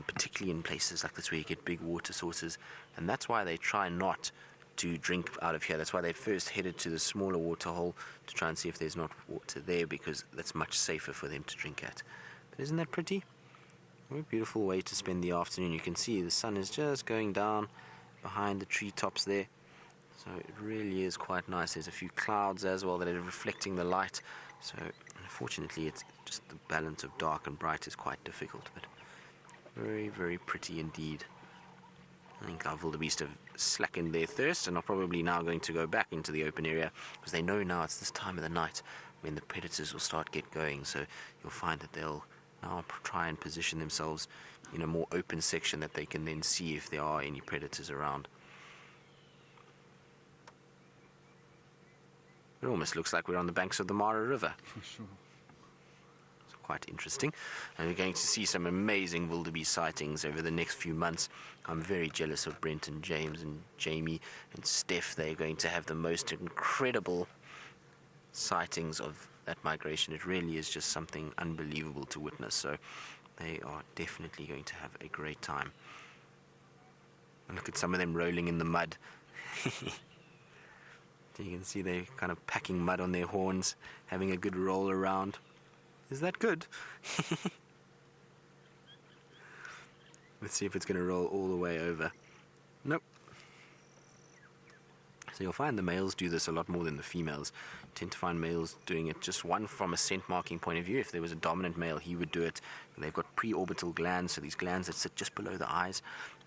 particularly in places like this where you get big water sources. And that's why they try not to drink out of here. That's why they first headed to the smaller waterhole to try and see if there's not water there, because that's much safer for them to drink at. But isn't that pretty? What a beautiful way to spend the afternoon. You can see the sun is just going down behind the treetops there. So it really is quite nice. There's a few clouds as well that are reflecting the light. So unfortunately, it's just the balance of dark and bright is quite difficult, but very, very pretty indeed. I think our wildebeest have slackened their thirst and are probably now going to go back into the open area because they know now it's this time of the night when the predators will start get going. So you'll find that they'll now try and position themselves in a more open section that they can then see if there are any predators around. It almost looks like we're on the banks of the Mara River. For sure. It's quite interesting. And we're going to see some amazing wildebeest sightings over the next few months. I'm very jealous of Brent and James and Jamie and Steph. They're going to have the most incredible sightings of that migration. It really is just something unbelievable to witness. So they are definitely going to have a great time. And look at some of them rolling in the mud. You can see they're kind of packing mud on their horns, having a good roll around. Is that good? Let's see if it's going to roll all the way over. Nope. So you'll find the males do this a lot more than the females. You tend to find males doing it just one from a scent marking point of view. If there was a dominant male, he would do it. And they've got preorbital glands, so these glands that sit just below the eyes,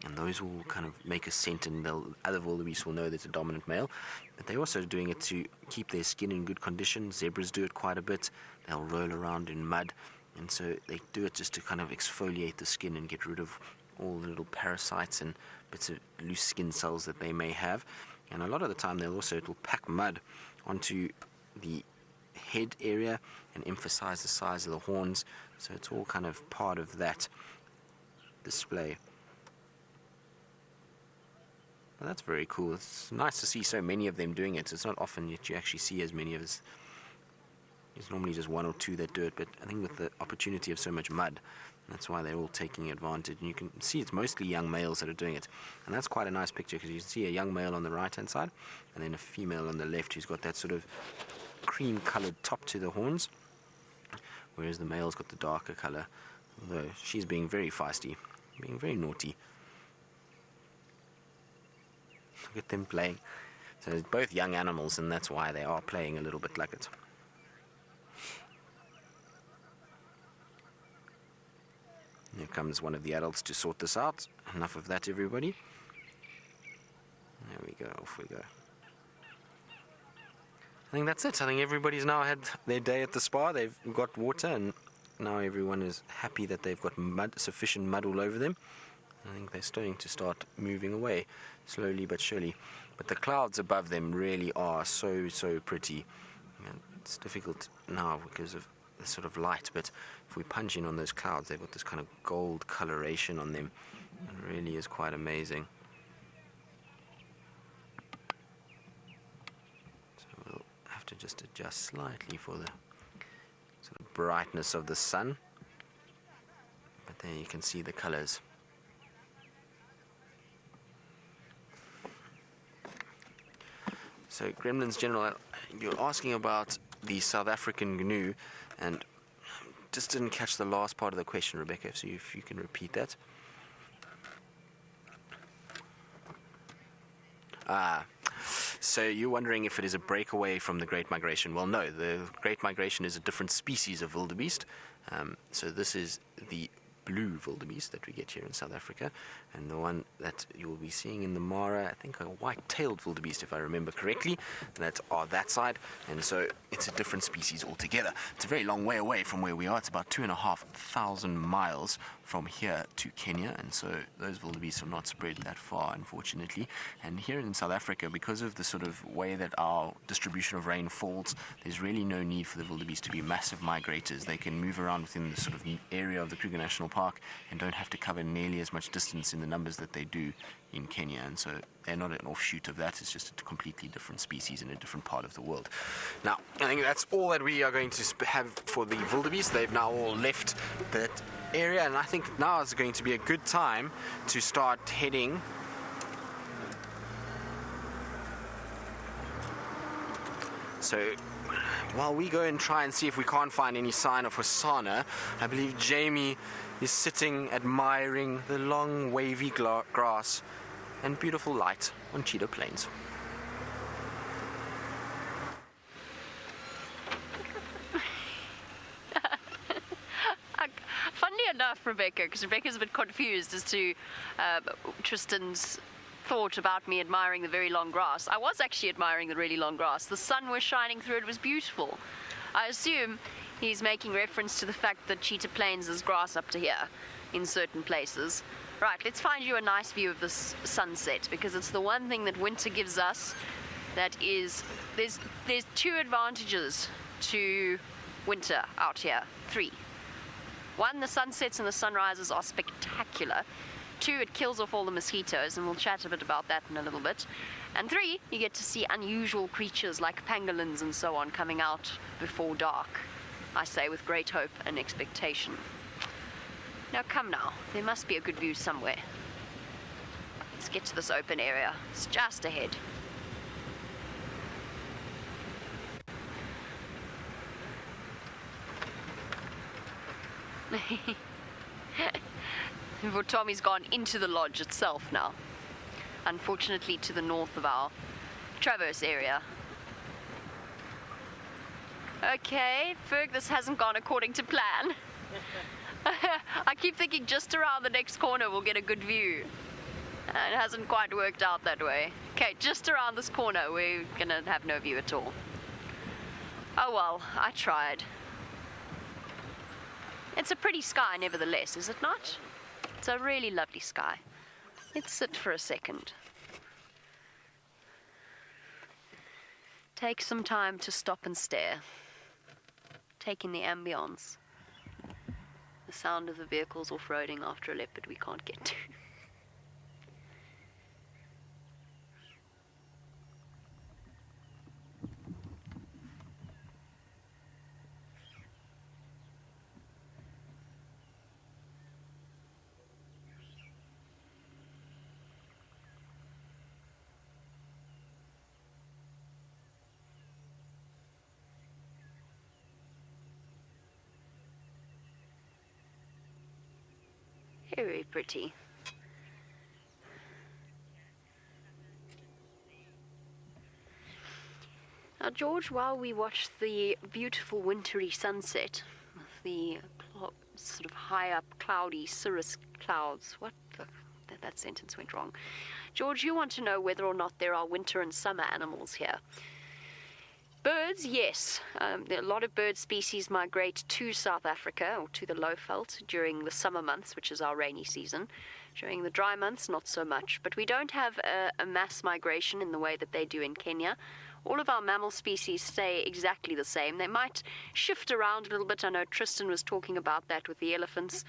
and those will kind of make a scent, and other wildebeest will know there's a dominant male. But they're also doing it to keep their skin in good condition. Zebras do it quite a bit. They'll roll around in mud, and so they do it just to kind of exfoliate the skin and get rid of all the little parasites and bits of loose skin cells that they may have. And a lot of the time it'll pack mud onto the head area and emphasize the size of the horns. So it's all kind of part of that display. Well, that's very cool. It's nice to see so many of them doing it. It's not often that you actually see as many of us. There's normally just one or two that do it, but I think with the opportunity of so much mud, that's why they're all taking advantage. And you can see it's mostly young males that are doing it. And that's quite a nice picture because you can see a young male on the right-hand side and then a female on the left who's got that sort of cream-coloured top to the horns, whereas the male's got the darker colour, although she's being very feisty, being very naughty. Look at them playing. So it's both young animals, and that's why they are playing a little bit like it. Here comes one of the adults to sort this out. Enough of that, everybody. There we go, off we go. I think that's it. I think everybody's now had their day at the spa. They've got water, and now everyone is happy that they've got mud, sufficient mud all over them. I think they're starting to start moving away, slowly but surely. But the clouds above them really are so pretty. It's difficult now because of the sort of light, but if we punch in on those clouds, they've got this kind of gold coloration on them. It really is quite amazing. So we'll have to just adjust slightly for the sort of brightness of the sun. But there you can see the colors. So, Gremlins General, you're asking about the South African GNU, and just didn't catch the last part of the question, Rebecca, so if you can repeat that. So you're wondering if it is a breakaway from the Great Migration. Well, no, the Great Migration is a different species of wildebeest. So this is the blue wildebeest that we get here in South Africa, and the one that you'll be seeing in the Mara, I think a white-tailed wildebeest, if I remember correctly, that are that side, and so it's a different species altogether. It's a very long way away from where we are. It's about 2,500 miles from here to Kenya, and so those wildebeest are not spread that far, unfortunately. And here in South Africa, because of the sort of way that our distribution of rain falls, there's really no need for the wildebeest to be massive migrators. They can move around within the sort of area of the Kruger National Park and don't have to cover nearly as much distance in the numbers that they do in Kenya, and so they're not an offshoot of that. It's just a completely different species in a different part of the world. Now, I think that's all that we are going to have for the wildebeest. They've now all left that area, and I think now is going to be a good time to start heading so while we go and try and see if we can't find any sign of Hosanna, I believe Jamie is sitting admiring the long wavy grass and beautiful light on Cheetah Plains. Funnily enough, Rebecca, because Rebecca's a bit confused as to Tristan's thought about me admiring the very long grass. I was actually admiring the really long grass. The sun was shining through it. It was beautiful. I assume he's making reference to the fact that Cheetah Plains is grass up to here in certain places. Right, let's find you a nice view of this sunset, because it's the one thing that winter gives us that is, there's two advantages to winter out here. Three. One, the sunsets and the sunrises are spectacular. Two, it kills off all the mosquitoes, and we'll chat a bit about that in a little bit. And three, you get to see unusual creatures like pangolins and so on coming out before dark. I say with great hope and expectation. Now come now, there must be a good view somewhere. Let's get to this open area. It's just ahead. Before Tommy's gone into the lodge itself now. Unfortunately to the north of our traverse area. Okay, Ferg, this hasn't gone according to plan. I keep thinking just around the next corner we'll get a good view. And it hasn't quite worked out that way. Okay, just around this corner we're gonna have no view at all. Oh well, I tried. It's a pretty sky nevertheless, is it not? It's a really lovely sky. Let's sit for a second. Take some time to stop and stare. Take in the ambience. The sound of the vehicles off-roading after a leopard we can't get to. Very pretty. Now, George, while we watch the beautiful wintry sunset, with the sort of high up cloudy cirrus clouds, that sentence went wrong. George, you want to know whether or not there are winter and summer animals here. Birds, yes. A lot of bird species migrate to South Africa or to the Lowveld during the summer months, which is our rainy season. During the dry months, not so much. But we don't have a mass migration in the way that they do in Kenya. All of our mammal species stay exactly the same. They might shift around a little bit. I know Tristan was talking about that with the elephants.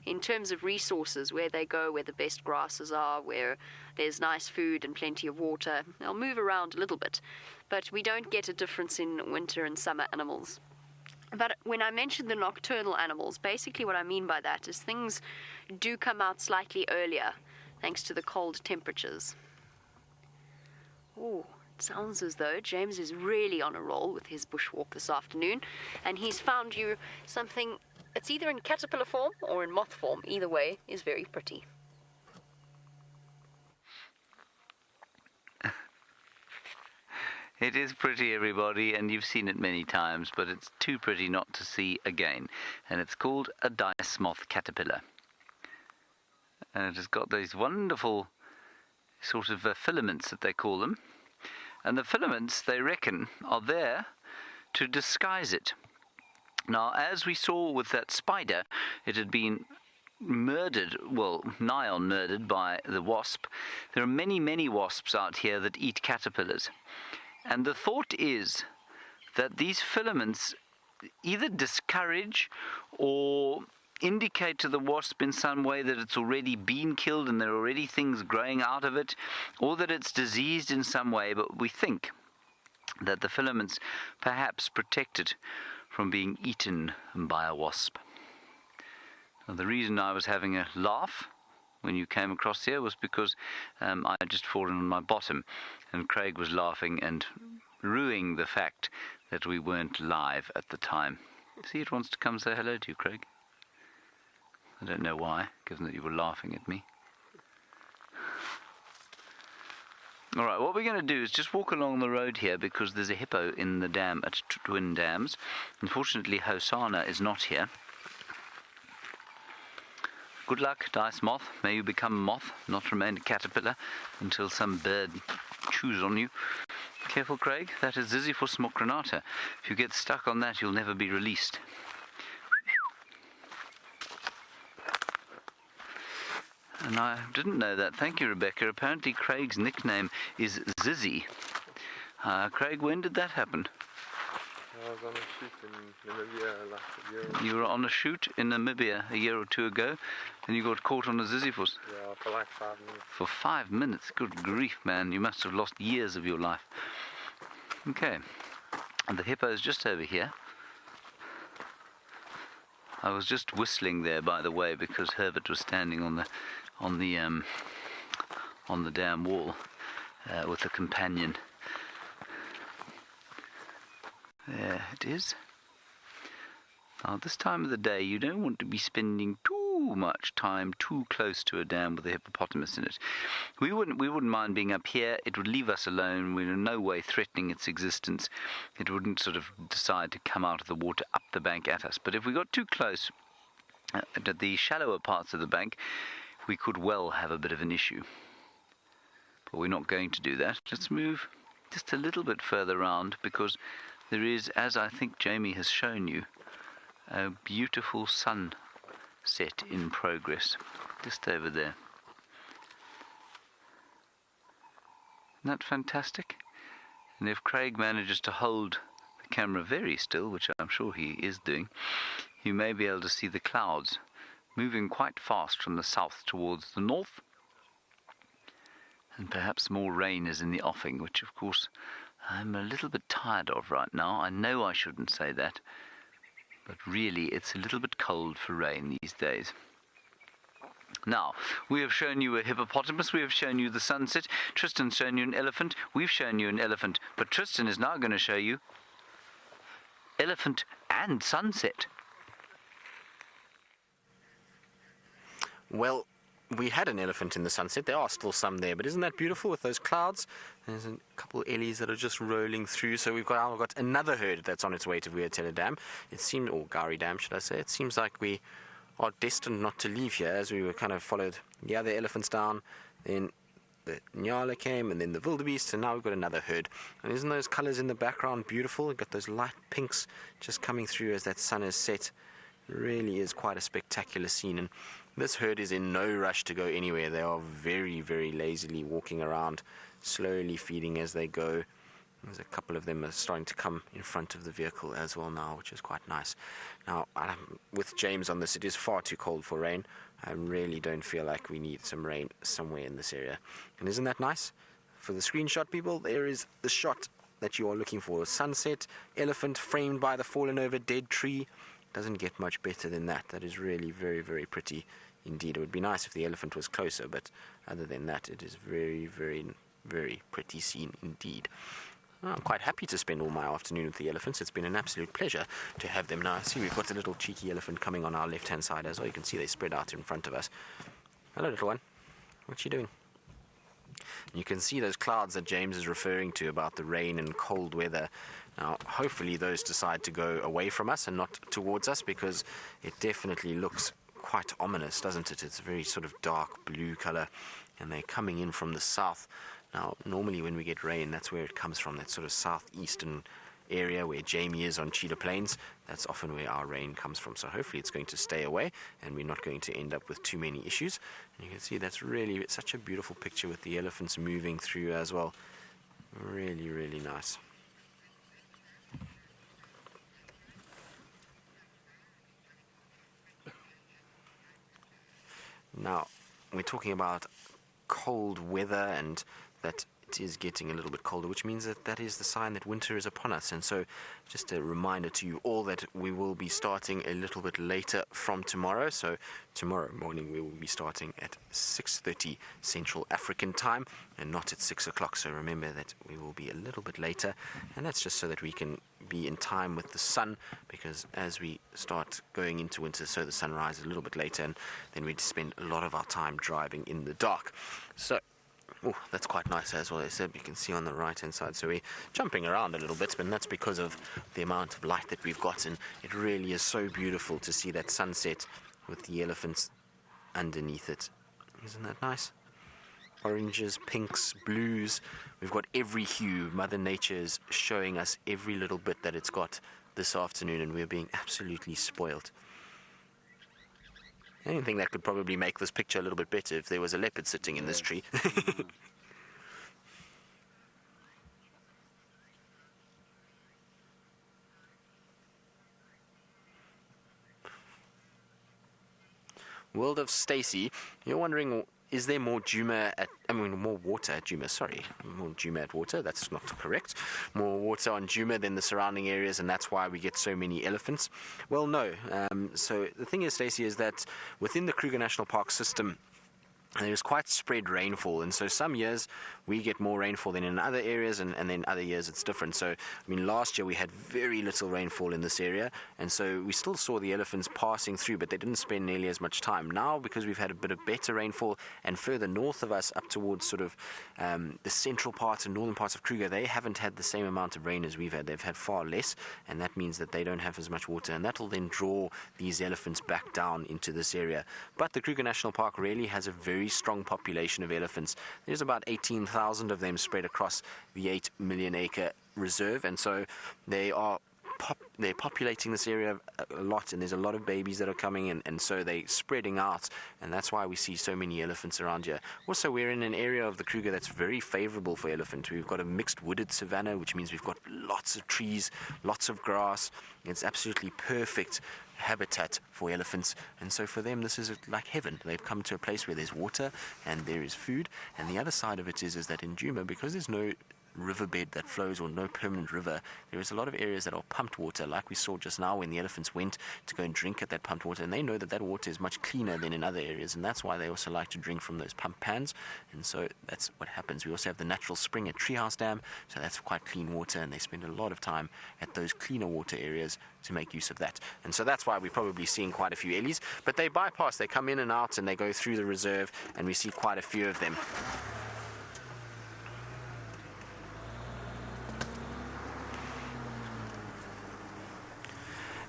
In terms of resources, where they go, where the best grasses are, where there's nice food and plenty of water, they'll move around a little bit. But we don't get a difference in winter and summer animals. But when I mentioned the nocturnal animals, basically what I mean by that is things do come out slightly earlier, thanks to the cold temperatures. Oh, it sounds as though James is really on a roll with his bushwalk this afternoon, and he's found you something. It's either in caterpillar form or in moth form. Either way is very pretty. It is pretty, everybody, and you've seen it many times, but it's too pretty not to see again. And it's called a dice moth caterpillar. And it has got these wonderful sort of filaments that they call them. And the filaments, they reckon, are there to disguise it. Now, as we saw with that spider, it had been murdered, well, nigh on murdered by the wasp. There are many, many wasps out here that eat caterpillars. And the thought is that these filaments either discourage or indicate to the wasp in some way that it's already been killed and there are already things growing out of it, or that it's diseased in some way. But we think that the filaments perhaps protect it from being eaten by a wasp. Now, the reason I was having a laugh when you came across here was because I had just fallen on my bottom, and Craig was laughing and ruining the fact that we weren't live at the time. See, it wants to come say hello to you, Craig. I don't know why, given that you were laughing at me. Alright, what we're going to do is just walk along the road here because there's a hippo in the dam at Twin Dams. Unfortunately, Hosanna is not here. Good luck, dice moth. May you become moth, not remain a caterpillar until some bird chews on you. Careful, Craig. That is Ziziphus mocronata. If you get stuck on that, you'll never be released. And I didn't know that. Thank you, Rebecca. Apparently Craig's nickname is Zizzy. Craig, when did that happen? I was on a shoot in Namibia last year. You were on a shoot in Namibia a year or two ago, and you got caught on a Ziziphus? Yeah, for like 5 minutes. For 5 minutes? Good grief, man. You must have lost years of your life. Okay. And the hippo's just over here. I was just whistling there, by the way, because Herbert was standing on the dam wall with a companion. There it is. Now, this time of the day, you don't want to be spending too much time too close to a dam with a hippopotamus in it. We wouldn't mind being up here. It would leave us alone. We're in no way threatening its existence. It wouldn't sort of decide to come out of the water up the bank at us. But if we got too close to the shallower parts of the bank, we could well have a bit of an issue. But we're not going to do that. Let's move just a little bit further round, because there is, as I think Jamie has shown you, a beautiful sunset in progress just over there. Isn't that fantastic? And if Craig manages to hold the camera very still, which I'm sure he is doing, you may be able to see the clouds moving quite fast from the south towards the north. And perhaps more rain is in the offing, which of course I'm a little bit tired of right now. I know I shouldn't say that, but really it's a little bit cold for rain these days. Now, we have shown you a hippopotamus, we have shown you the sunset, Tristan's shown you an elephant, we've shown you an elephant, but Tristan is now going to show you elephant and sunset. Well, we had an elephant in the sunset. There are still some there, but isn't that beautiful with those clouds? There's a couple of ellies that are just rolling through. So we've got another herd that's on its way to Vuatela Dam. It seems, or Gari Dam, should I say? It seems like we are destined not to leave here, as we were kind of followed the other elephants down. Then the Nyala came, and then the wildebeest, and now we've got another herd. And isn't those colours in the background beautiful? We've got those light pinks just coming through as that sun is set. It really is quite a spectacular scene. And this herd is in no rush to go anywhere. They are very, very lazily walking around, slowly feeding as they go. There's a couple of them are starting to come in front of the vehicle as well now, which is quite nice. Now, with James on this, it is far too cold for rain. I really don't feel like we need some rain somewhere in this area. And isn't that nice? For the screenshot people, there is the shot that you are looking for. Sunset, elephant framed by the fallen over dead tree. Doesn't get much better than that. That is really very, very pretty indeed. It would be nice if the elephant was closer, but other than that, it is very, very, very pretty scene indeed. Well, I'm quite happy to spend all my afternoon with the elephants. It's been an absolute pleasure to have them. Now, I see we've got a little cheeky elephant coming on our left-hand side as well. You can see they spread out in front of us. Hello, little one. What you doing? And you can see those clouds that James is referring to about the rain and cold weather. Now, hopefully those decide to go away from us and not towards us, because it definitely looks quite ominous, doesn't it? It's a very sort of dark blue color, and they're coming in from the south. Now, normally when we get rain, that's where it comes from, that sort of southeastern area where Jamie is on Cheetah Plains. That's often where our rain comes from. So hopefully it's going to stay away, and we're not going to end up with too many issues. And you can see that's really such a beautiful picture with the elephants moving through as well. Really, really nice. Now, we're talking about cold weather and that it is getting a little bit colder, which means that is the sign that winter is upon us. And so just a reminder to you all that we will be starting a little bit later from tomorrow. So tomorrow morning we will be starting at 6:30 Central African time and not at 6 o'clock. So remember that we will be a little bit later, and that's just so that we can be in time with the sun, because as we start going into winter, so the sun rises a little bit later, and then we spend a lot of our time driving in the dark. So that's quite nice as well. As I said, you can see on the right hand side, so we're jumping around a little bit, and that's because of the amount of light that we've got. And it really is so beautiful to see that sunset with the elephants underneath it. Isn't that nice? Oranges, pinks, blues. We've got every hue. Mother Nature is showing us every little bit that it's got this afternoon, and we're being absolutely spoiled. I think that could probably make this picture a little bit better if there was a leopard sitting in this tree. World of Stacy, you're wondering, is there more Djuma more water at Djuma, sorry. More Djuma at water, that's not correct. More water on Djuma than the surrounding areas, and that's why we get so many elephants? Well, no. So the thing is, Stacey, is that within the Kruger National Park system, there's quite spread rainfall, and so some years we get more rainfall than in other areas, and then other years it's different. So, I mean, last year we had very little rainfall in this area, and so we still saw the elephants passing through, but they didn't spend nearly as much time. Now, because we've had a bit of better rainfall, and further north of us, up towards sort of the central parts and northern parts of Kruger, they haven't had the same amount of rain as we've had. They've had far less, and that means that they don't have as much water, and that will then draw these elephants back down into this area. But the Kruger National Park really has a very strong population of elephants. There's about 18,000 of them spread across the 8 million acre reserve, and so they're populating this area a lot, and there's a lot of babies that are coming in, and so they're spreading out, and that's why we see so many elephants around here. Also, we're in an area of the Kruger that's very favorable for elephants. We've got a mixed wooded savanna, which means we've got lots of trees, lots of grass. It's absolutely perfect habitat for elephants, and so for them this is like heaven. They've come to a place where there's water and there is food. And the other side of it is that in Djuma, because there's no riverbed that flows or no permanent river, there is a lot of areas that are pumped water, like we saw just now when the elephants went to go and drink at that pumped water, and they know that that water is much cleaner than in other areas, and that's why they also like to drink from those pump pans, and so that's what happens. We also have the natural spring at Treehouse Dam, so that's quite clean water, and they spend a lot of time at those cleaner water areas to make use of that. And so that's why we're probably seeing quite a few ellies, but they bypass, they come in and out, and they go through the reserve, and we see quite a few of them.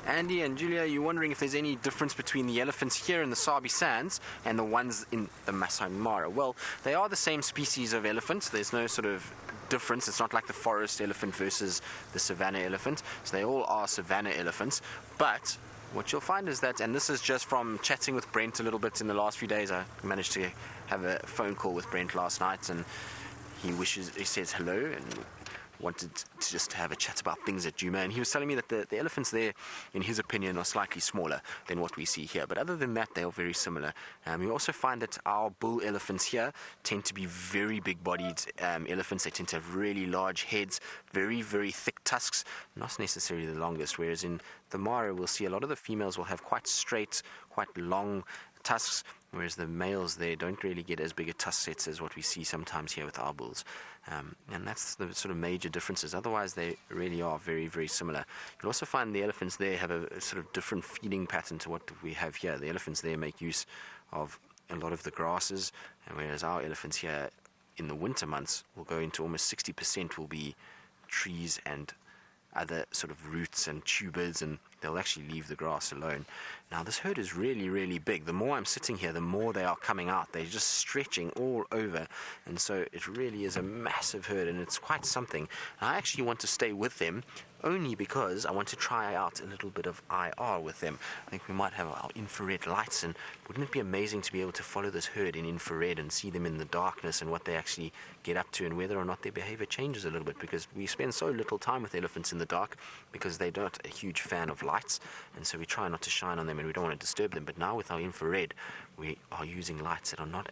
Andy and Julia, you're wondering if there's any difference between the elephants here in the Sabi Sands and the ones in the Masai Mara. Well, they are the same species of elephant. There's no sort of difference. It's not like the forest elephant versus the savanna elephant. So they all are savanna elephants. But what you'll find is that, and this is just from chatting with Brent a little bit in the last few days, I managed to have a phone call with Brent last night, and he says hello and wanted to just have a chat about things at Djuma, and he was telling me that the elephants there, in his opinion, are slightly smaller than what we see here, but other than that, they are very similar. We also find that our bull elephants here tend to be very big-bodied elephants. They tend to have really large heads, very, very thick tusks, not necessarily the longest, whereas in the Mara, we'll see a lot of the females will have quite straight, quite long tusks, whereas the males there don't really get as big a tusk sets as what we see sometimes here with our bulls. And that's the sort of major differences. Otherwise, they really are very, very similar. You'll also find the elephants there have a sort of different feeding pattern to what we have here. The elephants there make use of a lot of the grasses, and whereas our elephants here in the winter months will go into almost 60% will be trees and other sort of roots and tubers, and they'll actually leave the grass alone. Now, this herd is really, really big. The more I'm sitting here, the more they are coming out. They're just stretching all over, and so it really is a massive herd, and it's quite something. I actually want to stay with them only because I want to try out a little bit of IR with them. I think we might have our infrared lights, and wouldn't it be amazing to be able to follow this herd in infrared and see them in the darkness and what they actually get up to and whether or not their behavior changes a little bit, because we spend so little time with elephants in the dark because they're not a huge fan of lights, and so we try not to shine on them and we don't want to disturb them. But now with our infrared, we are using lights that are not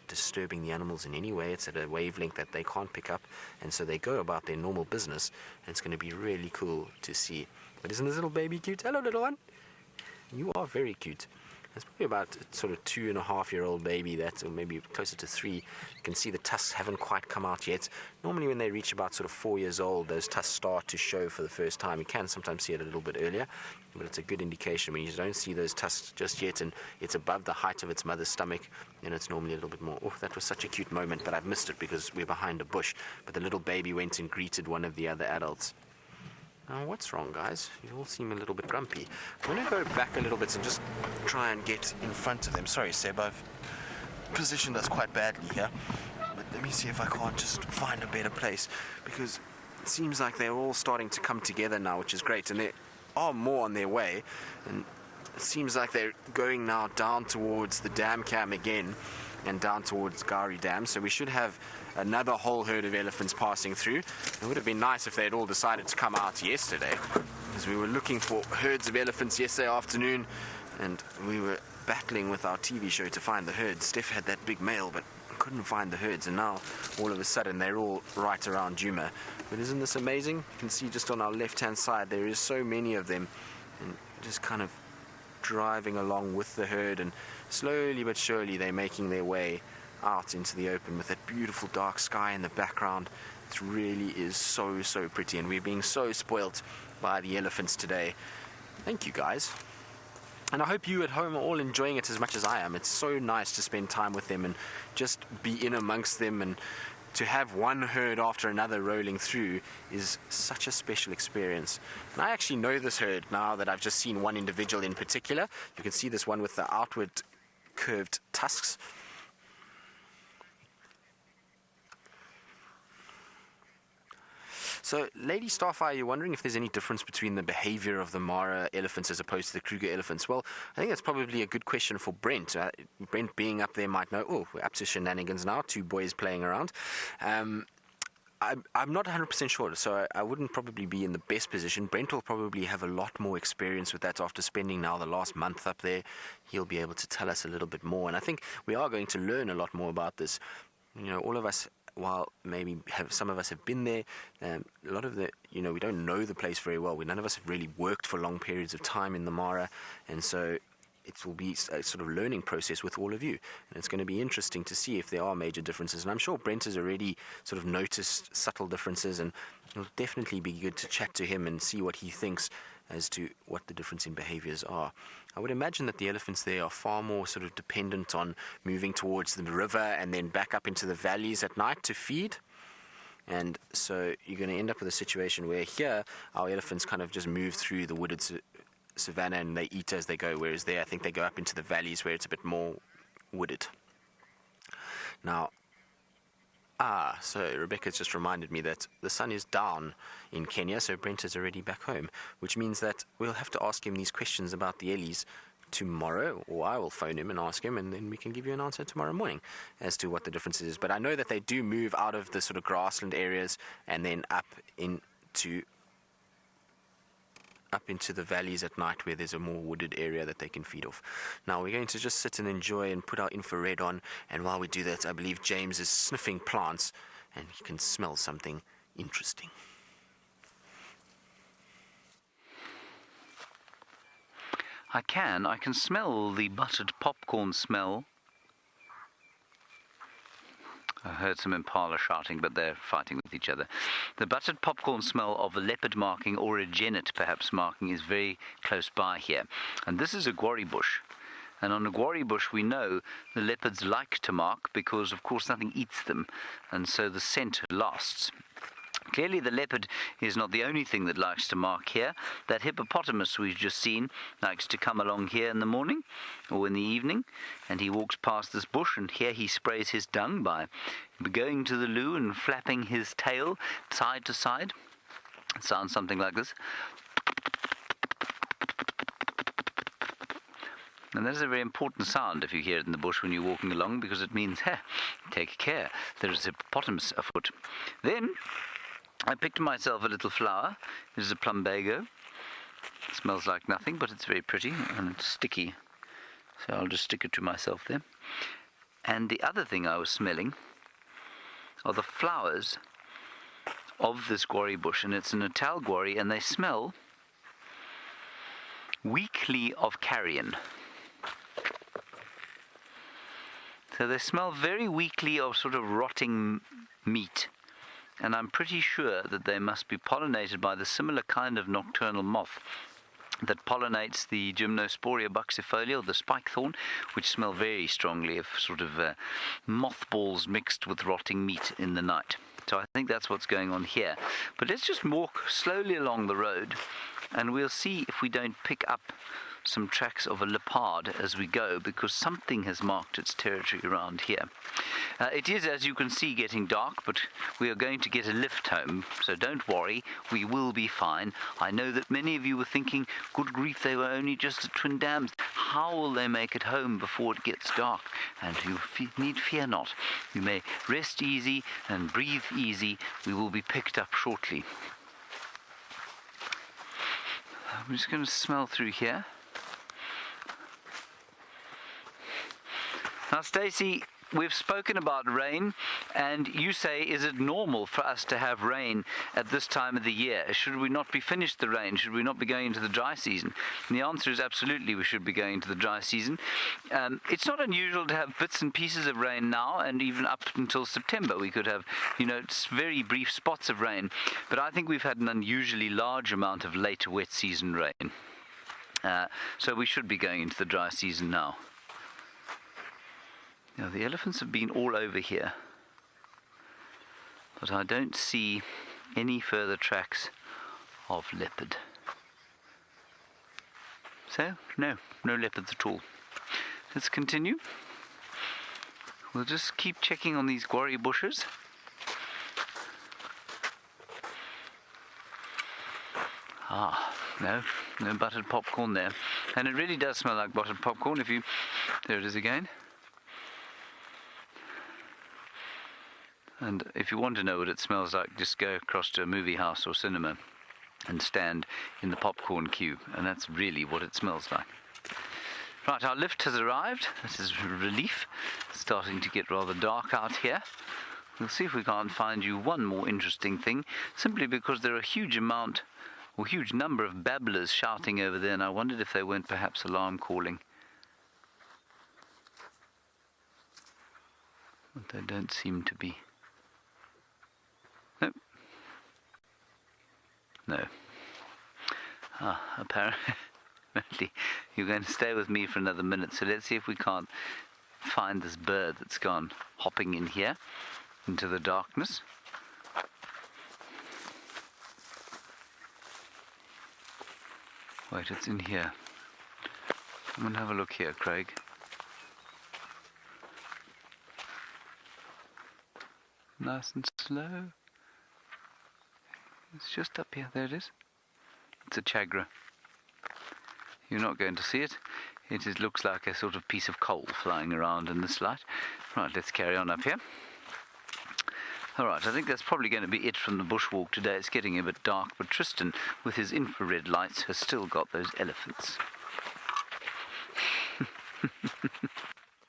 disturbing the animals in any way. It's at a wavelength that they can't pick up, and so they go about their normal business, and it's going to be really cool to see. But isn't this little baby cute? Hello, little one. You are very cute. It's probably about a sort of 2.5-year-old baby, or maybe closer to 3. You can see the tusks haven't quite come out yet. Normally when they reach about sort of 4 years old, those tusks start to show for the first time. You can sometimes see it a little bit earlier, but it's a good indication when you don't see those tusks just yet, and it's above the height of its mother's stomach, and it's normally a little bit more. Oh, that was such a cute moment, but I've missed it because we're behind a bush. But the little baby went and greeted one of the other adults. Now, what's wrong, guys? You all seem a little bit grumpy. I'm going to go back a little bit and just try and get in front of them. Sorry, Seb, I've positioned us quite badly here. But let me see if I can't just find a better place, because it seems like they're all starting to come together now, which is great. And they are more on their way. And it seems like they're going now down towards the dam cam again and down towards Gari Dam. So we should have another whole herd of elephants passing through. It would have been nice if they had all decided to come out yesterday, because we were looking for herds of elephants yesterday afternoon, and we were battling with our TV show to find the herds. Steph had that big male, but couldn't find the herds, and now all of a sudden they're all right around Djuma. But isn't this amazing? You can see just on our left-hand side there is so many of them, and just kind of driving along with the herd, and slowly but surely they're making their way out into the open with that beautiful dark sky in the background. It really is so, so pretty, and we're being so spoilt by the elephants today. Thank you, guys. And I hope you at home are all enjoying it as much as I am. It's so nice to spend time with them and just be in amongst them, and to have one herd after another rolling through is such a special experience. And I actually know this herd now that I've just seen one individual in particular. You can see this one with the outward curved tusks. So, Lady Starfire, you're wondering if there's any difference between the behavior of the Mara elephants as opposed to the Kruger elephants. Well, I think that's probably a good question for Brent. Brent being up there might know, oh, we're up to shenanigans now, 2 boys playing around. I'm not 100% sure, so I wouldn't probably be in the best position. Brent will probably have a lot more experience with that after spending now the last month up there. He'll be able to tell us a little bit more, and I think we are going to learn a lot more about this. You know, all of us while maybe some of us have been there, a lot of we don't know the place very well. None of us have really worked for long periods of time in the Mara, and so it will be a sort of learning process with all of you. And it's going to be interesting to see if there are major differences. And I'm sure Brent has already sort of noticed subtle differences, and it'll definitely be good to chat to him and see what he thinks as to what the difference in behaviors are. I would imagine that the elephants there are far more sort of dependent on moving towards the river and then back up into the valleys at night to feed. And so you're going to end up with a situation where here our elephants kind of just move through the wooded savanna and they eat as they go, whereas there I think they go up into the valleys where it's a bit more wooded. Now, so Rebecca's just reminded me that the sun is down in Kenya, so Brent is already back home, which means that we'll have to ask him these questions about the Ellies tomorrow, or I will phone him and ask him, and then we can give you an answer tomorrow morning as to what the difference is. But I know that they do move out of the sort of grassland areas and then up into the valleys at night where there's a more wooded area that they can feed off. Now we're going to just sit and enjoy and put our infrared on, and while we do that, I believe James is sniffing plants and he can smell something interesting. I can smell the buttered popcorn smell. I heard some impala shouting, but they're fighting with each other. The buttered popcorn smell of a leopard marking, or a genet perhaps marking, is very close by here. And this is a guarri bush. And on a guarri bush we know the leopards like to mark because of course nothing eats them, and so the scent lasts. Clearly the leopard is not the only thing that likes to mark here. That hippopotamus we've just seen likes to come along here in the morning or in the evening, and he walks past this bush, and here he sprays his dung by going to the loo and flapping his tail side to side. It sounds something like this. And that is a very important sound if you hear it in the bush when you're walking along, because it means, take care, there is a hippopotamus afoot. Then I picked myself a little flower. It is a plumbago. It smells like nothing, but it's very pretty and it's sticky. So I'll just stick it to myself there. And the other thing I was smelling are the flowers of this guarri bush. And it's an Natal guarri, and they smell weakly of carrion. So they smell very weakly of sort of rotting meat. And I'm pretty sure that they must be pollinated by the similar kind of nocturnal moth that pollinates the Gymnosporia buxifolia, or the spikethorn, which smell very strongly of sort of mothballs mixed with rotting meat in the night. So I think that's what's going on here. But let's just walk slowly along the road, and we'll see if we don't pick up some tracks of a leopard as we go, because something has marked its territory around here. It is, as you can see, getting dark, but we are going to get a lift home, so don't worry, we will be fine. I know that many of you were thinking, good grief, they were only just at Twin Dams. How will they make it home before it gets dark? And you need fear not. You may rest easy and breathe easy. We will be picked up shortly. I'm just going to smell through here. Now, Stacey, we've spoken about rain, and you say, is it normal for us to have rain at this time of the year? Should we not be finished the rain? Should we not be going into the dry season? And the answer is absolutely we should be going into the dry season. It's not unusual to have bits and pieces of rain now, and even up until September we could have, very brief spots of rain. But I think we've had an unusually large amount of late wet season rain. So we should be going into the dry season now. Now, the elephants have been all over here, but I don't see any further tracks of leopard. So, no leopards at all. Let's continue. We'll just keep checking on these guarri bushes. No buttered popcorn there. And it really does smell like buttered popcorn there it is again. And if you want to know what it smells like, just go across to a movie house or cinema and stand in the popcorn queue, and that's really what it smells like. Right, our lift has arrived. This is a relief. It's starting to get rather dark out here. We'll see if we can't find you one more interesting thing, simply because there are a huge number of babblers shouting over there, and I wondered if they weren't perhaps alarm calling. But they don't seem to be. Nope. No. Apparently you're going to stay with me for another minute, so let's see if we can't find this bird that's gone hopping in here into the darkness. Wait, it's in here. I'm going to have a look here, Craig. Nice and slow. It's just up here. There it is. It's a chagra. You're not going to see it. It looks like a sort of piece of coal flying around in this light. Right, let's carry on up here. Alright, I think that's probably going to be it from the bushwalk today. It's getting a bit dark, but Tristan, with his infrared lights, has still got those elephants.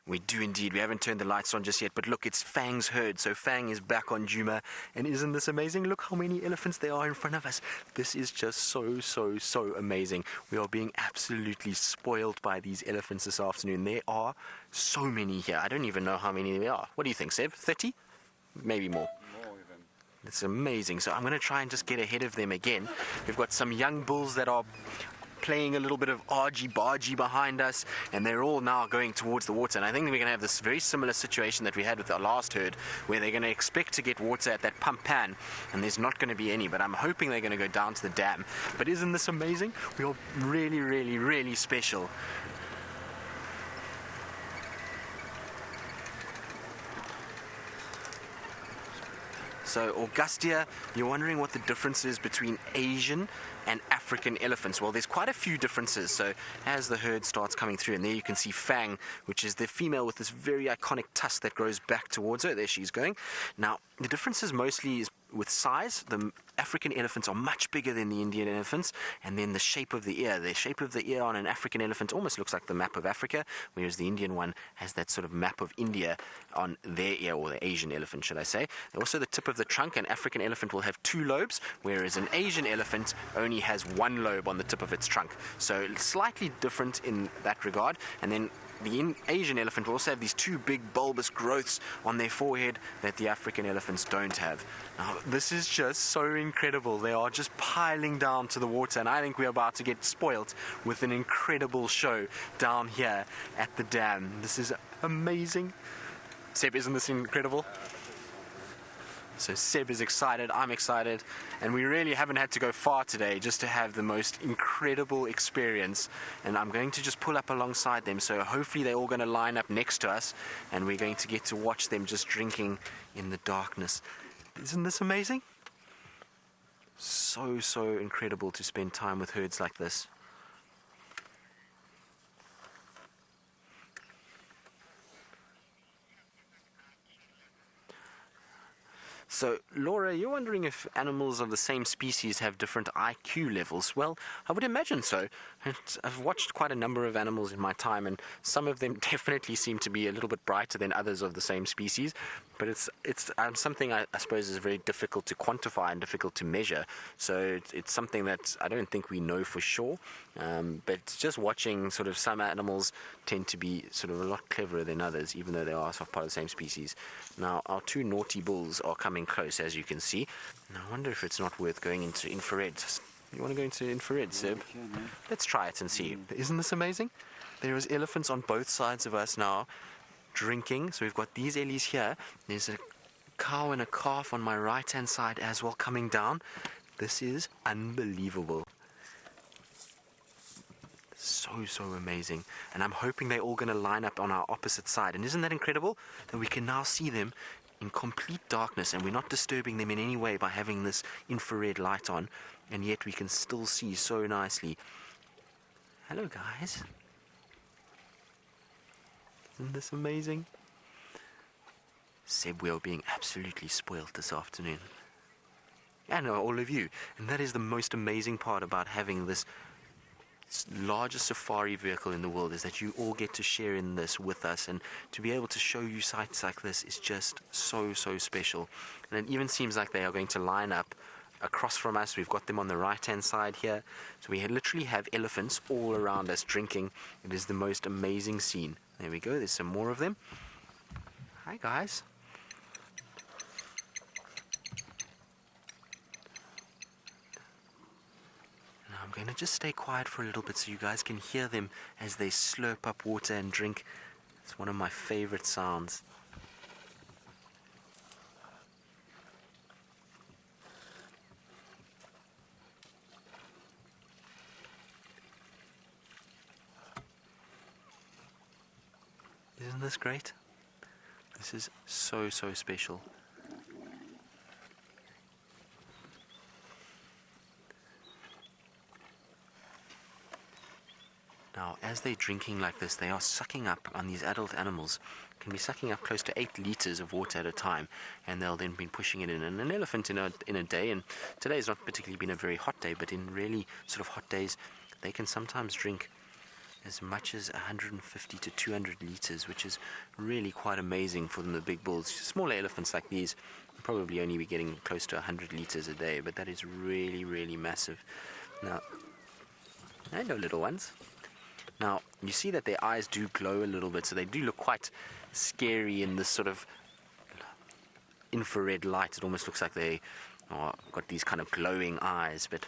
We do indeed. We haven't turned the lights on just yet, but look, it's Fang's herd. So Fang is back on Djuma, and isn't this amazing? Look how many elephants there are in front of us. This is just so amazing. We are being absolutely spoiled by these elephants this afternoon. There are so many here. I don't even know how many there are. What do you think, Seb? 30? Maybe more. More even. It's amazing. So I'm going to try and just get ahead of them again. We've got some young bulls that are playing a little bit of argy-bargy behind us, and they're all now going towards the water. And I think we're going to have this very similar situation that we had with our last herd, where they're going to expect to get water at that pump pan, and there's not going to be any, but I'm hoping they're going to go down to the dam. But isn't this amazing? We are really special. So Augustia, you're wondering what the difference is between Asian and African elephants. Well, there's quite a few differences. So as the herd starts coming through, and there you can see Fang, which is the female with this very iconic tusk that grows back towards her. There she's going. Now, the difference is mostly with size. The African elephants are much bigger than the Indian elephants, and then the shape of the ear. The shape of the ear on an African elephant almost looks like the map of Africa, whereas the Indian one has that sort of map of India on their ear, or the Asian elephant, should I say. Also, the tip of the trunk, an African elephant will have 2 lobes, whereas an Asian elephant only has 1 lobe on the tip of its trunk. So slightly different in that regard. And then the Asian elephant will also have these 2 big bulbous growths on their forehead that the African elephants don't have. Now, this is just so incredible. They are just piling down to the water, and I think we're about to get spoilt with an incredible show down here at the dam. This is amazing. Seb, isn't this incredible? So Seb is excited, I'm excited, and we really haven't had to go far today just to have the most incredible experience. And I'm going to just pull up alongside them, so hopefully they're all going to line up next to us, and we're going to get to watch them just drinking in the darkness. Isn't this amazing? So incredible to spend time with herds like this. So, Laura, you're wondering if animals of the same species have different IQ levels. Well, I would imagine so. I've watched quite a number of animals in my time, and some of them definitely seem to be a little bit brighter than others of the same species. But it's something I suppose is very difficult to quantify and difficult to measure. So it's something that I don't think we know for sure. But just watching sort of some animals tend to be sort of a lot cleverer than others, even though they are sort of part of the same species. Now, our 2 naughty bulls are coming close, as you can see. And I wonder if it's not worth going into infrared. You want to go into infrared, Seb? Let's try it and see. Isn't this amazing? There is elephants on both sides of us now drinking. So we've got these ellies here. There's a cow and a calf on my right-hand side as well coming down. This is unbelievable. So amazing. And I'm hoping they're all going to line up on our opposite side. And isn't that incredible? That we can now see them in complete darkness, and we're not disturbing them in any way by having this infrared light on, and yet we can still see so nicely. Hello, guys. Isn't this amazing? Seb, we are being absolutely spoilt this afternoon. And all of you. And that is the most amazing part about having this largest safari vehicle in the world is that you all get to share in this with us, and to be able to show you sights like this is just so special. And it even seems like they are going to line up across from us. We've got them on the right hand side here, so we literally have elephants all around us drinking. It is the most amazing scene. There we go, there's some more of them. Hi guys. Now I'm going to just stay quiet for a little bit so you guys can hear them as they slurp up water and drink. It's one of my favorite sounds. Isn't this great? This is so special. Now, as they're drinking like this, they are sucking up on these adult animals. Can be sucking up close to 8 liters of water at a time, and they'll then be pushing it in. And an elephant in a day, and today's not particularly been a very hot day, but in really sort of hot days, they can sometimes drink as much as 150 to 200 liters, which is really quite amazing for them, the big bulls. Smaller elephants like these will probably only be getting close to 100 liters a day, but that is really massive. Now, hello little ones. Now, you see that their eyes do glow a little bit, so they do look quite scary in this sort of infrared light. It almost looks like they got these kind of glowing eyes, but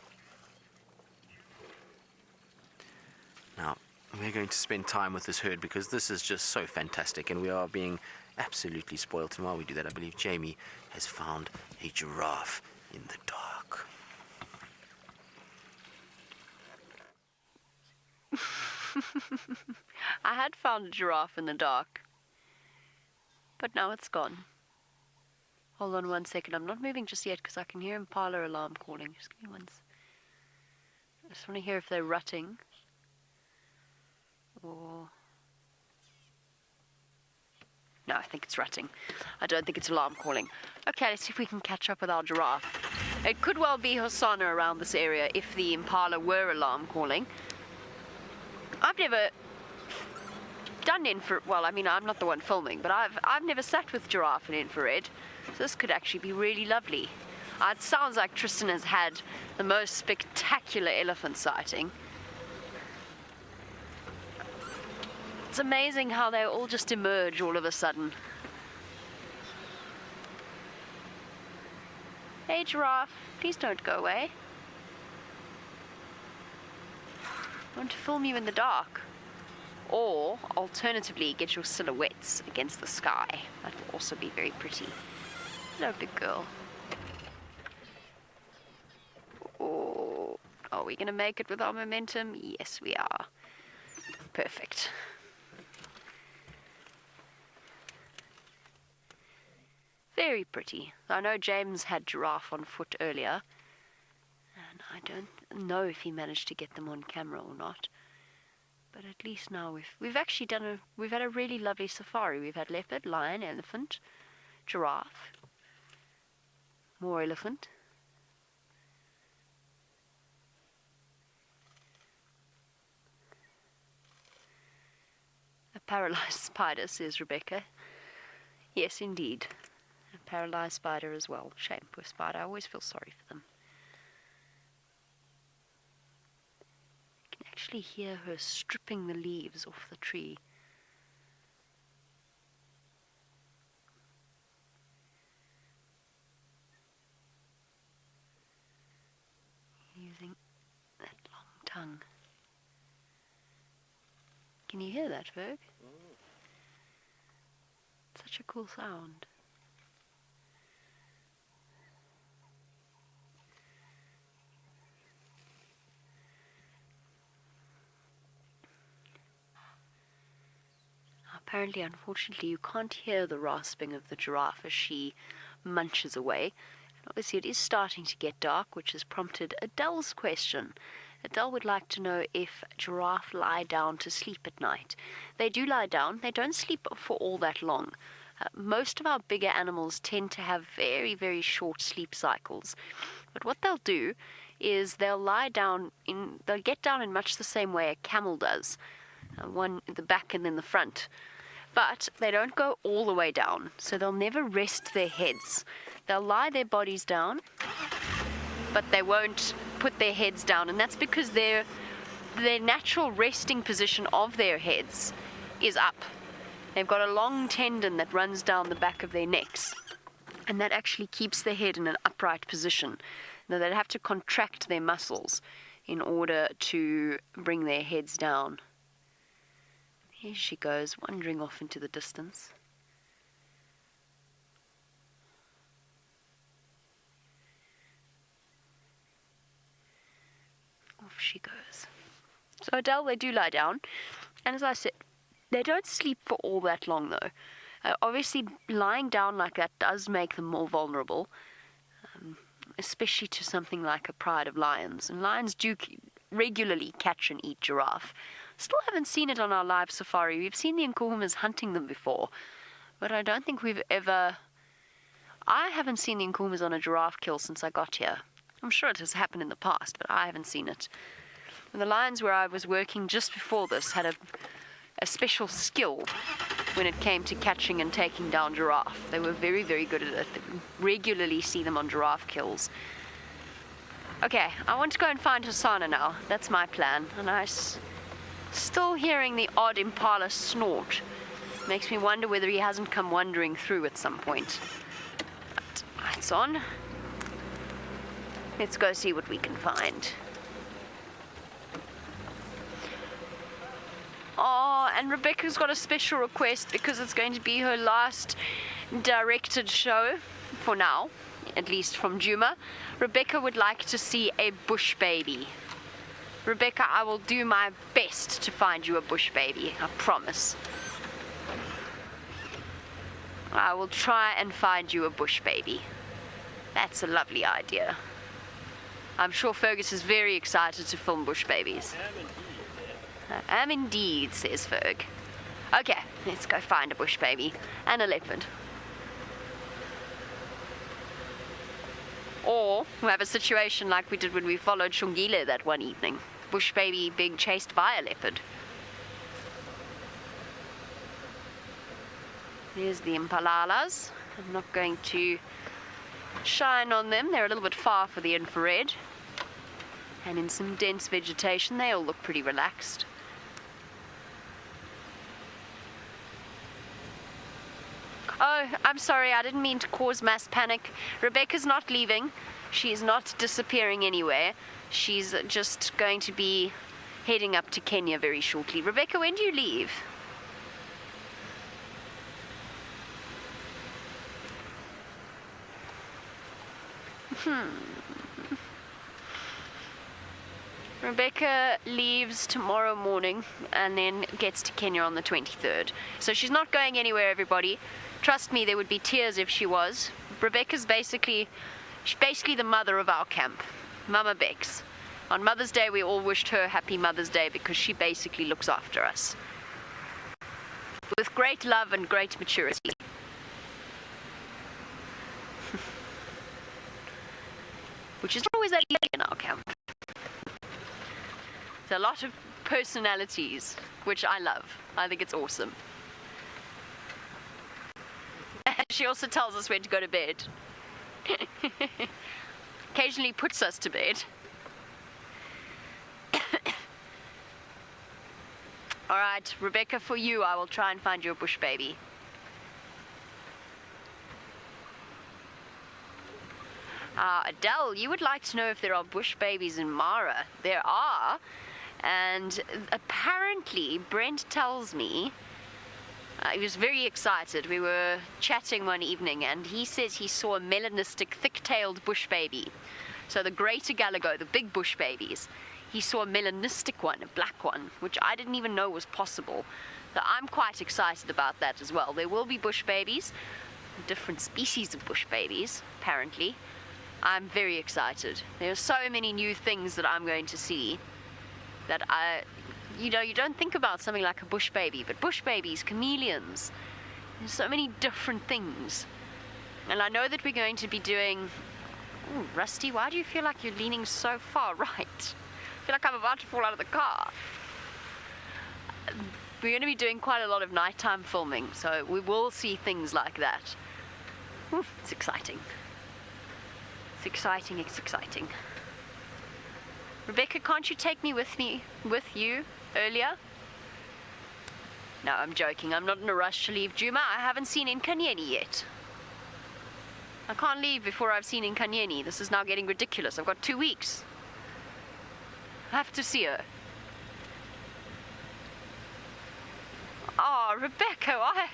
now we're going to spend time with this herd because this is just so fantastic, and we are being absolutely spoiled. And while we do that, I believe Jamie has found a giraffe in the dark. I had found a giraffe in the dark, but now it's gone. Hold on 1 second. I'm not moving just yet because I can hear Impala alarm calling. Just give me one. I just want to hear if they're rutting. Or... no, I think it's rutting. I don't think it's alarm calling. Okay, let's see if we can catch up with our giraffe. It could well be Hosanna around this area if the Impala were alarm calling. I've never done infrared. Well, I mean, I'm not the one filming, but I've never sat with giraffe in infrared. So this could actually be really lovely. It sounds like Tristan has had the most spectacular elephant sighting. It's amazing how they all just emerge all of a sudden. Hey giraffe, please don't go away. I want to film you in the dark. Or, alternatively, get your silhouettes against the sky. That will also be very pretty. Hello, big girl. Oh, are we going to make it with our momentum? Yes, we are. Perfect. Very pretty. I know James had giraffe on foot earlier, and I don't know if he managed to get them on camera or not. But at least now we've actually we've had a really lovely safari. We've had leopard, lion, elephant, giraffe, more elephant. A paralyzed spider, says Rebecca. Yes, indeed. A paralyzed spider as well. Shame, poor spider. I always feel sorry for them. You can actually hear her stripping the leaves off the tree. Using that long tongue. Can you hear that, Ferg? Such a cool sound. Apparently, unfortunately, you can't hear the rasping of the giraffe as she munches away. And obviously, it is starting to get dark, which has prompted Adele's question. Adele would like to know if giraffe lie down to sleep at night. They do lie down. They don't sleep for all that long. Most of our bigger animals tend to have very, very short sleep cycles. But what they'll do is they'll get down in much the same way a camel does. One at the back and then the front. But they don't go all the way down, so they'll never rest their heads. They'll lie their bodies down, but they won't put their heads down, and that's because their natural resting position of their heads is up. They've got a long tendon that runs down the back of their necks, and that actually keeps their head in an upright position. Now they'd have to contract their muscles in order to bring their heads down. Here she goes, wandering off into the distance. Off she goes. So Adele, they do lie down, and as I said, they don't sleep for all that long though. Obviously, lying down like that does make them more vulnerable, especially to something like a pride of lions. And lions do regularly catch and eat giraffe. Still haven't seen it on our live safari. We've seen the Nkuhumas hunting them before, but I don't think I haven't seen the Nkuhumas on a giraffe kill since I got here. I'm sure it has happened in the past, but I haven't seen it. And the lions where I was working just before this had a special skill when it came to catching and taking down giraffe. They were very, very good at it. Regularly see them on giraffe kills. Okay, I want to go and find Hasana now. That's my plan. And still hearing the odd Impala snort. Makes me wonder whether he hasn't come wandering through at some point. But lights on. Let's go see what we can find. Oh, and Rebecca's got a special request because it's going to be her last directed show for now, at least from Djuma. Rebecca would like to see a bush baby. Rebecca, I will do my best to find you a bush baby, I promise. I will try and find you a bush baby. That's a lovely idea. I'm sure Fergus is very excited to film bush babies. I am indeed, says Ferg. Okay, let's go find a bush baby and a leopard. Or we have a situation like we did when we followed Shungile that one evening. Bush baby being chased by a leopard. There's the Impalalas. I'm not going to shine on them. They're a little bit far for the infrared. And in some dense vegetation, they all look pretty relaxed. Oh, I'm sorry, I didn't mean to cause mass panic. Rebecca's not leaving. She's not disappearing anywhere. She's just going to be heading up to Kenya very shortly. Rebecca, when do you leave? Rebecca leaves tomorrow morning and then gets to Kenya on the 23rd. So she's not going anywhere, everybody. Trust me, there would be tears if she was. Rebecca's basically the mother of our camp, Mama Bex. On Mother's Day, we all wished her happy Mother's Day because she basically looks after us. With great love and great maturity. Which is not always that easy in our camp. There's a lot of personalities, which I love. I think it's awesome. She also tells us when to go to bed. Occasionally puts us to bed. Alright, Rebecca, for you, I will try and find you a bush baby. Adele, you would like to know if there are bush babies in Mara. There are, and apparently Brent tells me, he was very excited. We were chatting one evening and he says he saw a melanistic thick-tailed bush baby. So the greater Galago, the big bush babies, he saw a melanistic one, a black one, which I didn't even know was possible. So I'm quite excited about that as well. There will be bush babies, different species of bush babies, apparently. I'm very excited. There are so many new things that I'm going to see that you don't think about something like a bush baby, but bush babies, chameleons, there's so many different things. And I know that we're going to be doing Ooh, Rusty, why do you feel like you're leaning so far right? I feel like I'm about to fall out of the car. We're going to be doing quite a lot of nighttime filming, so we will see things like that. Ooh, it's exciting. It's exciting, it's exciting. Rebecca, can't you take me with you earlier? No, I'm joking. I'm not in a rush to leave Djuma. I haven't seen Nkanyeni yet. I can't leave before I've seen Nkanyeni. This is now getting ridiculous. I've got 2 weeks. I have to see her. Oh, Rebecca, why?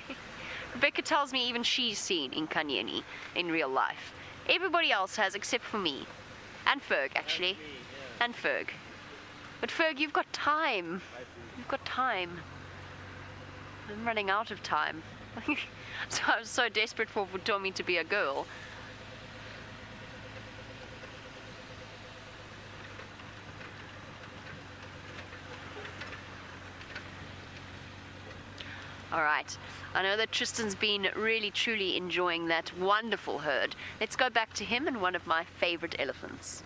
Rebecca tells me even she's seen Nkanyeni in real life. Everybody else has except for me. And Ferg, actually. And Ferg. But Ferg, you've got time. You've got time. I'm running out of time. So I was so desperate for Tommy to be a girl. All right. I know that Tristan's been really, truly enjoying that wonderful herd. Let's go back to him and one of my favorite elephants.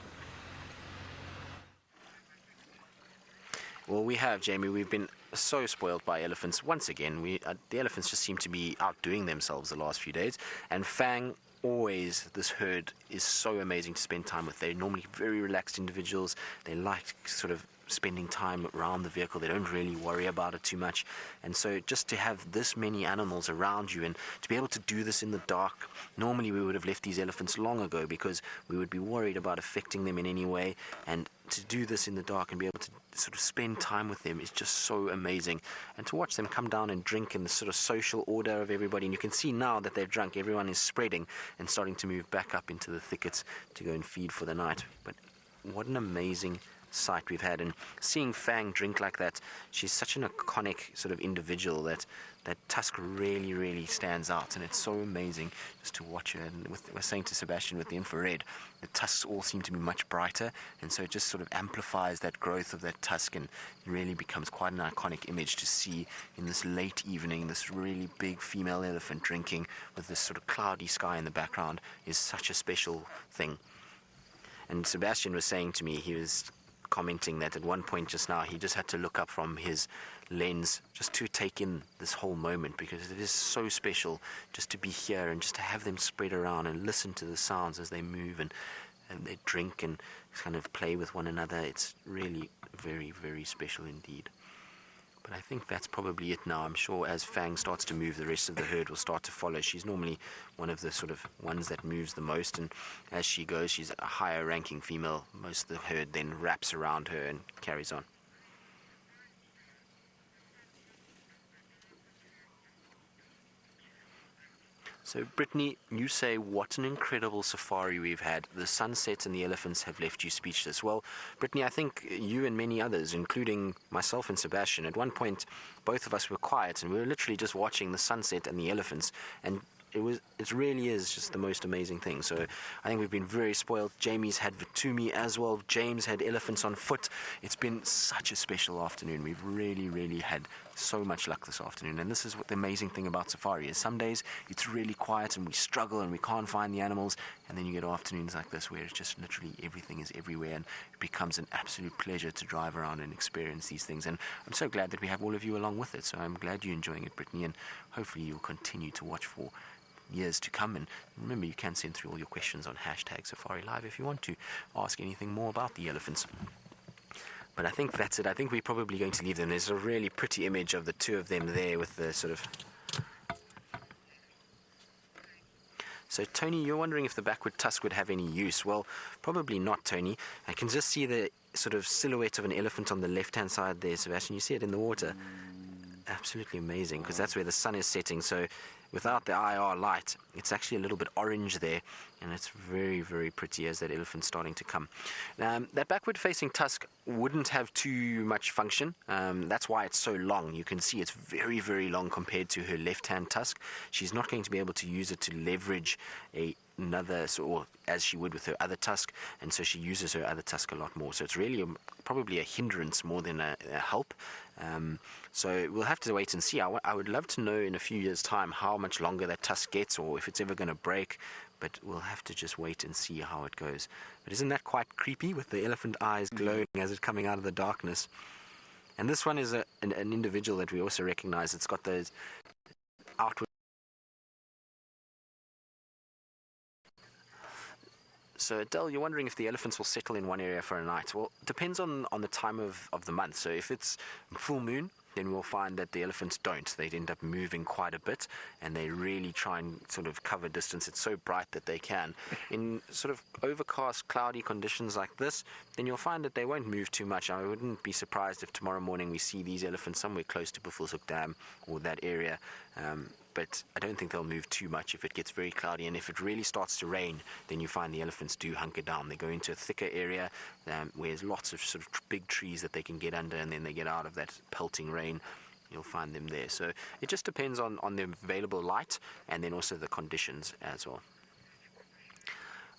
Well, we have, Jamie. We've been so spoiled by elephants. Once again, the elephants just seem to be outdoing themselves the last few days. And Fang, always, this herd is so amazing to spend time with. They're normally very relaxed individuals. They like sort of spending time around the vehicle. They don't really worry about it too much. And so just to have this many animals around you and to be able to do this in the dark, normally we would have left these elephants long ago because we would be worried about affecting them in any way. And to do this in the dark and be able to sort of spend time with them is just so amazing. And to watch them come down and drink in the sort of social order of everybody, and you can see now that they're drunk, everyone is spreading and starting to move back up into the thickets to go and feed for the night. But what an amazing sight we've had, and seeing Fang drink like that, she's such an iconic sort of individual that tusk really stands out, and it's so amazing just to watch her. And we're saying to Sebastian, with the infrared, the tusks all seem to be much brighter, and so it just sort of amplifies that growth of that tusk and really becomes quite an iconic image to see in this late evening. This really big female elephant drinking with this sort of cloudy sky in the background is such a special thing. And Sebastian was saying to me, he was commenting that at one point just now he just had to look up from his lens just to take in this whole moment, because it is so special just to be here and just to have them spread around and listen to the sounds as they move and they drink and kind of play with one another. It's really very special indeed. But I think that's probably it now. I'm sure as Fang starts to move, the rest of the herd will start to follow. She's normally one of the sort of ones that moves the most, and as she goes, she's a higher ranking female. Most of the herd then wraps around her and carries on. So, Brittany, you say, what an incredible safari we've had. The sunset and the elephants have left you speechless. Well, Brittany, I think you and many others, including myself and Sebastian, at one point, both of us were quiet and we were literally just watching the sunset and the elephants. And it really is just the most amazing thing. So I think we've been very spoiled. Jamie's had Vitumi as well. James had elephants on foot. It's been such a special afternoon. We've really had so much luck this afternoon. And this is what the amazing thing about safari is. Some days it's really quiet and we struggle and we can't find the animals. And then you get afternoons like this where it's just literally everything is everywhere, and it becomes an absolute pleasure to drive around and experience these things. And I'm so glad that we have all of you along with it. So I'm glad you're enjoying it, Brittany, and hopefully you'll continue to watch for years to come. And remember, you can send through all your questions on #safariLIVE if you want to ask anything more about the elephants. But I think that's it. I think we're probably going to leave them. There's a really pretty image of the two of them there with the sort of... So, Tony, you're wondering if the backward tusk would have any use. Well, probably not, Tony. I can just see the sort of silhouette of an elephant on the left-hand side there, Sebastian. You see it in the water. Absolutely amazing, because that's where the sun is setting. So without the IR light, it's actually a little bit orange there, and it's very pretty as that elephant's starting to come. That backward facing tusk wouldn't have too much function. That's why it's so long. You can see it's very long compared to her left hand tusk. She's not going to be able to use it to leverage a another, or as she would with her other tusk, and so she uses her other tusk a lot more. So it's really probably a hindrance more than a help. So we'll have to wait and see. I would love to know in a few years' time how much longer that tusk gets, or if it's ever going to break, but we'll have to just wait and see how it goes. But isn't that quite creepy, with the elephant eyes glowing as it's coming out of the darkness? And this one is an individual that we also recognize. It's got those outward. So, Del, you're wondering if the elephants will settle in one area for a night. Well, it depends on the time of the month. So if it's full moon, then we'll find that the elephants don't. They end up moving quite a bit, and they really try and sort of cover distance. It's so bright that they can. In sort of overcast, cloudy conditions like this, then you'll find that they won't move too much. I wouldn't be surprised if tomorrow morning we see these elephants somewhere close to Buffelshoek Dam or that area. But I don't think they'll move too much if it gets very cloudy. And if it really starts to rain, then you find the elephants do hunker down. They go into a thicker area where there's lots of sort of big trees that they can get under, and then they get out of that pelting rain. You'll find them there. So it just depends on the available light, and then also the conditions as well.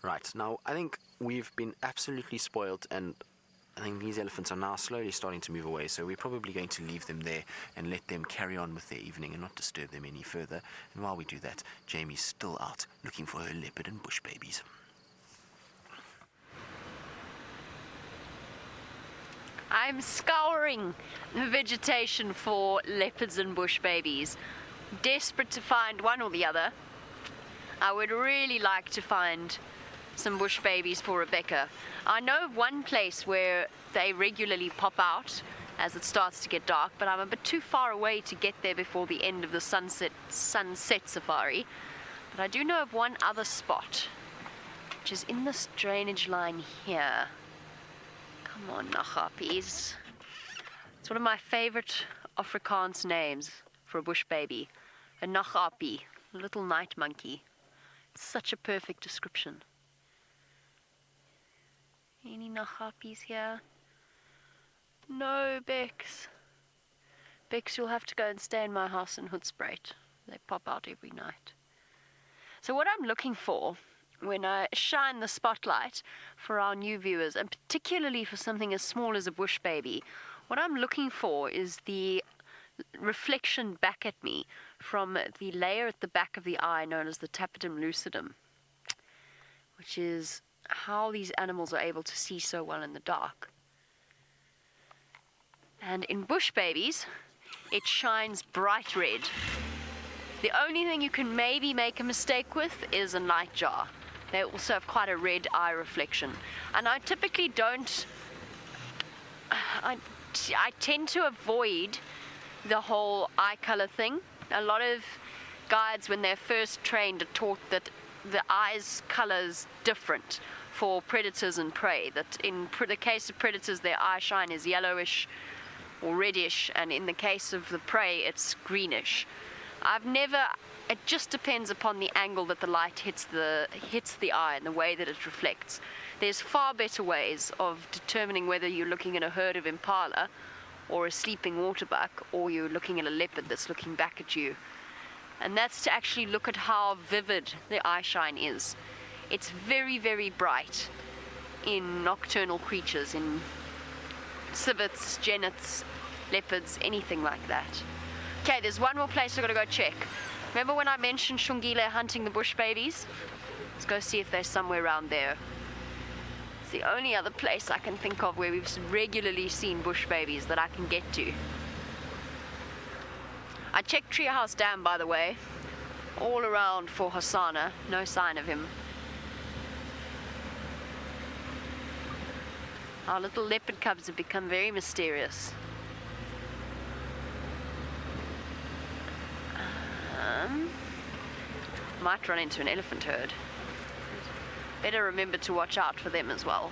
Right, now I think we've been absolutely spoiled, and I think these elephants are now slowly starting to move away, so we're probably going to leave them there and let them carry on with their evening and not disturb them any further. And while we do that, Jamie's still out looking for her leopard and bush babies. I'm scouring the vegetation for leopards and bush babies, desperate to find one or the other. I would really like to find some bush babies for Rebecca. I know of one place where they regularly pop out as it starts to get dark, but I'm a bit too far away to get there before the end of the sunset safari. But I do know of one other spot, which is in this drainage line here. Come on, Nachappies. It's one of my favorite Afrikaans names for a bush baby. A Nachappie, a little night monkey. It's such a perfect description. Any Nachappies here? No, Bex. Bex, you'll have to go and stay in my house in Hoedspruit. They pop out every night. So what I'm looking for when I shine the spotlight for our new viewers, and particularly for something as small as a bush baby, what I'm looking for is the reflection back at me from the layer at the back of the eye known as the tapetum lucidum, which is how these animals are able to see so well in the dark. And in bush babies, it shines bright red. The only thing you can maybe make a mistake with is a nightjar. They also have quite a red eye reflection. And I typically don't... I tend to avoid the whole eye color thing. A lot of guides, when they're first trained, are taught that the eye's color is different for predators and prey. That in the case of predators, their eye shine is yellowish or reddish, and in the case of the prey, it's greenish. It just depends upon the angle that the light hits the eye and the way that it reflects. There's far better ways of determining whether you're looking at a herd of impala or a sleeping waterbuck, or you're looking at a leopard that's looking back at you. And that's to actually look at how vivid the eye shine is. It's very, very bright in nocturnal creatures, in civets, genets, leopards, anything like that. Okay, there's one more place I've got to go check. Remember when I mentioned Shungile hunting the bush babies? Let's go see if they're somewhere around there. It's the only other place I can think of where we've regularly seen bush babies that I can get to. I checked Treehouse Dam, by the way, all around for Hosanna. No sign of him. Our little leopard cubs have become very mysterious. Might run into an elephant herd. Better remember to watch out for them as well.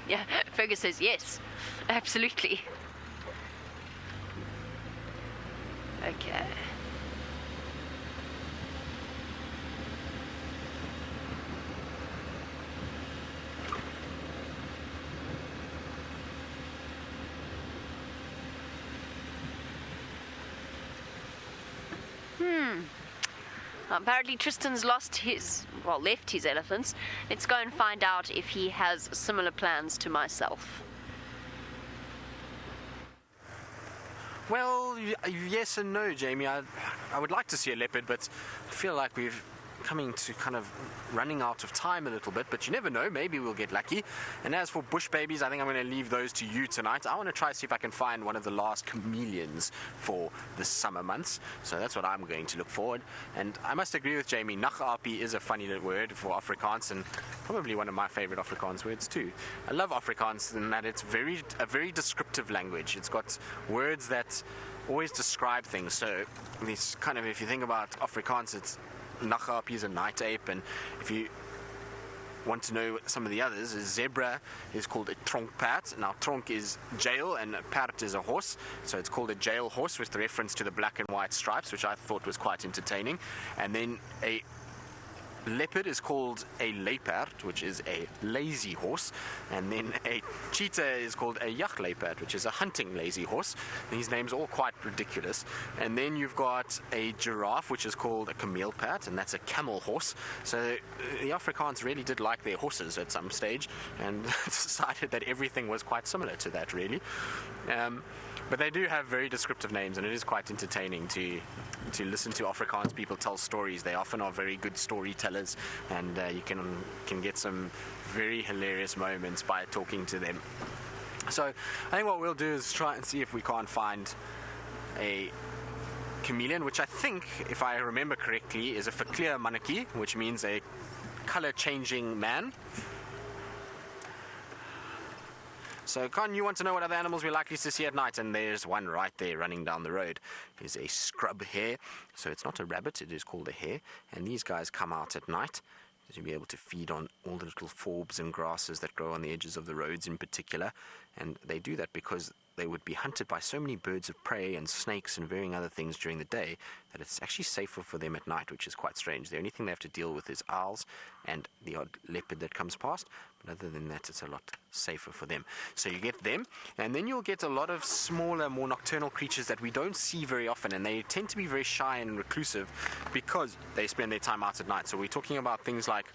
Yeah, Fergus says yes, absolutely. Okay. Apparently Tristan's left his elephants. Let's go and find out if he has similar plans to myself. Well, yes and no, Jamie. I would like to see a leopard, but I feel like we've coming to kind of running out of time a little bit, but you never know, maybe we'll get lucky. And as for bush babies, I think I'm going to leave those to you tonight. I want to try see if I can find one of the last chameleons for the summer months, so that's what I'm going to look forward. And I must agree with Jamie, Nachapi is a funny word for Afrikaans, and probably one of my favorite Afrikaans words too. I love Afrikaans in that it's a very descriptive language. It's got words that always describe things. So this kind of, if you think about Afrikaans, it's Nachapi is a night ape, and if you want to know some of the others, a zebra is called a tronkpaard. Now tronk is jail and a paard is a horse, so it's called a jail horse with the reference to the black and white stripes, which I thought was quite entertaining. And then a leopard is called a luiperd, which is a lazy horse, and then a cheetah is called a jagluiperd, which is a hunting lazy horse. These names are all quite ridiculous. And then you've got a giraffe, which is called a kameelperd, and that's a camel horse. So the Afrikaans really did like their horses at some stage, and decided that everything was quite similar to that, really. But they do have very descriptive names, and it is quite entertaining to listen to Afrikaans people tell stories. They often are very good storytellers, and you can get some very hilarious moments by talking to them. So I think what we'll do is try and see if we can't find a chameleon, which I think, if I remember correctly, is a verkleur mannetjie, which means a color-changing man. So, Con, you want to know what other animals we're likely to see at night? And there's one right there running down the road. It's a scrub hare. So it's not a rabbit, it is called a hare. And these guys come out at night to be able to feed on all the little forbs and grasses that grow on the edges of the roads in particular. And they do that because they would be hunted by so many birds of prey and snakes and varying other things during the day that it's actually safer for them at night, which is quite strange. The only thing they have to deal with is owls and the odd leopard that comes past, but other than that, it's a lot safer for them. So you get them, and then you'll get a lot of smaller, more nocturnal creatures that we don't see very often, and they tend to be very shy and reclusive because they spend their time out at night. So we're talking about things like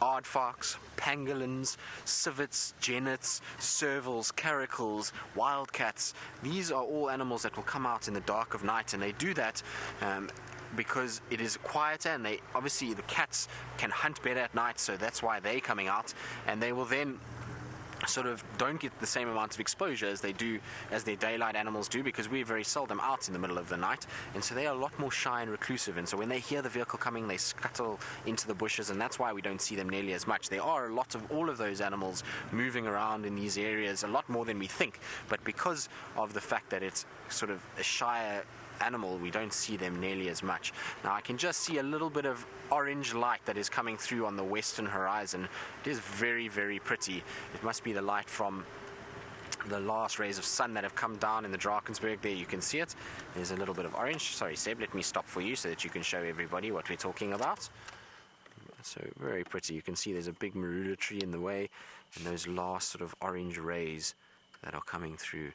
aardvarks, pangolins, civets, genets, servals, caracals, wildcats. These are all animals that will come out in the dark of night, and they do that because it is quieter, and they obviously, the cats can hunt better at night, so that's why they're coming out, and they will then sort of don't get the same amount of exposure as they do, as their daylight animals do, because we're very seldom out in the middle of the night, and so they are a lot more shy and reclusive, and so when they hear the vehicle coming, they scuttle into the bushes, and that's why we don't see them nearly as much. There are a lot of all of those animals moving around in these areas, a lot more than we think, but because of the fact that it's sort of a shyer animal, we don't see them nearly as much. Now I can just see a little bit of orange light that is coming through on the western horizon. It is very, very pretty. It must be the light from the last rays of sun that have come down in the Drakensberg. There you can see it. There's a little bit of orange. Sorry Seb, let me stop for you so that you can show everybody what we're talking about. So very pretty. You can see there's a big marula tree in the way, and those last sort of orange rays that are coming through.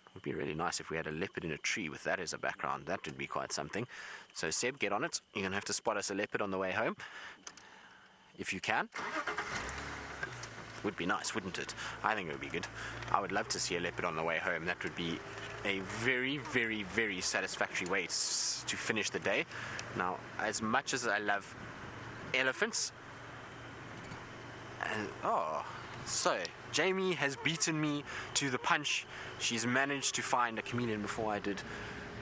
It would be really nice if we had a leopard in a tree with that as a background. That would be quite something. So Seb, get on it. You're going to have to spot us a leopard on the way home, if you can. Would be nice, wouldn't it? I think it would be good. I would love to see a leopard on the way home. That would be a very, very, very satisfactory way to finish the day. Now, as much as I love elephants, so Jamie has beaten me to the punch. She's managed to find a chameleon before I did,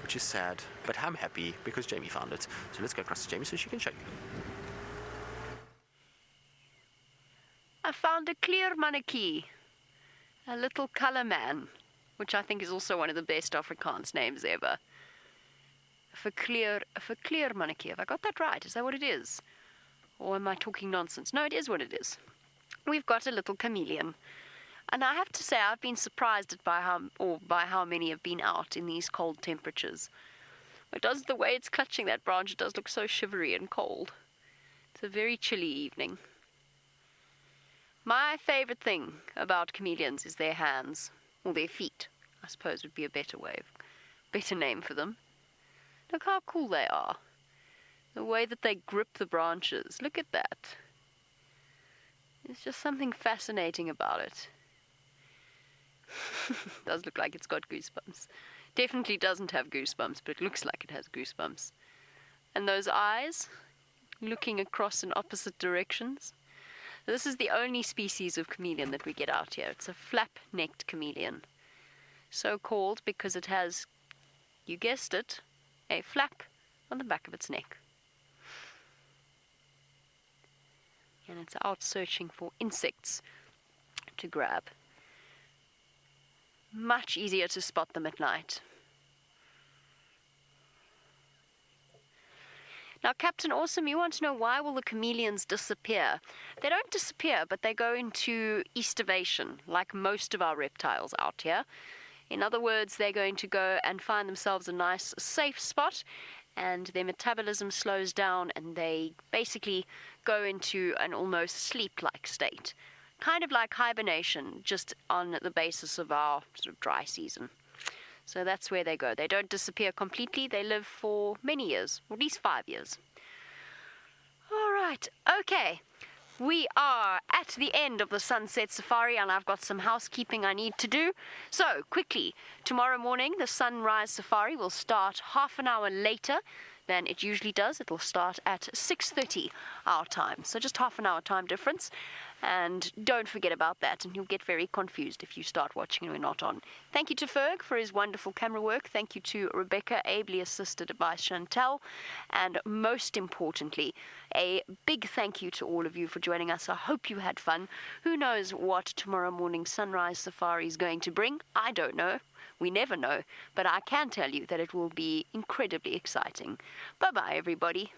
which is sad, but I'm happy because Jamie found it. So let's go across to Jamie so she can show you. I found a verkleur mannetjie, a little colour man, which I think is also one of the best Afrikaans names ever. Verkleur mannetjie. Have I got that right? Is that what it is? Or am I talking nonsense? No, it is what it is. We've got a little chameleon. And I have to say, I've been surprised by how many have been out in these cold temperatures. It does, the way it's clutching that branch, it does look so shivery and cold. It's a very chilly evening. My favourite thing about chameleons is their hands, or their feet, I suppose would be a better name for them. Look how cool they are. The way that they grip the branches. Look at that. There's just something fascinating about it. Does look like it's got goosebumps. Definitely doesn't have goosebumps, but it looks like it has goosebumps. And those eyes, looking across in opposite directions. This is the only species of chameleon that we get out here. It's a flap-necked chameleon. So called because it has, you guessed it, a flap on the back of its neck. And it's out searching for insects to grab. Much easier to spot them at night. Now, Captain Awesome, you want to know why will the chameleons disappear? They don't disappear, but they go into estivation, like most of our reptiles out here. In other words, they're going to go and find themselves a nice, safe spot, and their metabolism slows down, and they basically go into an almost sleep-like state. Kind of like hibernation, just on the basis of our sort of dry season. So that's where they go. They don't disappear completely. They live for many years, or at least 5 years. All right, okay. We are at the end of the Sunset Safari, and I've got some housekeeping I need to do. So, quickly, tomorrow morning, the Sunrise Safari will start half an hour later than it usually does. It will start at 6:30 our time, so just half an hour time difference. And don't forget about that, and you'll get very confused if you start watching and we're not on. Thank you to Ferg for his wonderful camera work. Thank you to Rebecca, ably assisted by Chantel. And most importantly, a big thank you to all of you for joining us. I hope you had fun. Who knows what tomorrow morning Sunrise Safari is going to bring? I don't know. We never know. But I can tell you that it will be incredibly exciting. Bye-bye, everybody.